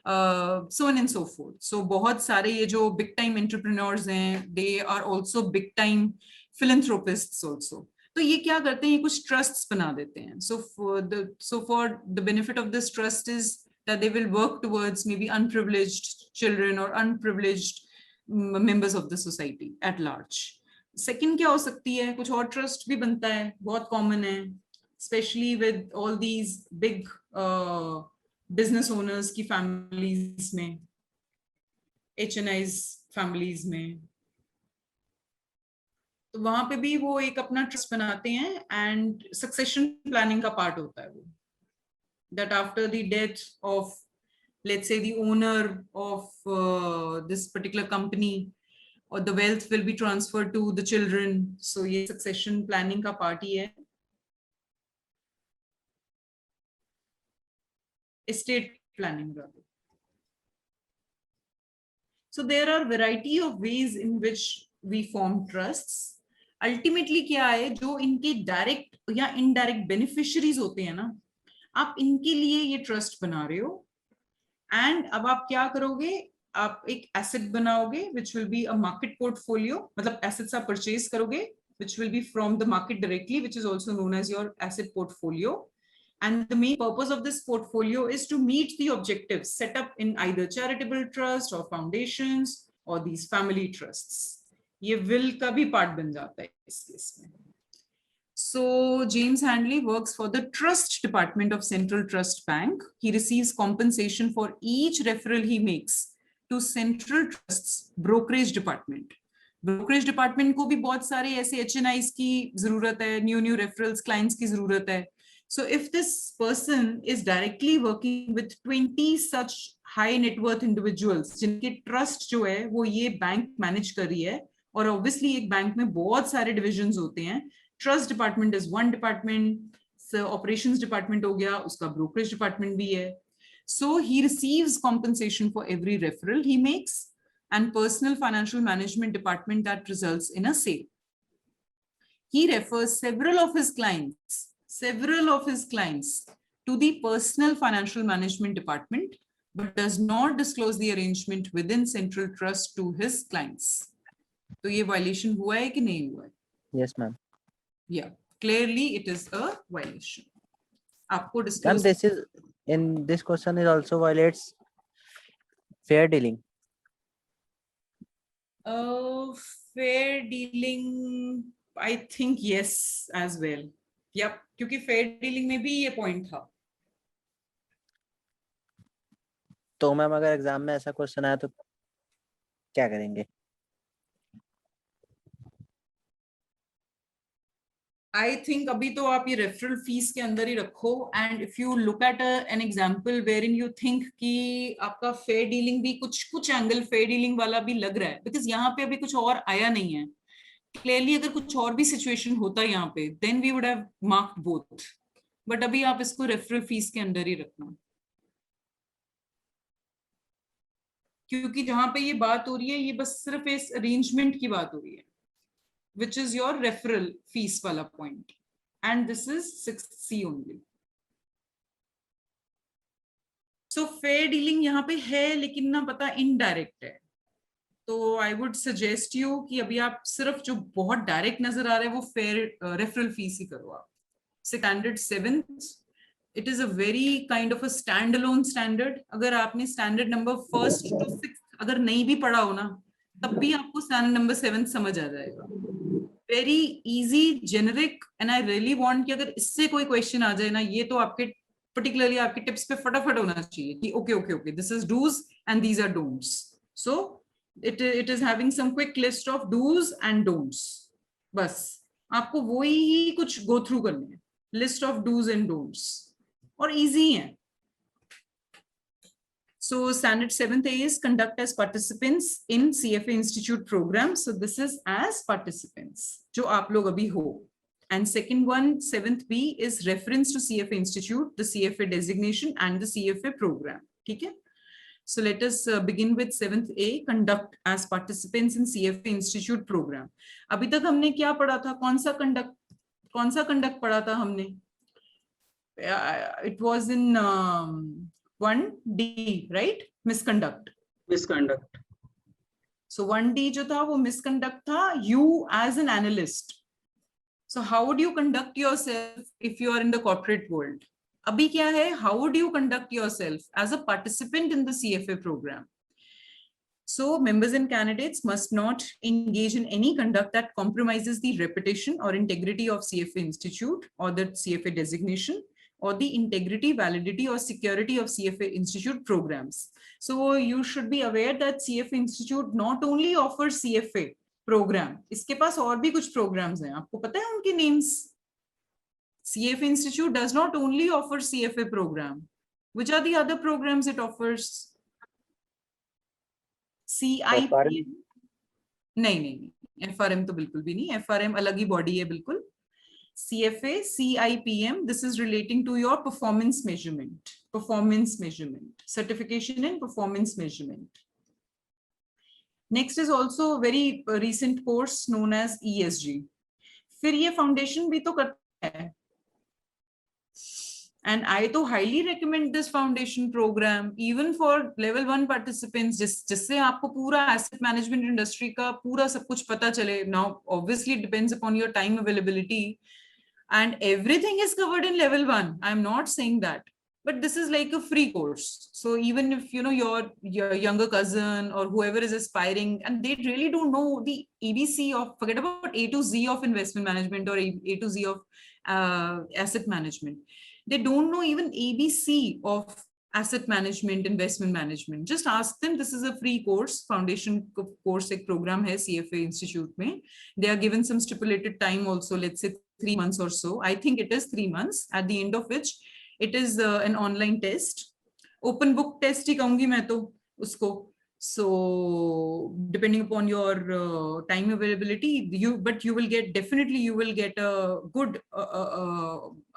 So on and so forth. So बहुत सारे ये जो big time entrepreneurs हैं, they are also big time philanthropists also. तो ये क्या करते हैं, ये कुछ trusts बना देते हैं. So for the benefit of this trust is that they will work towards maybe unprivileged children or unprivileged members of the society at large. Second क्या हो सकती है, कुछ और trust भी बनता है, बहुत common है, especially with all these big business owners की families में, HNIs families में. तो वहां पे भी वो एक अपना ट्रस्ट बनाते हैं and succession planning का part होता है वो. That after the death of, let's say, the owner of this particular company, or the wealth will be transferred to the children. So ये succession planning का part ही है. Estate planning rather. So there are variety of ways in which we form trusts. Ultimately क्या है, जो इनके direct या indirect beneficiaries होते हैं ना, आप इनके लिए ये trust बना रहे हो. And अब आप क्या करोगे, आप एक asset बनाओगे which will be a market portfolio, मतलब assets आप purchase करोगे which will be from the market directly, which is also known as your asset portfolio. And the main purpose of this portfolio is to meet the objectives set up in either charitable trust or foundations or these family trusts. ये will का भी part बन जाता है इस case में. So James Handley works for the Trust Department of Central Trust Bank. He receives compensation for each referral he makes to Central Trust's brokerage department. Brokerage department को भी बहुत सारे ऐसे HNIs की जरूरत है, new referrals clients की जरूरत है. So if this person is directly working with 20 such high net worth individuals, जिनके trust जो है वो ये bank manage कर रही है, और obviously एक bank में बहुत सारे divisions होते हैं. Trust department is one department, so operations department हो गया, उसका brokerage department भी है. So he receives compensation for every referral he makes and personal financial management department that results in a sale. He refers several of his clients to the personal financial management department, but does not disclose the arrangement within central trust to his clients. तो ये violation हुआ है कि नहीं हुआ है? Yes, ma'am. Yeah, clearly it is a violation. आपको Ma'am, disclose. this is in this question is also violates fair dealing. Fair dealing, I think yes as well. Yep, क्योंकि fair dealing में भी ये point था. तो ma'am अगर exam में ऐसा क्वेश्चन आया तो क्या करेंगे? I think अभी तो आप ये referral fees के अंदर ही रखो, and if you look at an example wherein you think कि आपका fair dealing भी कुछ angle fair dealing वाला भी लग रहा है, because यहाँ पे अभी कुछ और आया नहीं है. Clearly अगर कुछ और भी situation होता है यहाँ पे, then we would have marked both. But अभी आप इसको referral fees के अंदर ही रखना. क्योंकि जहां पे ये बात हो रही है, ये बस सिर्फ इस arrangement की बात हो रही है, which is your referral fees वाला point, and this is 6C only. So fair dealing यहाँ पे है, लेकिन ना पता indirect है. तो I would suggest you कि अभी आप सिर्फ जो बहुत direct नजर आ रहे हैं वो fair referral fees ही करो आप. Standard 7th, it is a very kind of a standalone standard. अगर आपने standard number 1st to 6th अगर नहीं भी पढ़ा हो ना, तब भी आपको standard number 7th समझ आ जाएगा. Very easy, generic, and I really want कि अगर इससे कोई question आ जाए ना, ये तो आपके particularly आपके tips पे फटाफट होना चाहिए कि okay, this is do's and these are don'ts. So it is having some quick list of do's and don'ts. बस आपको वही ही कुछ go through करने हैं. List of do's and don'ts. और easy है. So standard 7th A is conduct as participants in CFA Institute program. So this is as participants, जो आप लोग अभी हो. And second one, 7th B is reference to CFA Institute, the CFA designation and the CFA program. ठीक है? So let us begin with 7th A, conduct as participants in CFA Institute program. अभी तक हमने क्या पढ़ा था? कौन सा conduct पढ़ा था हमने? It was in 1D, right? Misconduct. So 1D जो था वो misconduct था, you as an analyst. So how would you conduct yourself if you are in the corporate world? अभी क्या है? How would you conduct yourself as a participant in the CFA program? So members and candidates must not engage in any conduct that compromises the reputation or integrity of CFA Institute or the CFA designation, or the integrity, validity, or security of CFA Institute programs. So you should be aware that CFA Institute not only offers CFA program, इसके पास और भी कुछ programs हैं. आपको पता है उनके names? CFA Institute does not only offer CFA program. Which are the other programs it offers? CIP? नहीं, FRM तो बिल्कुल भी नहीं. FRM अलग ही body है बिल्कुल. CFA, CIPM, this is relating to your performance measurement, certification in performance measurement. Next is also a very recent course known as ESG. फिर ये foundation भी तो करता है. And I तो highly recommend this foundation program, even for level 1 participants, जिससे आपको पूरा asset management industry का पूरा सब कुछ पता चले. Now, obviously, it depends upon your time availability. And everything is covered in level 1. I'm not saying that, but this is like a free course. So even if you know your younger cousin or whoever is aspiring and they really don't know the ABC of, forget about A to Z of investment management or A to Z of asset management. They don't know even ABC of asset management, investment management. Just ask them. This is a free course, foundation course एक program है CFA Institute में. They are given some stipulated time also, let's say 3 months or so. I think it is 3 months, at the end of which it is an online test. Open book test ही कहूँगी मैं तो उसको. So depending upon your time availability, you will get, definitely you will get a good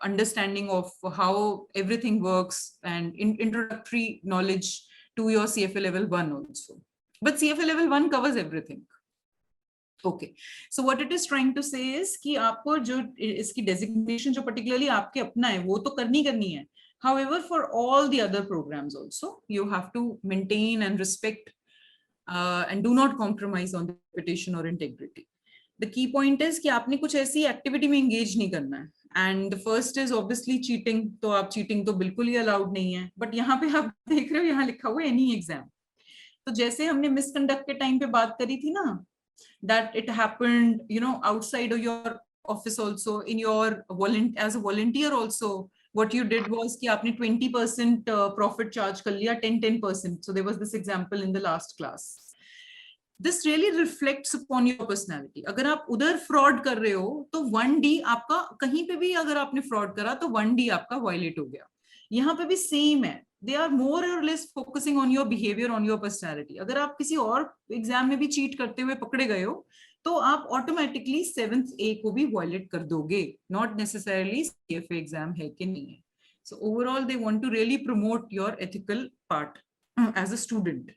understanding of how everything works and introductory knowledge to your CFA level 1 also. But CFA level 1 covers everything. Okay, so what it is trying to say is कि आपको जो इसकी designation जो particularly आपके अपना है वो तो करनी है. However, for all the other programs also, you have to maintain and respect and do not compromise on the reputation or integrity. The key point is कि आपने कुछ ऐसी activity में engage नहीं करना है. And the first is obviously cheating. तो आप cheating तो बिल्कुल ही allowed नहीं है. But यहाँ पे आप देख रहे हो यहाँ लिखा हुआ है any exam. तो जैसे हमने misconduct के time पे बात करी थी ना, that it happened, you know, outside of your office also, in your as a volunteer also, what you did was कि आपने 20% profit charge कर लिया, 10%. So there was this example in the last class. This really reflects upon your personality. अगर आप उधर fraud कर रहे हो तो 1D आपका, कहीं पे भी अगर आपने fraud करा तो 1D आपका violate हो गया. यहाँ पे भी same है. They are more or less focusing on your behavior, on your personality. अगर आप किसी और एग्जाम में भी चीट करते हुए पकड़े गए हो तो आप ऑटोमेटिकली 7th A को भी वायलेट कर दोगे. Not necessarily CFA एग्जाम है कि नहीं है. So overall they want to really promote your ethical part as a student.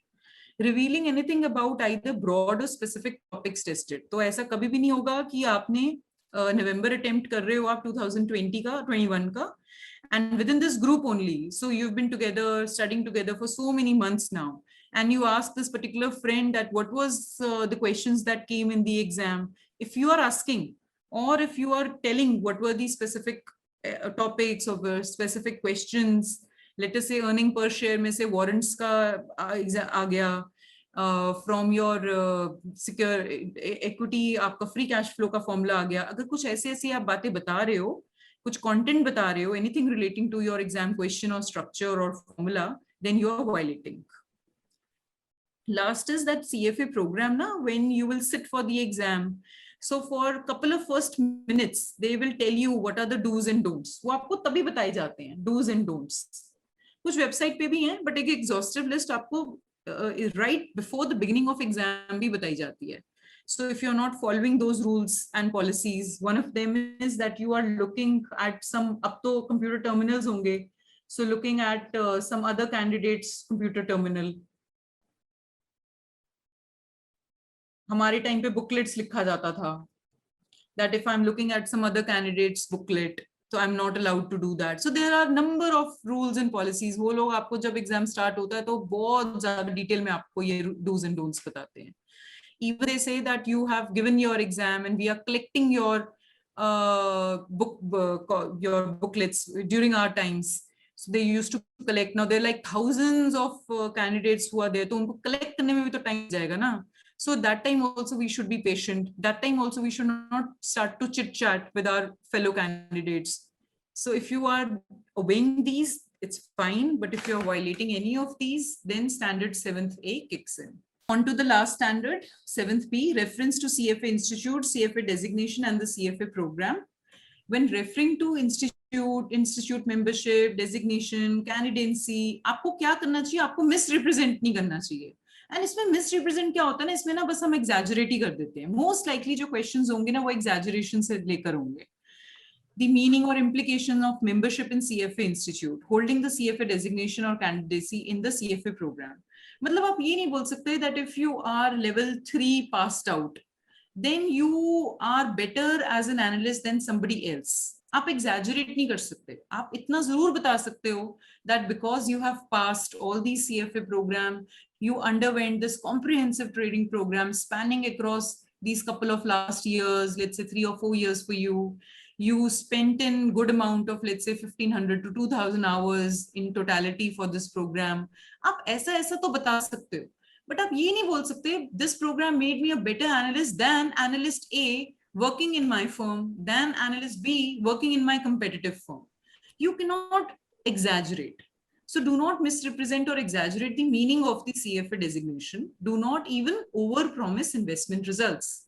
Revealing anything about either broad or specific topics tested. तो ऐसा कभी भी नहीं होगा कि आपने नवंबर अटेम्प्ट कर रहे हो आप 2020 का 21 का, and within this group only, so you've been together, studying together for so many months now, and you ask this particular friend that what was the questions that came in the exam. If you are asking, or if you are telling what were the specific topics or specific questions, let us say earning per share में से warrants का आ गया, from your secure equity आपका free cash flow का formula आ गया. अगर कुछ ऐसे आप बातें बता रहे हो, कुछ content बता रहे हो, anything relating to your exam question or structure or formula, then you are violating. Last is that CFA program na, when you will sit for the exam. So for a couple of first minutes, they will tell you what are the do's and don'ts. वो आपको तभी बताए जाते हैं, do's and don'ts. कुछ website पे भी हैं, but एक exhaustive list आपको right before the beginning of exam भी बताई जाती है. So if you're not following those rules and policies, one of them is that you are looking at some, अब तो computer terminals होंगे, so looking at some other candidates computer terminal. हमारे time पे booklets लिखा जाता था, that if I'm looking at some other candidates booklet, so I'm not allowed to do that. So there are number of rules and policies. वो लोग आपको जब exam start होता है तो बहुत ज़्यादा detail में आपको ये do's and don'ts बताते हैं. Even they say that you have given your exam and we are collecting your your booklets during our times. So they used to collect. Now there are like thousands of candidates who are there. तो उनको collect करने में भी तो time जाएगा ना. So that time also we should be patient. That time also we should not start to chit chat with our fellow candidates. So if you are obeying these, it's fine. But if you are violating any of these, then standard 7th A kicks in. On to the last standard, 7th B, reference to CFA institute, CFA designation and the CFA program. When referring to institute membership, designation, candidacy, आपको क्या करना चाहिए? आपको misrepresent नहीं करना चाहिए. And इसमें misrepresent क्या होता है ना? इसमें ना बस हम exaggerate ही कर देते हैं. Most likely जो questions होंगे ना वो exaggeration से लेकर होंगे. The meaning or implication of membership in CFA institute, holding the CFA designation or candidacy in the CFA program. मतलब आप ये नहीं बोल सकते that if you are level 3 passed out, then you are better as an analyst than somebody else. आप exaggerate नहीं कर सकते. आप इतना जरूर बता सकते हो that because you have passed all these CFA program, you underwent this comprehensive training program spanning across these couple of last years, let's say 3 or 4 years for you. You spent in good amount of, let's say 1500 to 2000 hours in totality for this program. आप ऐसा तो बता सकते हो, but आप ये नहीं बोल सकते this program made me a better analyst than analyst A working in my firm, than analyst B working in my competitive firm. You cannot exaggerate. So do not misrepresent or exaggerate the meaning of the CFA designation. Do not even overpromise investment results.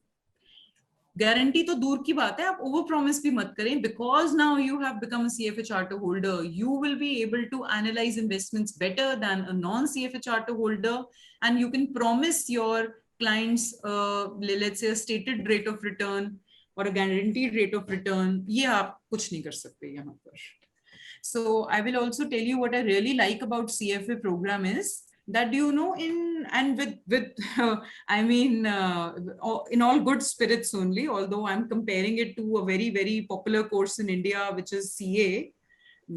Guarantee तो दूर की बात है, आप over promise भी मत करें, because now you have become a CFA charter holder, you will be able to analyze investments better than a non CFA charter holder, and you can promise your clients let's say stated rate of return और guaranteed rate of return. ये आप कुछ नहीं कर सकते यहाँ पर. So I will also tell you what I really like about CFA program is that, you know, I mean, in all good spirits only, although I'm comparing it to a very, very popular course in India, which is CA.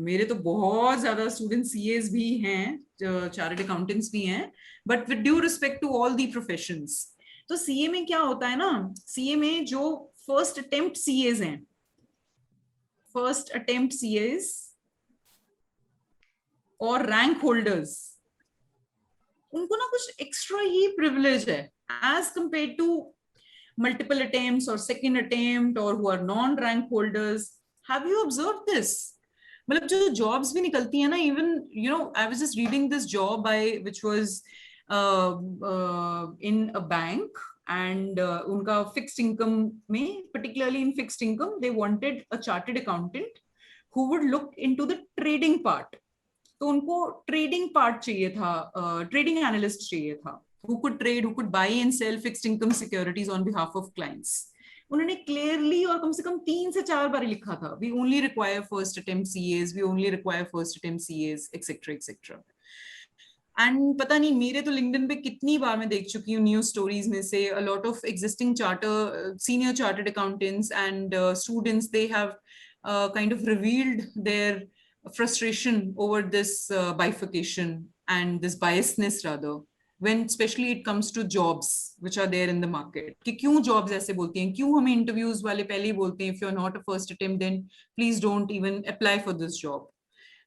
मेरे तो बहुत ज्यादा student CAs भी हैं, chartered accountants भी हैं, but with due respect to all the professions. तो CA में क्या होता है ना, CA में जो फर्स्ट अटेम्प्ट CAs हैं, फर्स्ट अटेम्प्ट CAs और रैंक होल्डर्स, उनको ना कुछ एक्स्ट्रा ही प्रिविलेज है as compare to multiple attempts और सेकंड अटेम्प्ट और who are non rank holders. Have you observe this? मतलब जो जॉब्स भी निकलती है ना, even you know, I was just reading this job by which was in a bank, and उनका fixed income में, particularly in fixed income, they wanted a chartered accountant who would look into the trading part. तो उनको trading part चाहिए था, trading analyst चाहिए था, who could trade, who could buy and sell fixed income securities on behalf of clients. उन्होंने clearly और कम से कम 3 से 4 बार लिखा था, we only require first attempt CAs, we only require first attempt CAs, etc etc. And पता नहीं मेरे तो लिंक्डइन पे कितनी बार मैं देख चुकी हूँ न्यूज स्टोरीज में से, a lot of existing charter senior chartered accountants and students, they have kind of revealed their frustration over this bifurcation and this biasness rather, when especially it comes to jobs which are there in the market. कि क्यों jobs ऐसे बोलती हैं, क्यों हमें interviews वाले पहले ही बोलते हैं if you're not a first attempt then please don't even apply for this job,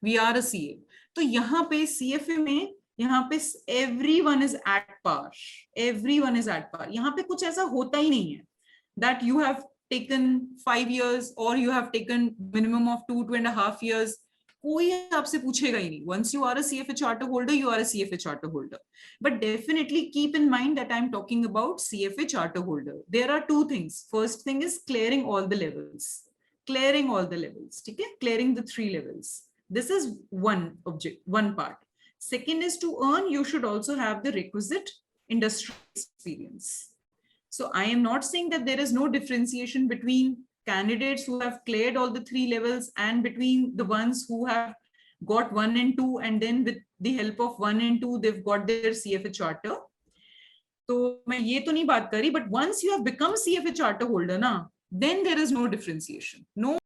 we are a CA. तो यहाँ पे CFA में, यहाँ पे everyone is at par, everyone is at par. यहाँ पे कुछ ऐसा होता ही नहीं है that you have taken 5 years or you have taken minimum of 2.5 years. कोई आपसे पूछेगा ही नहीं. Once you are a CFA charter holder, you are a CFA charter holder. But definitely keep in mind that I'm talking about CFA charter holder. There are 2 things. First thing is clearing all the levels. Clearing all the levels. Okay? Clearing the 3 levels. This is one part. Second is to earn, you should also have the requisite industry experience. So I am not saying that there is no differentiation between candidates who have cleared all the 3 levels and between the ones who have got 1 and 2 and then with the help of 1 and 2 they've got their CFA charter. तो मैं ये तो नहीं बात करी, but once you have become CFA charter holder ना, then there is no differentiation. No